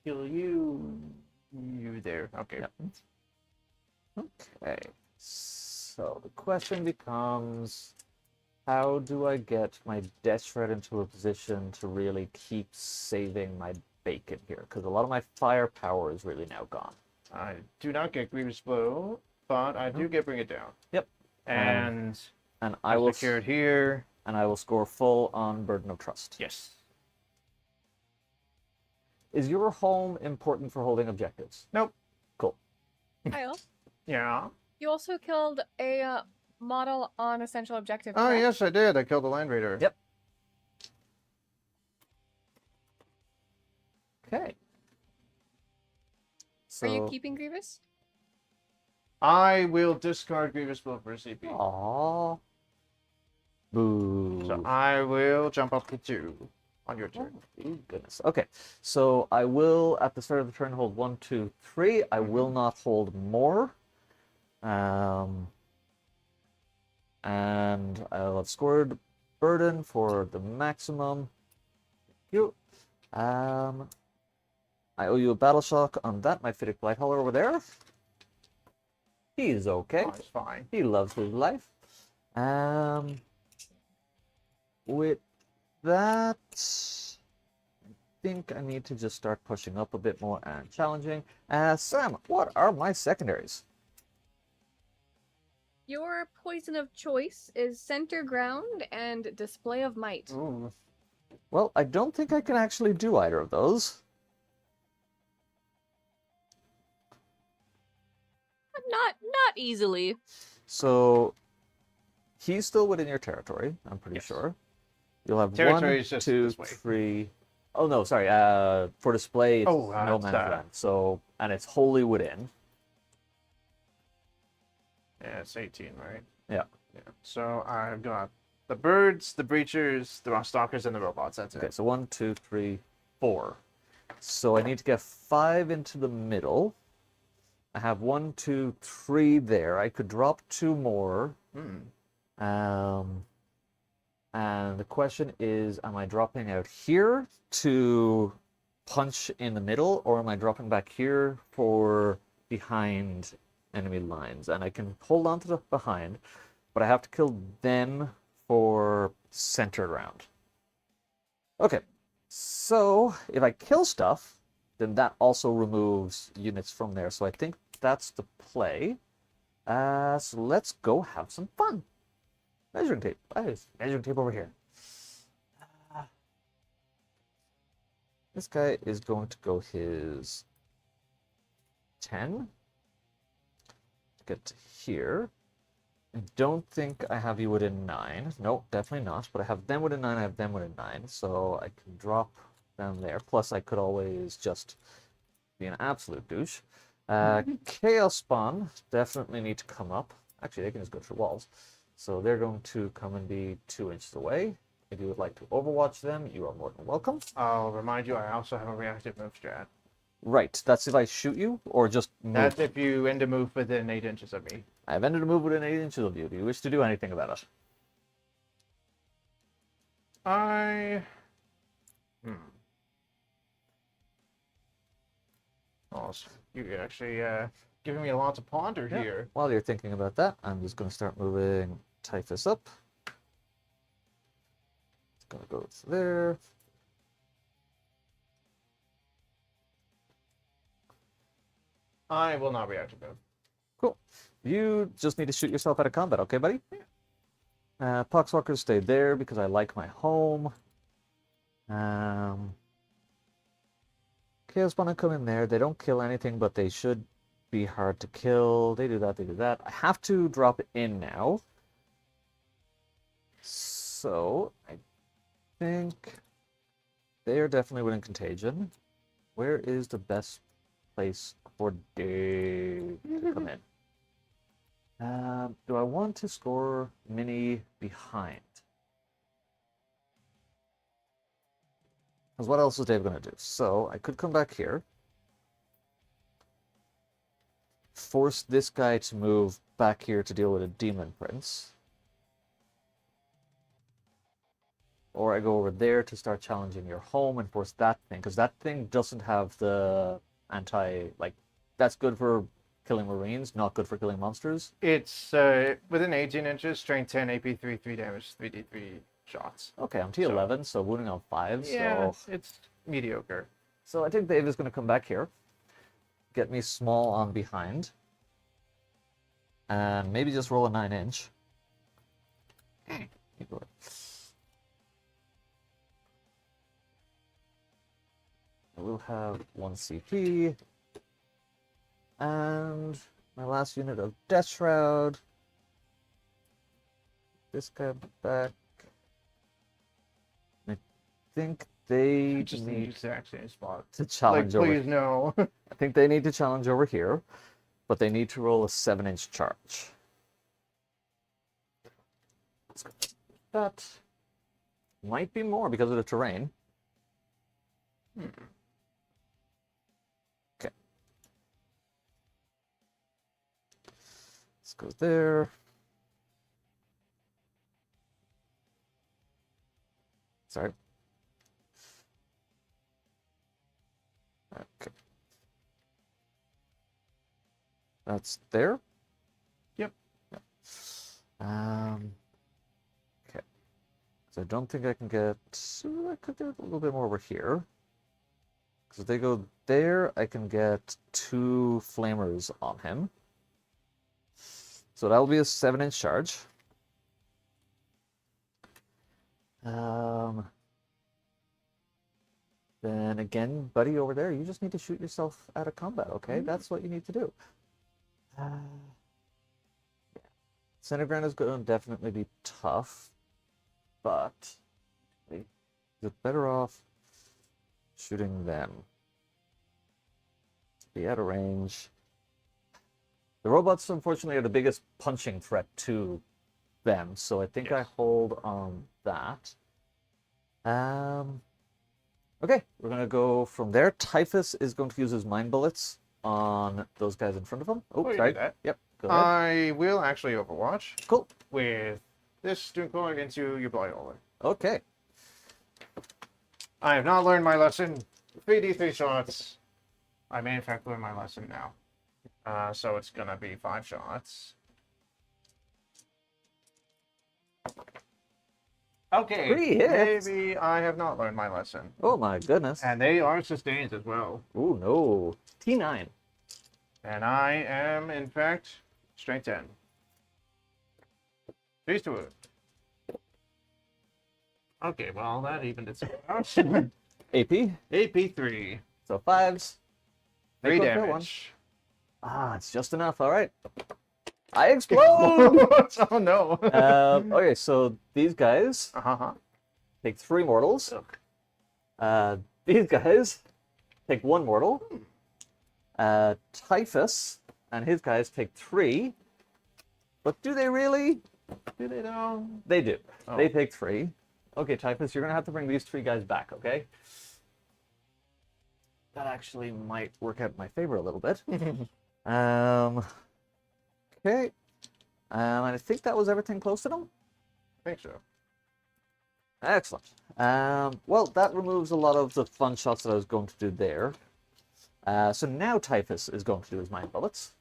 Kill you. You there. Okay. Yep. Okay. So the question becomes, how do I get my Death Shred into a position to really keep saving my bacon here? Because a lot of my firepower is really now gone. I do not get Grievous Blow, but I do get Bring It Down. Yep. And And I will secure it here. and I will score full on Burden of Trust. Yes. Is your home important for holding objectives? Nope. Cool. Kyle, Yeah. you also killed a model on Essential Objective. Oh, correct? yes, I did. I killed the Land Raider. Yep. Okay. So, Are you keeping Grievous? I will discard Grievous Blow for a CP. Aww. Boo. So I will jump up to 2 on your turn. Oh, goodness. Okay. So I will, at the start of the turn, hold 1, 2, 3. I will not hold more. And I'll have scored Burden for the maximum. You. I owe you a battle shock on that, my Fiddick Blighthauler over there. He's okay. Oh, it's fine. He loves his life. With that, I think I need to just start pushing up a bit more and challenging. Sam, what are my secondaries? Your poison of choice is Center Ground and Display of Might. Ooh. Well, I don't think I can actually do either of those. Not easily. So, he's still within your territory, I'm pretty Yes. sure. You'll have Territory 1, is just 2, this way. 3... Oh, no, sorry. For display, it's Oh, no it's man's that. land. So, and it's wholly within. Yeah, it's 18, right? Yeah. Yeah. So I've got the birds, the breachers, the stalkers, and the robots. That's Okay, it. so 1, 2, 3, 4. So I need to get 5 into the middle. I have 1, 2, 3 there. I could drop 2 more. And the question is, am I dropping out here to punch in the middle, or am I dropping back here for behind enemy lines? And I can hold on to the behind, but I have to kill them for center ground. Okay, so if I kill stuff, then that also removes units from there. So I think that's the play. So let's go have some fun. Measuring tape. Measuring tape over here. This guy is going to go his 10 to get to here. I don't think I have you within 9. No, definitely not. But I have them within 9, I have them within 9. So I can drop them there. Plus, I could always just be an absolute douche. Chaos Spawn definitely need to come up. Actually, they can just go through walls. So they're going to come and be 2 inches away. If you would like to overwatch them, you are more than welcome. I'll remind you, I also have a reactive move strat. Right, that's if I shoot you, or just move. That's if you end a move within 8 inches of me. I've ended a move within 8 inches of you. Do you wish to do anything about it? Oh, so you're actually giving me a lot to ponder Yeah. here. While you're thinking about that, I'm just going to start moving Typhus up. It's going to go to there. I will not react to move. Cool. You just need to shoot yourself out of combat, okay, buddy? Poxwalkers stay there because I like my home. Chaos Spawn come in there. They don't kill anything, but they should be hard to kill. They do that, they do that. I have to drop it in now. So, I think they are definitely within contagion. Where is the best place for Dave to come in? Do I want to score Mini behind? Because what else is Dave going to do? So I could come back here. Force this guy to move back here to deal with a Demon Prince. Or I go over there to start challenging your home and force that thing. Because that thing doesn't have the that's good for killing Marines, not good for killing monsters. It's within 18 inches, strength 10, AP 3, 3 damage, 3d3 shots. Okay, I'm T11, so wounding on 5. Yeah, So it's mediocre. So I think Dave is going to come back here, get me small on behind, and maybe just roll a 9-inch. I will have 1 CP, and my last unit of Death Shroud. This guy back. I think they Just the need exact same spot. to challenge over. Please no. I think they need to challenge over here, but they need to roll a 7-inch charge. Let's go. That might be more because of the terrain. Okay. Let's go there. Sorry. Okay. That's there? Yep. Yeah. Okay. So I don't think I can get... I could get a little bit more over here. Because if they go there, I can get 2 flamers on him. So that'll be a 7-inch charge. Then again, buddy over there, you just need to shoot yourself out of combat, okay? That's what you need to do. Yeah. Center ground is going to definitely be tough, but you're better off shooting them. Be out of range. The robots, unfortunately, are the biggest punching threat to them, so I think I hold on that. Okay, we're going to go from there. Typhus is going to use his mind bullets on those guys in front of him. Oh, you sorry. do that. Yep, go ahead. I will actually Overwatch Cool. with this student going into your Bloody Roller. Okay. I have not learned my lesson. 3d3 shots. I may in fact learn my lesson now. So it's gonna be 5 shots. Okay. 3 hits. Maybe I have not learned my lesson. Oh my goodness. And they are sustains as well. Oh no. T9. And I am, in fact, strength 10. These two. Okay, well, that evened itself out. AP. AP 3. So 5s. 3 Make one, kill one. damage. Ah, it's just enough. All right. I explode! Oh no. Okay, so these guys Uh-huh. take 3 mortals. Look. These guys take 1 mortal. Typhus and his guys take 3. But do they really? Do they know? They do. Oh. They take 3. Okay, Typhus, you're going to have to bring these 3 guys back, okay? That actually might work out in my favor a little bit. Okay. And I think that was everything close to them. I think so. Excellent. Well, that removes a lot of the fun shots that I was going to do there. So now Typhus is going to do his mind bullets.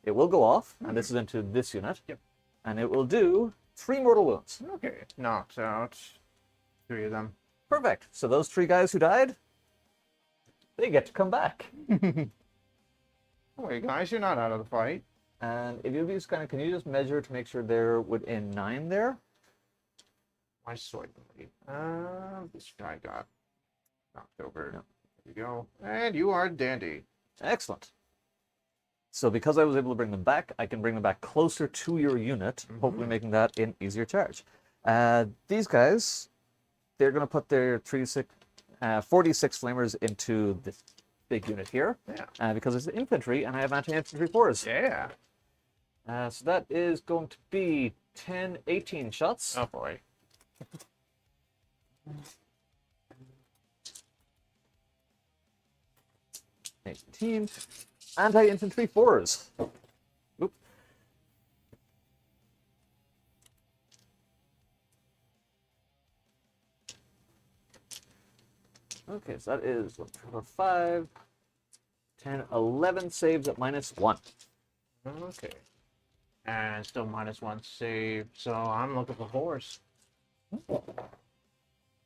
It will go off, and this is into this unit. Yep. And it will do 3 mortal wounds. Okay. Knocks out 3 of them. Perfect. So those 3 guys who died, they get to come back. Wait, guys, you're not out of the fight. And if you use can you just measure to make sure they're within 9 there? My sword blade. This guy got knocked over. Yep. There you go. And you are dandy. Excellent. So because I was able to bring them back, I can bring them back closer to your unit, hopefully making that an easier charge. These guys, they're going to put their 46 flamers into this big unit here. Yeah. Because it's infantry, and I have anti-infantry 4s. Yeah. So that is going to be 10, 18 shots. Oh boy. 18. Anti-infantry 4s. Oop. Okay, so that is 1, 4, 5, 10, 11 saves at -1. Okay. And still -1 save. So I'm looking for horse.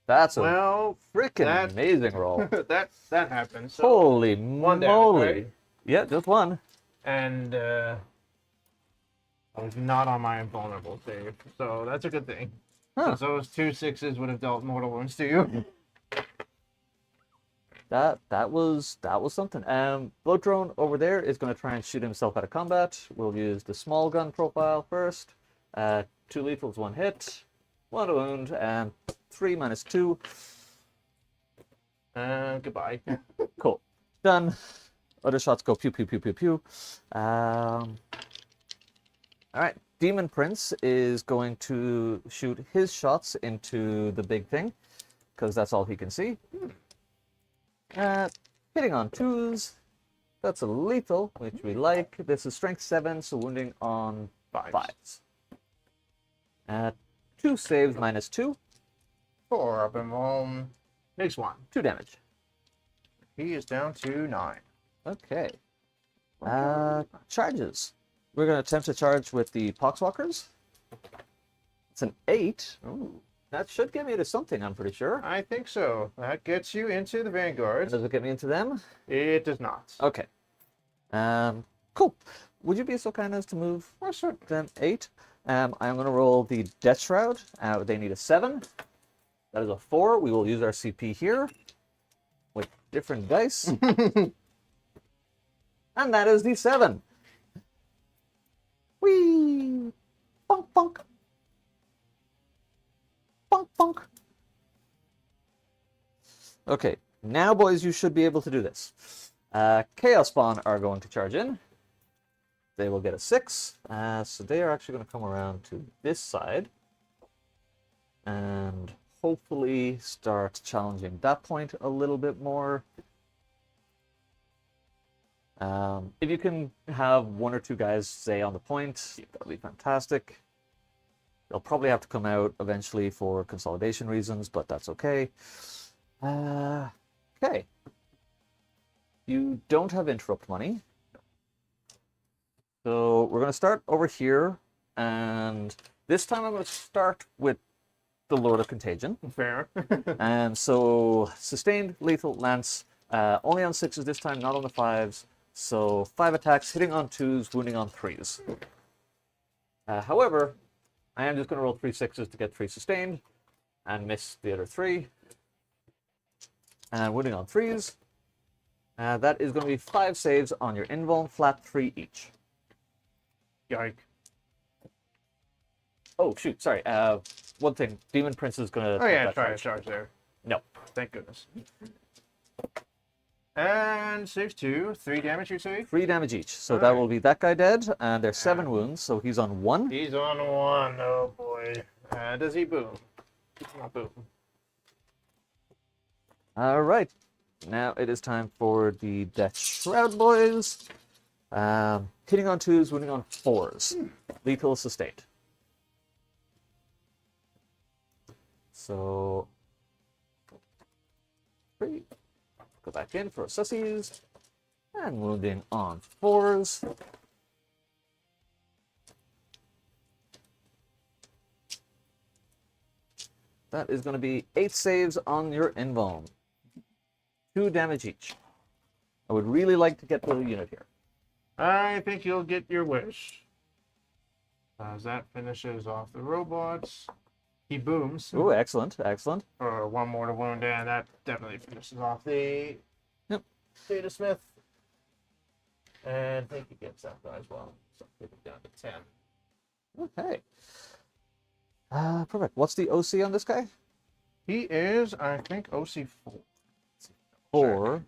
That's a Well, freaking that- amazing roll. that happens. So Holy one damage, moly. right? Yeah, just 1. And I was not on my invulnerable save, so that's a good thing. Huh. So those 2 6s would have dealt mortal wounds to you. That was something. Bloat drone over there is going to try and shoot himself out of combat. We'll use the small gun profile first. 2 lethals, 1 hit, 1 wound, and 3 -2. Goodbye. Cool. Done. Other shots go pew pew pew pew pew. All right. Demon Prince is going to shoot his shots into the big thing because that's all he can see. Hitting on 2s. That's a lethal, which we like. This is strength 7, so wounding on 5s. 2 saves -2. 4 up and home. Makes 1. 2 damage. He is down to 9. Okay. Charges. We're going to attempt to charge with the Poxwalkers. It's an 8. Ooh, that should get me to something, I'm pretty sure. I think so. That gets you into the Vanguard. Does it get me into them? It does not. Okay. Cool. Would you be so kind as to move them 8? I'm going to roll the Death Shroud. They need a 7. That is a 4. We will use our CP here with different dice. And that is the 7. Whee! Bonk, bonk. Bonk, bonk. Okay, now, boys, you should be able to do this. Chaos Spawn are going to charge in. They will get a 6. So they are actually going to come around to this side. And hopefully start challenging that point a little bit more. If you can have 1 or 2 guys stay on the point, that'll be fantastic. They'll probably have to come out eventually for consolidation reasons, but that's okay. Okay. You don't have interrupt money. So we're going to start over here, and this time I'm going to start with the Lord of Contagion. Fair. And so sustained lethal lance, only on 6s this time, not on the 5s. So 5 attacks, hitting on 2s, wounding on 3s. However, I am just going to roll 3 6s to get 3 sustained and miss the other 3. And wounding on 3s. That is going to be 5 saves on your invuln, flat 3 each. Yike. Oh, shoot, sorry. One thing, Demon Prince is going to... Oh yeah, try to charge there. No. Thank goodness. And saves 2. 3 damage, you say? 3 damage each. So All that right. will be that guy dead, and there's 7 wounds, so he's on 1. He's on 1. Oh boy. Does he boom? Not boom. All right. Now it is time for the Death Shroud, boys. Hitting on 2s, wounding on 4s. Lethal sustained. So, 3. Go back in for sussies. And wounding on 4s. That is going to be 8 saves on your invuln. 2 damage each. I would really like to get the unit here. I think you'll get your wish. As that finishes off the robots. He booms. Oh, excellent, excellent. Or 1 more to wound, and that definitely finishes off the Data Smith. And I think he gets that guy as well. So get it down to 10. Okay. Perfect. What's the OC on this guy? He is, I think, OC4. 4.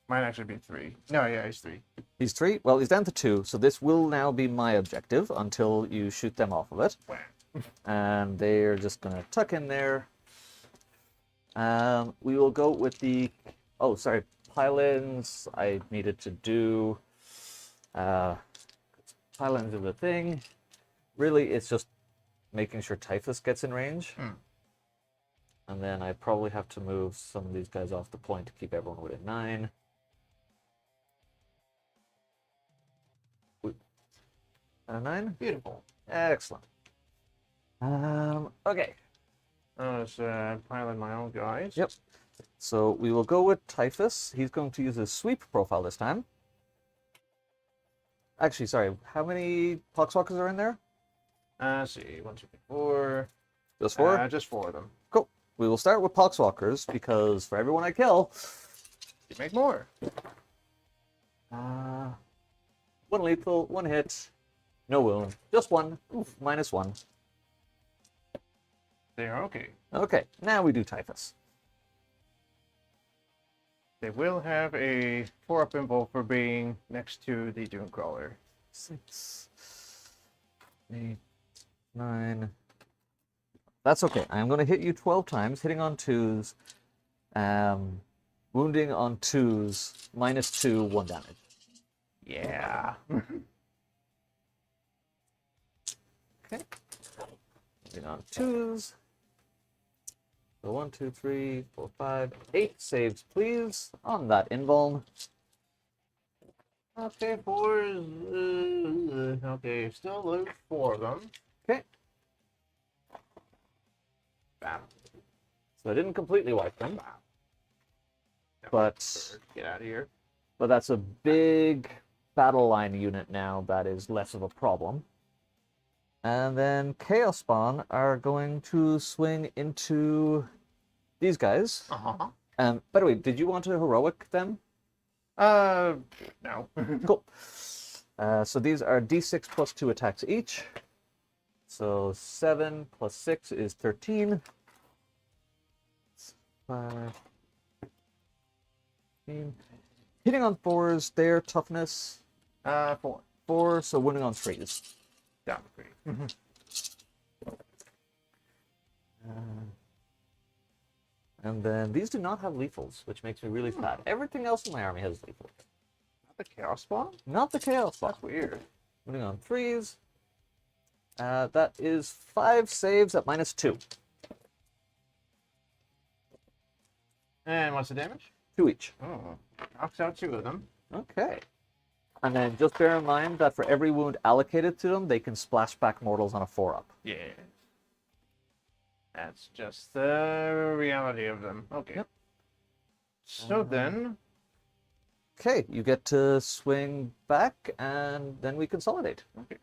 Might actually be 3. No, yeah, he's 3. He's 3. Well, he's down to 2, so this will now be my objective until you shoot them off of it. Wham. And they're just going to tuck in there. We will go with the... Oh, sorry. Pylons I needed to do. Pylons is a thing. Really, it's just making sure Typhus gets in range. And then I probably have to move some of these guys off the point to keep everyone within 9. A 9? Beautiful. Excellent. Okay. I was piling my own guys. Yep. So we will go with Typhus. He's going to use his sweep profile this time. Actually, sorry. How many Poxwalkers are in there? Let's see. 1, 2, 3, 4. Just 4? Just 4 of them. Cool. We will start with Poxwalkers because for everyone I kill... You make more. 1 lethal, 1 hit, no wound. Just 1. Oof, -1. They are okay. Okay, now we do Typhus. They will have a 4-up invul for being next to the Doomcrawler. 6, 8, 9. That's okay. I'm going to hit you 12 times, hitting on 2s, wounding on 2s, -2, 1 damage. Yeah. Okay. Hitting on 2s. So 1, 2, 3, 4, 5, 8 saves, please, on that invuln. Okay, four. Okay, still lose 4 of them. Okay. Bam. So I didn't completely wipe them, Bam. but Get out of here. that's a big battle line unit now that is less of a problem. And then Chaos Spawn are going to swing into these guys. Uh-huh. By the way, did you want to heroic them? No. Cool. So these are d6 plus 2 attacks each. So 7 plus 6 is 13. 5. 15. Hitting on 4s, their toughness 4. 4, so winning on 3s. Down 3. And then these do not have lethals, which makes me really sad. Everything else in my army has lethal. Not the Chaos Spawn? Not the Chaos Spawn. That's weird. Winning on 3s. That is 5 saves at -2. And what's the damage? 2 each. Oh, knocks out 2 of them. Okay. And then just bear in mind that for every wound allocated to them, they can splash back mortals on a 4-up. Yeah. That's just the reality of them. Okay. Yep. So then, Okay, you get to swing back, and then we consolidate. okay.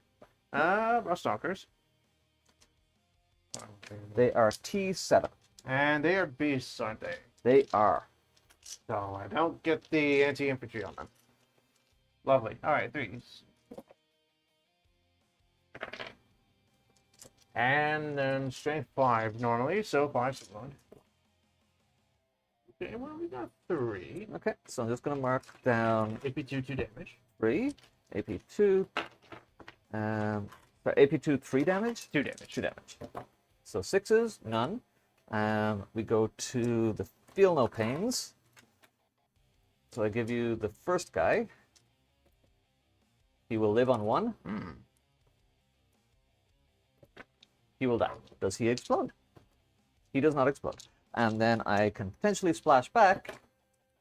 Rustalkers. They are T7. And they are beasts, aren't they? They are. So I don't get the anti-infantry on them. Lovely. All right, 3s. And then strength 5 normally, so 5 wound. Okay, well, we got 3. Okay, so I'm just going to mark down AP2, 2 damage. 3, AP2, for AP2, 3 damage? 2 damage. 2 damage. So 6s, none. We go to the Feel No Pains. So I give you the first guy. He will live on 1. He will die. Does he explode? He does not explode. And then I can potentially splash back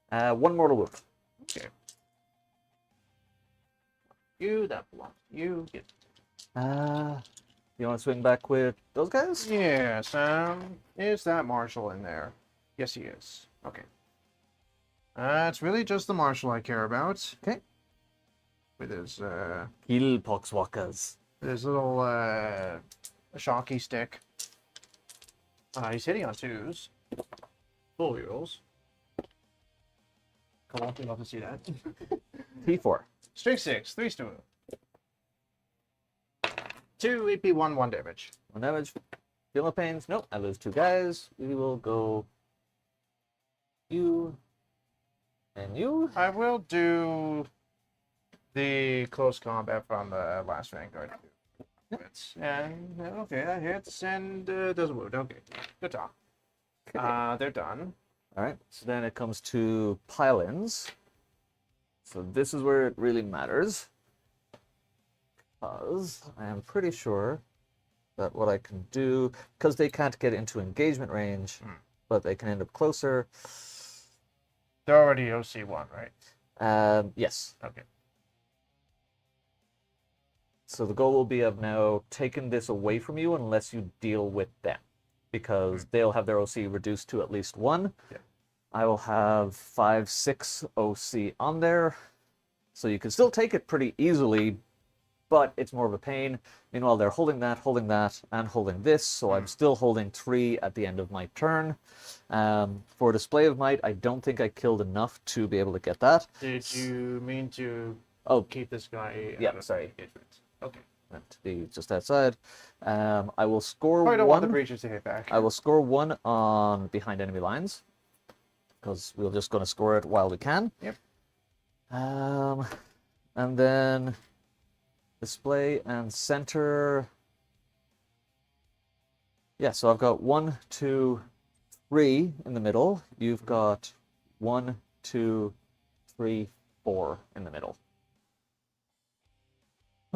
1 mortal wound. Okay. You, that one. You get. You want to swing back with those guys? Yes, is that Marshal in there? Yes, he is. Okay. It's really just the Marshal I care about. Okay. With his, Kill Poxwalkers. his little, shocky stick. He's hitting on 2s. Full rerolls. Come on, we'd love to see that. T4. Strength 6, 3 to 2 AP 1 damage. 1 damage. Feel No Pains. Nope, I lose 2 guys. We will go you and you. I will do the close combat from the last Vanguard. Hits. And okay, that hits and doesn't wound. Okay, good talk. They're done. All right, so then it comes to pile-ins. So this is where it really matters. Because I am pretty sure that what I can do, because they can't get into engagement range, but they can end up closer. They're already OC1, right? Yes. Okay. So the goal will be of now taking this away from you unless you deal with them, because they'll have their OC reduced to at least 1. Yeah. I will have 5, 6 OC on there, so you can still take it pretty easily, but it's more of a pain. Meanwhile, they're holding that, and holding this, so I'm still holding 3 at the end of my turn. For Display of Might, I don't think I killed enough to be able to get that. Did you mean to keep this guy? Yeah, out of sorry. engagement? Okay. To be just outside. I will score I don't want the 1. breaches to hit back. I will score 1 on behind enemy lines, because we're just going to score it while we can. Yep. And then display and center. Yeah, so I've got 1, 2, 3 in the middle. You've got 1, 2, 3, 4 in the middle.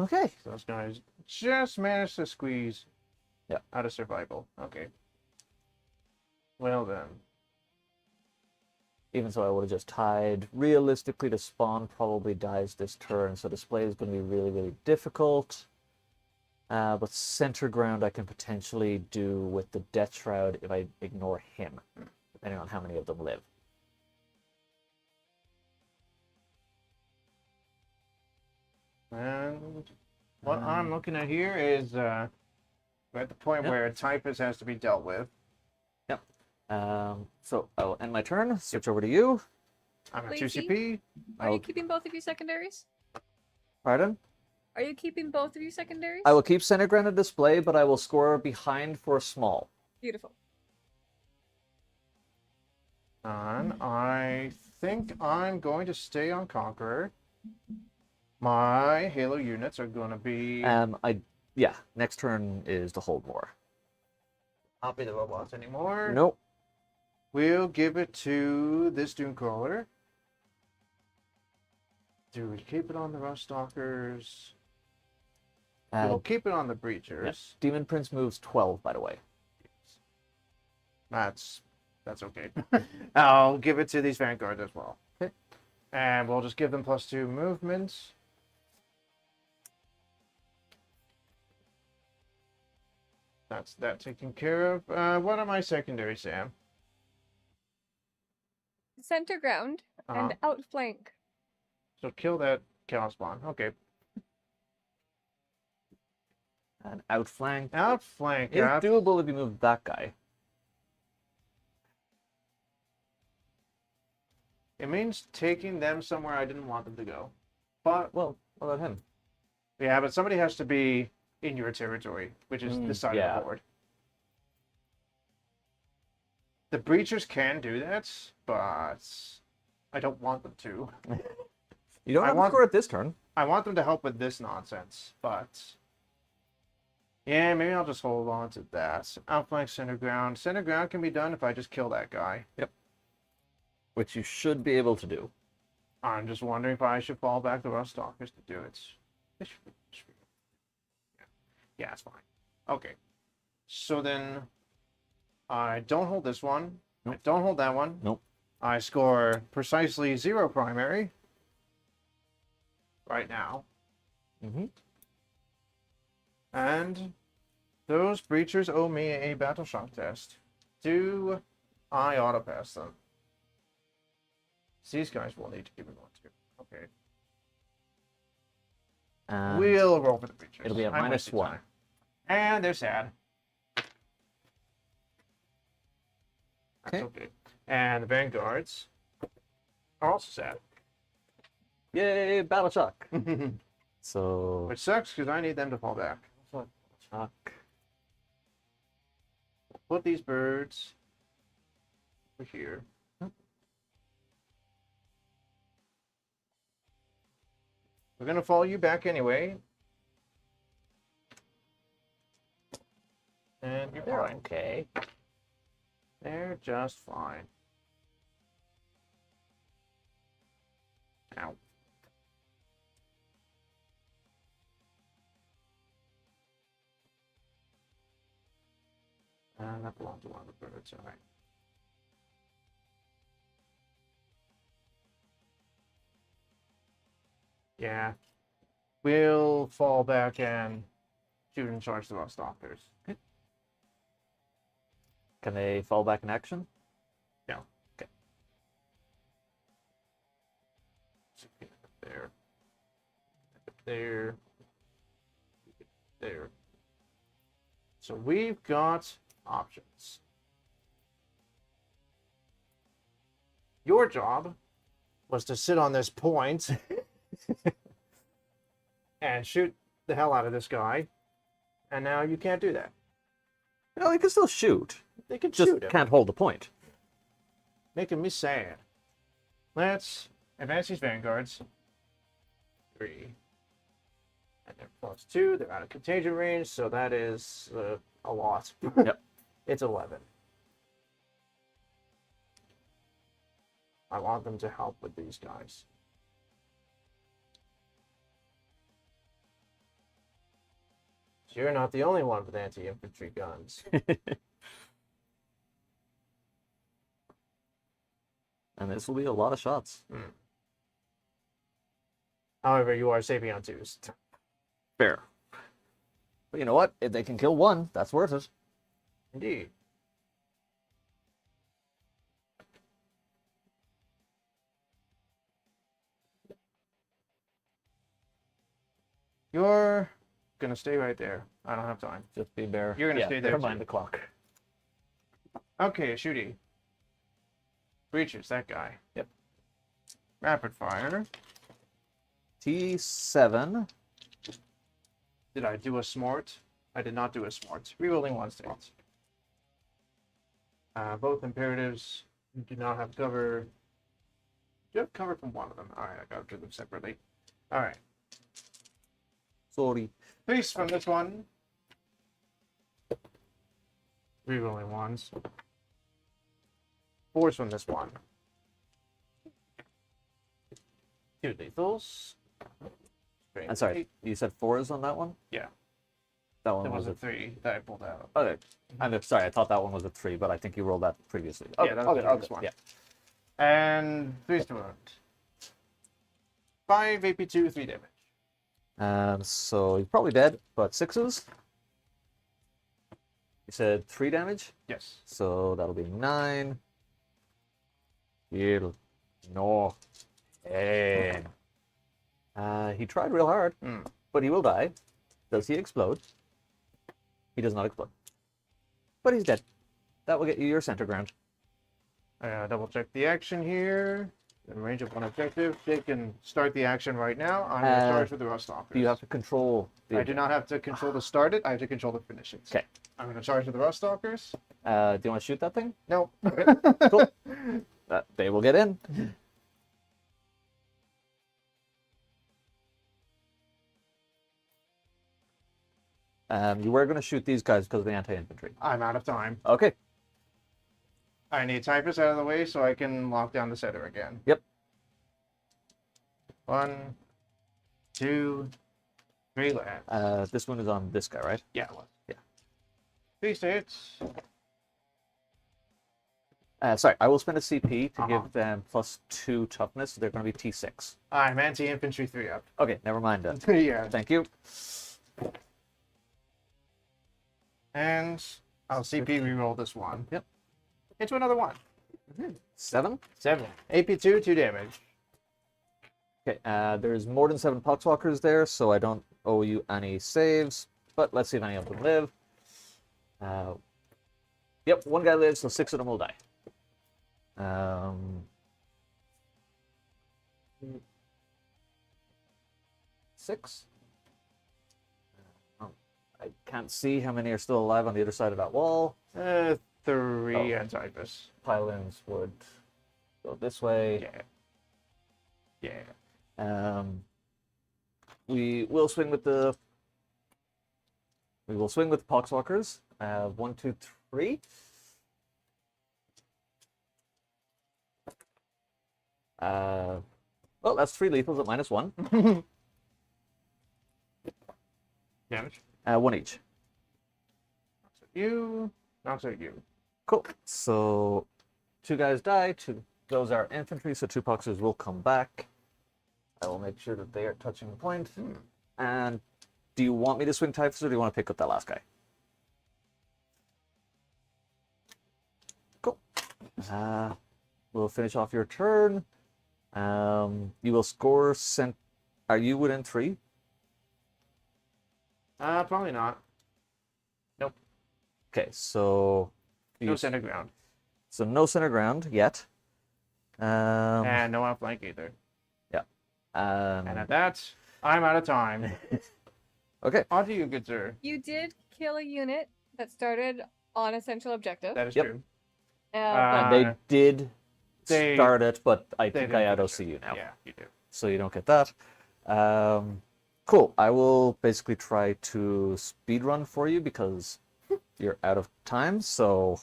Okay. So those guys just managed to squeeze Yeah. out of survival. Okay. Well then. Even so, I would have just tied. Realistically, the spawn probably dies this turn, so display is going to be really, really difficult. But center ground I can potentially do with the Death Shroud if I ignore him, depending on how many of them live. And what I'm looking at here is we're at the point Yep. where typist has to be dealt with. Yep. So I will end my turn, switch over to you. I'm at Lazy? 2 CP. Are you keeping both of you secondaries? Pardon? Are you keeping both of you secondaries? I will keep center ground at display, but I will score behind for small. Beautiful. And I think I'm going to stay on Conqueror. My Halo units are going to be... Yeah, next turn is to hold more. Not be the robots anymore. Nope. We'll give it to this Doomcrawler. Do we keep it on the Rust Stalkers? We'll keep it on the Breachers. Yeah. Demon Prince moves 12, by the way. That's okay. I'll give it to these Vanguard as well. Okay. And we'll just give them +2 movement. That's that taken care of. What are my secondaries, Sam? Center ground and outflank. So kill that Chaos Spawn. Okay. And outflank. Outflank. It's doable if you move that guy. It means taking them somewhere I didn't want them to go. But, Well, what about him? yeah, but somebody has to be in your territory, which is this side of yeah. the board. The Breachers can do that, but I don't want them to. You don't I have to want- score it this turn. I want them to help with this nonsense, but... Yeah, maybe I'll just hold on to that. Outflank center ground. Center ground can be done if I just kill that guy. Which you should be able to do. I'm just wondering if I should fall back to Rust Stalkers to do it. Yeah, it's fine. Okay. So then I don't hold this one. Nope. I don't hold that one. Nope. I score precisely 0 primary right now. Mm-hmm. And those breachers owe me a battle shock test. Do I auto pass them? These guys will need to keep it on too. Okay. And We'll roll for the breachers. it'll be a I'm wasting -1. time. And they're sad. That's okay. And the Vanguards are also sad. Yay, battle shock. So Which sucks because I need them to fall back. shock. Put these birds over here. We're going to follow you back anyway. And you're They're fine. okay. They're just fine. Ow. That belongs to one of the birds, alright. Yeah. We'll fall back and shoot and charge the Rust Stalkers. Can they fall back in action? No. Okay. So get it there. There. There. So we've got options. Your job was to sit on this point and shoot the hell out of this guy. And now you can't do that. No, you can still shoot. They can Just shoot him. can't hold the point. Making me sad. Let's advance these Vanguards. 3. And they're +2. They're out of contagion range, so that is a lot. Yep. It's 11. I want them to help with these guys. You're not the only one with anti-infantry guns. And this will be a lot of shots. However, you are saving on 2s. Fair. But you know what? If they can kill one, that's worth it. Indeed. You're gonna stay right there. I don't have time. Just be bear. You're gonna stay there Never mind too. the clock. Okay, shooty. Breaches, that guy. Yep. Rapid fire. T7. Did I do a smart? I did not do a smart. Rerolling 1 state. Both imperatives do not have cover. Do you have cover from one of them? Alright, I gotta do them separately. Alright. Sorry. 3s from this one. Rerolling 1s. 4s from this one. 2 lethals. I'm sorry, you said 4s on that one? Yeah. That one There was was a 3 that I pulled out. Okay. I'm sorry, I thought that one was a 3, but I think you rolled that previously. Okay, Yeah, that was okay, the okay, next one. yeah. And 3 to wound. 5 AP2, 3 damage. So he's probably dead, but 6s. You said 3 damage, Yes. so that'll be 9. It'll no. And he tried real hard, but he will die. Does he explode? He does not explode. But he's dead. That will get you your center ground. I gotta double check the action here. In range of 1 objective. They can start the action right now. I'm gonna charge with the Rust Stalkers. Do you have to control the I do not have to control the start it, I have to control the finish it. Okay. I'm gonna charge with the Rust Stalkers. Do you want to shoot that thing? No. Cool. They will get in. You were going to shoot these guys because of the anti-infantry. I'm out of time. Okay. I need Typhus out of the way so I can lock down the center again. Yep. 1, 2, 3 land. This one is on this guy, right? Yeah, it was. Yeah. 3 states. Sorry, I will spend a CP to give them +2 toughness. So they're going to be T6. I'm anti-infantry 3 up. Okay, never mind that. Yeah. Thank you. And I'll CP reroll this one. Yep. Into another one. 7. 7. AP2, 2 damage. Okay, there's more than 7 Poxwalkers there, so I don't owe you any saves. But let's see if any of them live. Yep, 1 guy lives, so 6 of them will die. 6. I can't see how many are still alive on the other side of that wall. 3 Oh. and Typhus. Pylons would go this way. Yeah. Yeah. We will swing with the Poxwalkers. 1, 2, 3. Well, that's 3 lethals at -1. Damage. 1 each. Knocks at you. Knocks at you. Cool. So 2 guys die. Those are infantry, so 2 Poxers will come back. I will make sure that they are touching the point. And do you want me to swing Typhus or do you want to pick up that last guy? Cool. We'll finish off your turn. You will score Are you within 3? Probably not. Nope. Okay, so No center ground. So no center ground yet. And no outflank either. Yeah. And at that, I'm out of time. Okay. On to you, good sir. You did kill a unit that started on essential objective. That is Yep. true. And they did they- start it, but I they think didn't I finish out-OC you now. Yeah, you do. So you don't get that. Cool. I will basically try to speed run for you because you're out of time. So,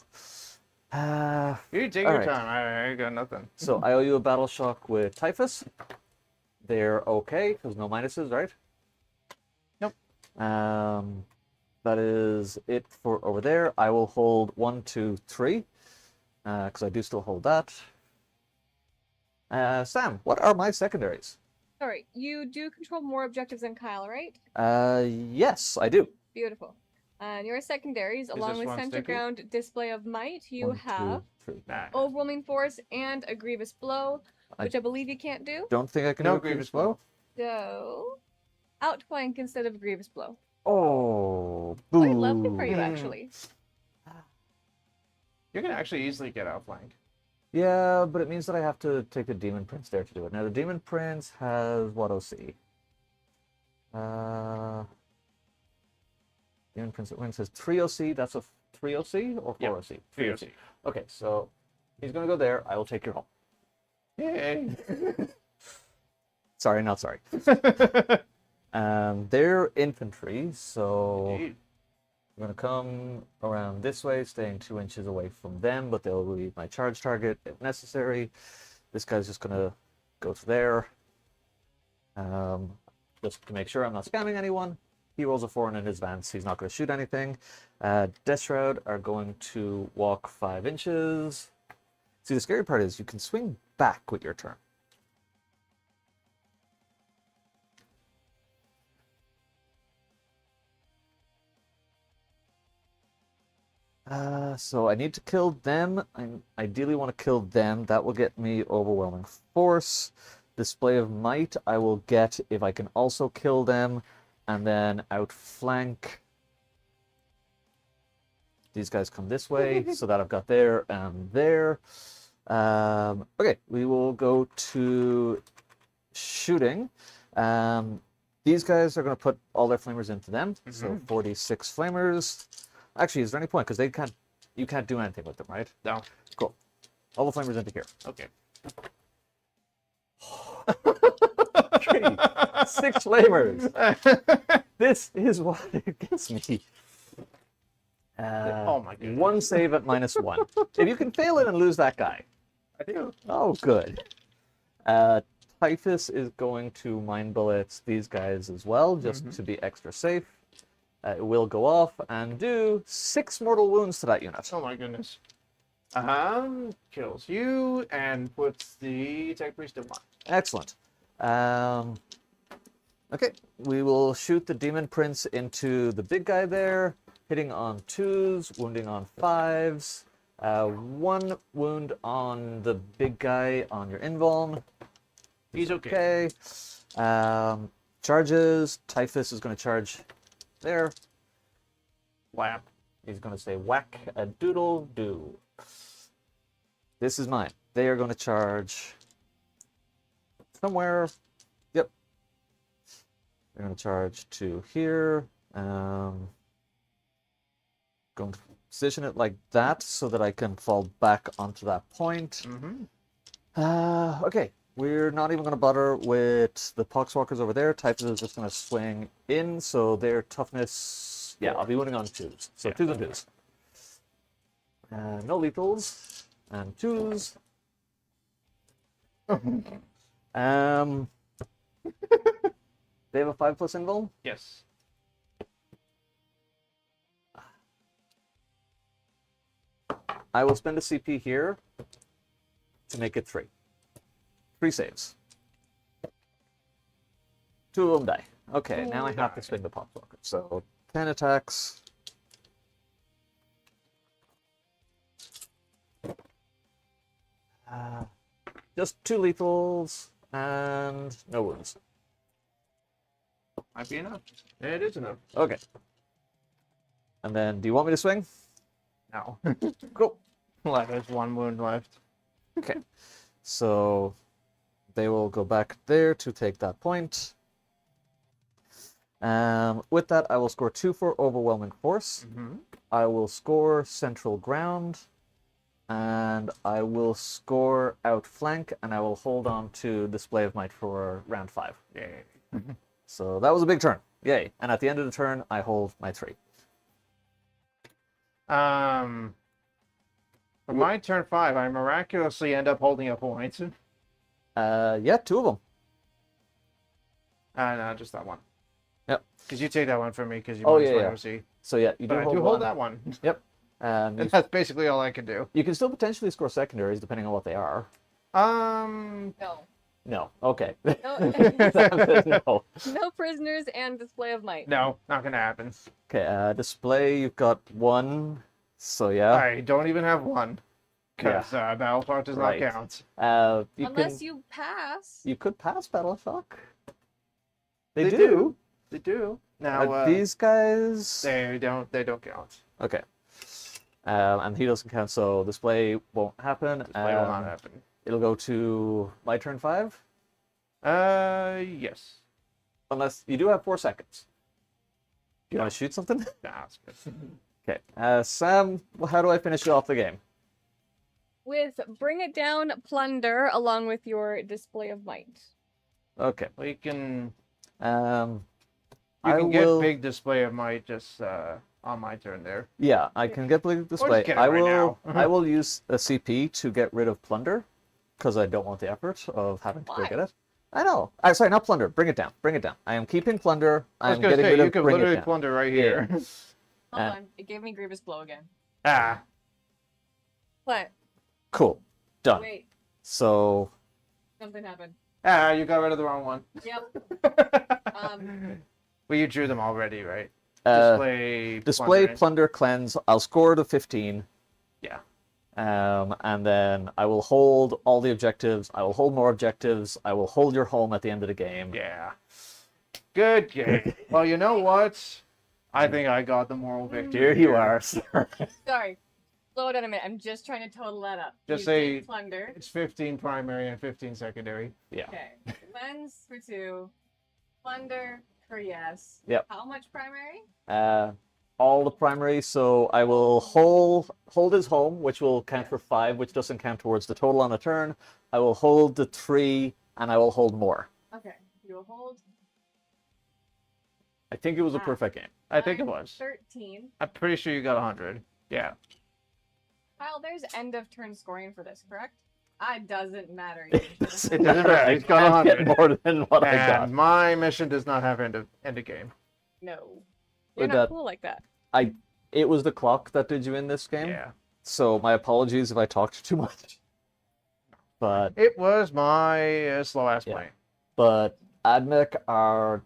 You take All your right. time. I got nothing. so I owe you a battle shock with Typhus. They're okay because no minuses, right? Nope. That is it for over there. I will hold 1, 2, 3 because I do still hold that. Sam, what are my secondaries? All right, you do control more objectives than Kyle, right? Yes, I do. Beautiful. And your secondaries, along this with one Center sticky? Ground, Display of Might, you 1, have 2, 3. Nah. Overwhelming Force and a Grievous Blow, which I believe you can't do. Don't think I can No do a grievous Grievous Blow. So, Outflank instead of Grievous Blow. Oh, Quite boo. lovely for you, Hmm. actually. You can actually easily get outflanked. Yeah, but it means that I have to take the Demon Prince there to do it. Now, the Demon Prince has what OC? Demon Prince at Wings has 3 OC. That's a 3 OC or 4 Yep, OC? 3 OC. Okay, so he's going to go there. I will take your home. Yay. Sorry, not sorry. They're infantry, so Indeed. I'm going to come around this way, staying 2 inches away from them, but they'll leave my charge target if necessary. This guy's just going to go to there. Just to make sure I'm not scamming anyone. He rolls a 4 in advance. He's not going to shoot anything. Death Shroud are going to walk 5 inches. See, the scary part is you can swing back with your turn. So I need to kill them. I ideally want to kill them. That will get me Overwhelming Force. Display of Might I will get if I can also kill them. And then outflank. These guys come this way, so that I've got there and there. Okay, we will go to shooting. These guys are going to put all their flamers into them. So 46 flamers. Actually, is there any point? Because you can't do anything with them, right? No. Cool. All the flamers into here. Okay. 6 flamers. This is what it gets me. Oh my goodness. 1 save at -1. If you can fail it and lose that guy. I do. Oh, good. Typhus is going to mind bullets these guys as well, just to be extra safe. It will go off and do 6 mortal wounds to that unit. Oh my goodness. Kills you and puts the Tech Priest at 1. Excellent. Okay, we will shoot the Demon Prince into the big guy there, hitting on 2s, wounding on 5s. 1 wound on the big guy on your invuln. He's okay. Charges. Typhus is going to charge there. Whap. He's going to say whack a doodle do. This is mine. They are going to charge somewhere. Yep. They're going to charge to here. Going to position it like that so that I can fall back onto that point. Okay. We're not even going to bother with the Poxwalkers over there. Typhus is just going to swing in, so their toughness... Yeah, I'll be winning on 2s. So 2s and 2s. No lethals. And 2s. They have a 5+ invuln? Yes. I will spend a CP here to make it 3. 3 saves. 2 of them die. Okay, now I have to swing the Poxwalker. So 10 attacks. Just 2 lethals and no wounds. Might be enough. It is enough. Okay. And then, do you want me to swing? No. Cool. Well, there's 1 wound left. Okay. So they will go back there to take that point. With that, I will score 2 for Overwhelming Force. I will score Central Ground. And I will score Outflank, and I will hold on to Display of Might for round 5. Yay. So that was a big turn. Yay. And at the end of the turn, I hold my 3. For my turn 5, I miraculously end up holding a point. Yeah, 2 of them. No, just that one. Yep. Because you take that one from me because you Oh, minus yeah, my yeah. OC. So yeah, you But do I hold do one. hold that one. Yep. And that's basically all I can do. You can still potentially score secondaries depending on what they are. No. No. Okay. No. No. No prisoners and display of might. No, not gonna happen. Okay, display, you've got 1. So yeah. I don't even have one. Because Battle Shock does Right. not count. Unless you pass. You could pass Battle Shock. They They do. do. They do. Now, These guys... they don't count. Okay. And he doesn't count, so display won't happen. Display will not happen. It'll go to my turn 5. Yes. Unless you do have 4 seconds. Do you want to shoot something? Nah, it's good. Okay. Sam, how do I finish off the game? With bring it down, plunder, along with your display of might. Okay. We can. You You can get big display of might just on my turn there. Yeah, I can get big display. get it I right will. now. I will use a CP to get rid of plunder, because I don't want the effort of having to go Why? get it. I know. Sorry, not plunder. Bring it down. Bring it down. I am keeping plunder. I I was am gonna getting say rid you of could bring it literally down. plunder right Yeah. here. Hold Uh, on. It gave me grievous blow again. Ah, What? Cool. Done. Wait. So Something happened. you got rid of the wrong one. Yep. Well, you drew them already, right? display Display. plunder cleanse. I'll score to 15. Yeah. And then I will hold all the objectives. I will hold more objectives. I will hold your home at the end of the game. Yeah. Good game. Well, you know what? I think I got the moral victory. Here you are, sir. Sorry. Slow down a minute. I'm just trying to total that up. Just You say- did plunder. It's 15 primary and 15 secondary. Yeah. Okay. Cleanse for 2. Plunder for yes. Yep. How much primary? All the primary, so I will hold his home, which will count for 5, which doesn't count towards the total on a turn. I will hold the 3, and I will hold more. Okay. You will hold I think it was a Ah. perfect game. I think it was. 13. I'm pretty sure you got 100. Yeah. Kyle, there's end of turn scoring for this, correct? It doesn't matter. It doesn't matter. I He's got can't get 100. more than what I got. And my mission does not have end of game. No. You're With not that- cool like that. It was the clock that did you in this game. Yeah. So my apologies if I talked too much. But It was my slow ass Yeah. play. Admech are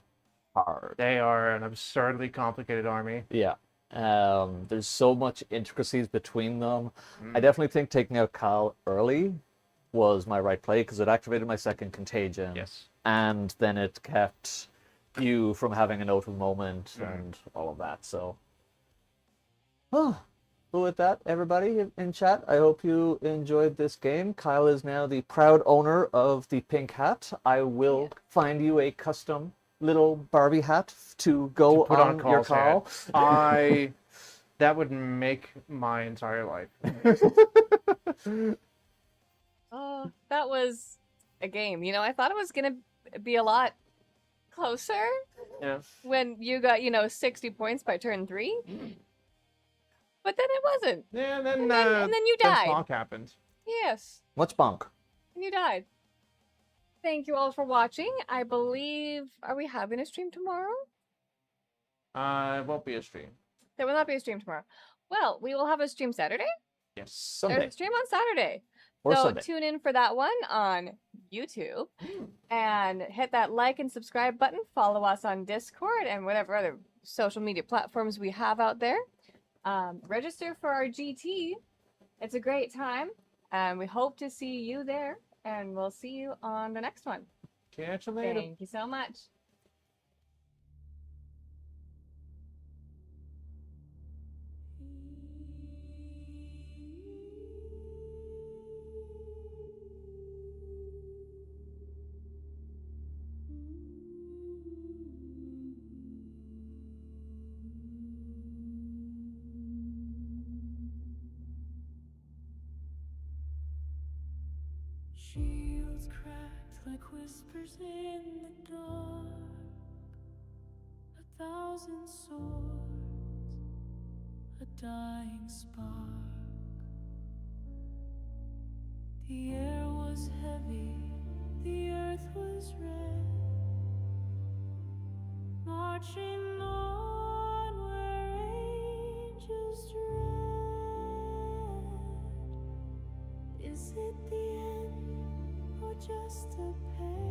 hard. They are an absurdly complicated army. Yeah. There's so much intricacies between them. Mm. I definitely think taking out Kyle early was my right play because it activated my second contagion. Yes. And then it kept you from having a note of moment Mm. and all of that. So, oh, so with that, everybody in chat, I hope you enjoyed this game. Kyle is now the proud owner of the pink hat. I will find you a custom little Barbie hat to go put on your Carl's call. That would make my entire life. Oh, that was a game. You know, I thought it was going to be a lot closer Yeah. when you got, 60 points by turn 3. But then it wasn't. Yeah, and And then you then died. Bonk happened. Yes. What's bonk? And you died. Thank you all for watching. I believe, are we having a stream tomorrow? It won't be a stream. There will not be a stream tomorrow. Well, we will have a stream Saturday. Yes. Sunday There's a stream on Saturday. or so Sunday. tune in for that one on YouTube and hit that like and subscribe button. Follow us on Discord and whatever other social media platforms we have out there. Register for our GT. It's a great time. And we hope to see you there. And we'll see you on the next one. Catch you later. Thank you so much. Shields cracked like whispers in the dark. 1,000 swords, a dying spark. The air was heavy, the earth was red. Marching on where angels dread. Is it the end? just a pain.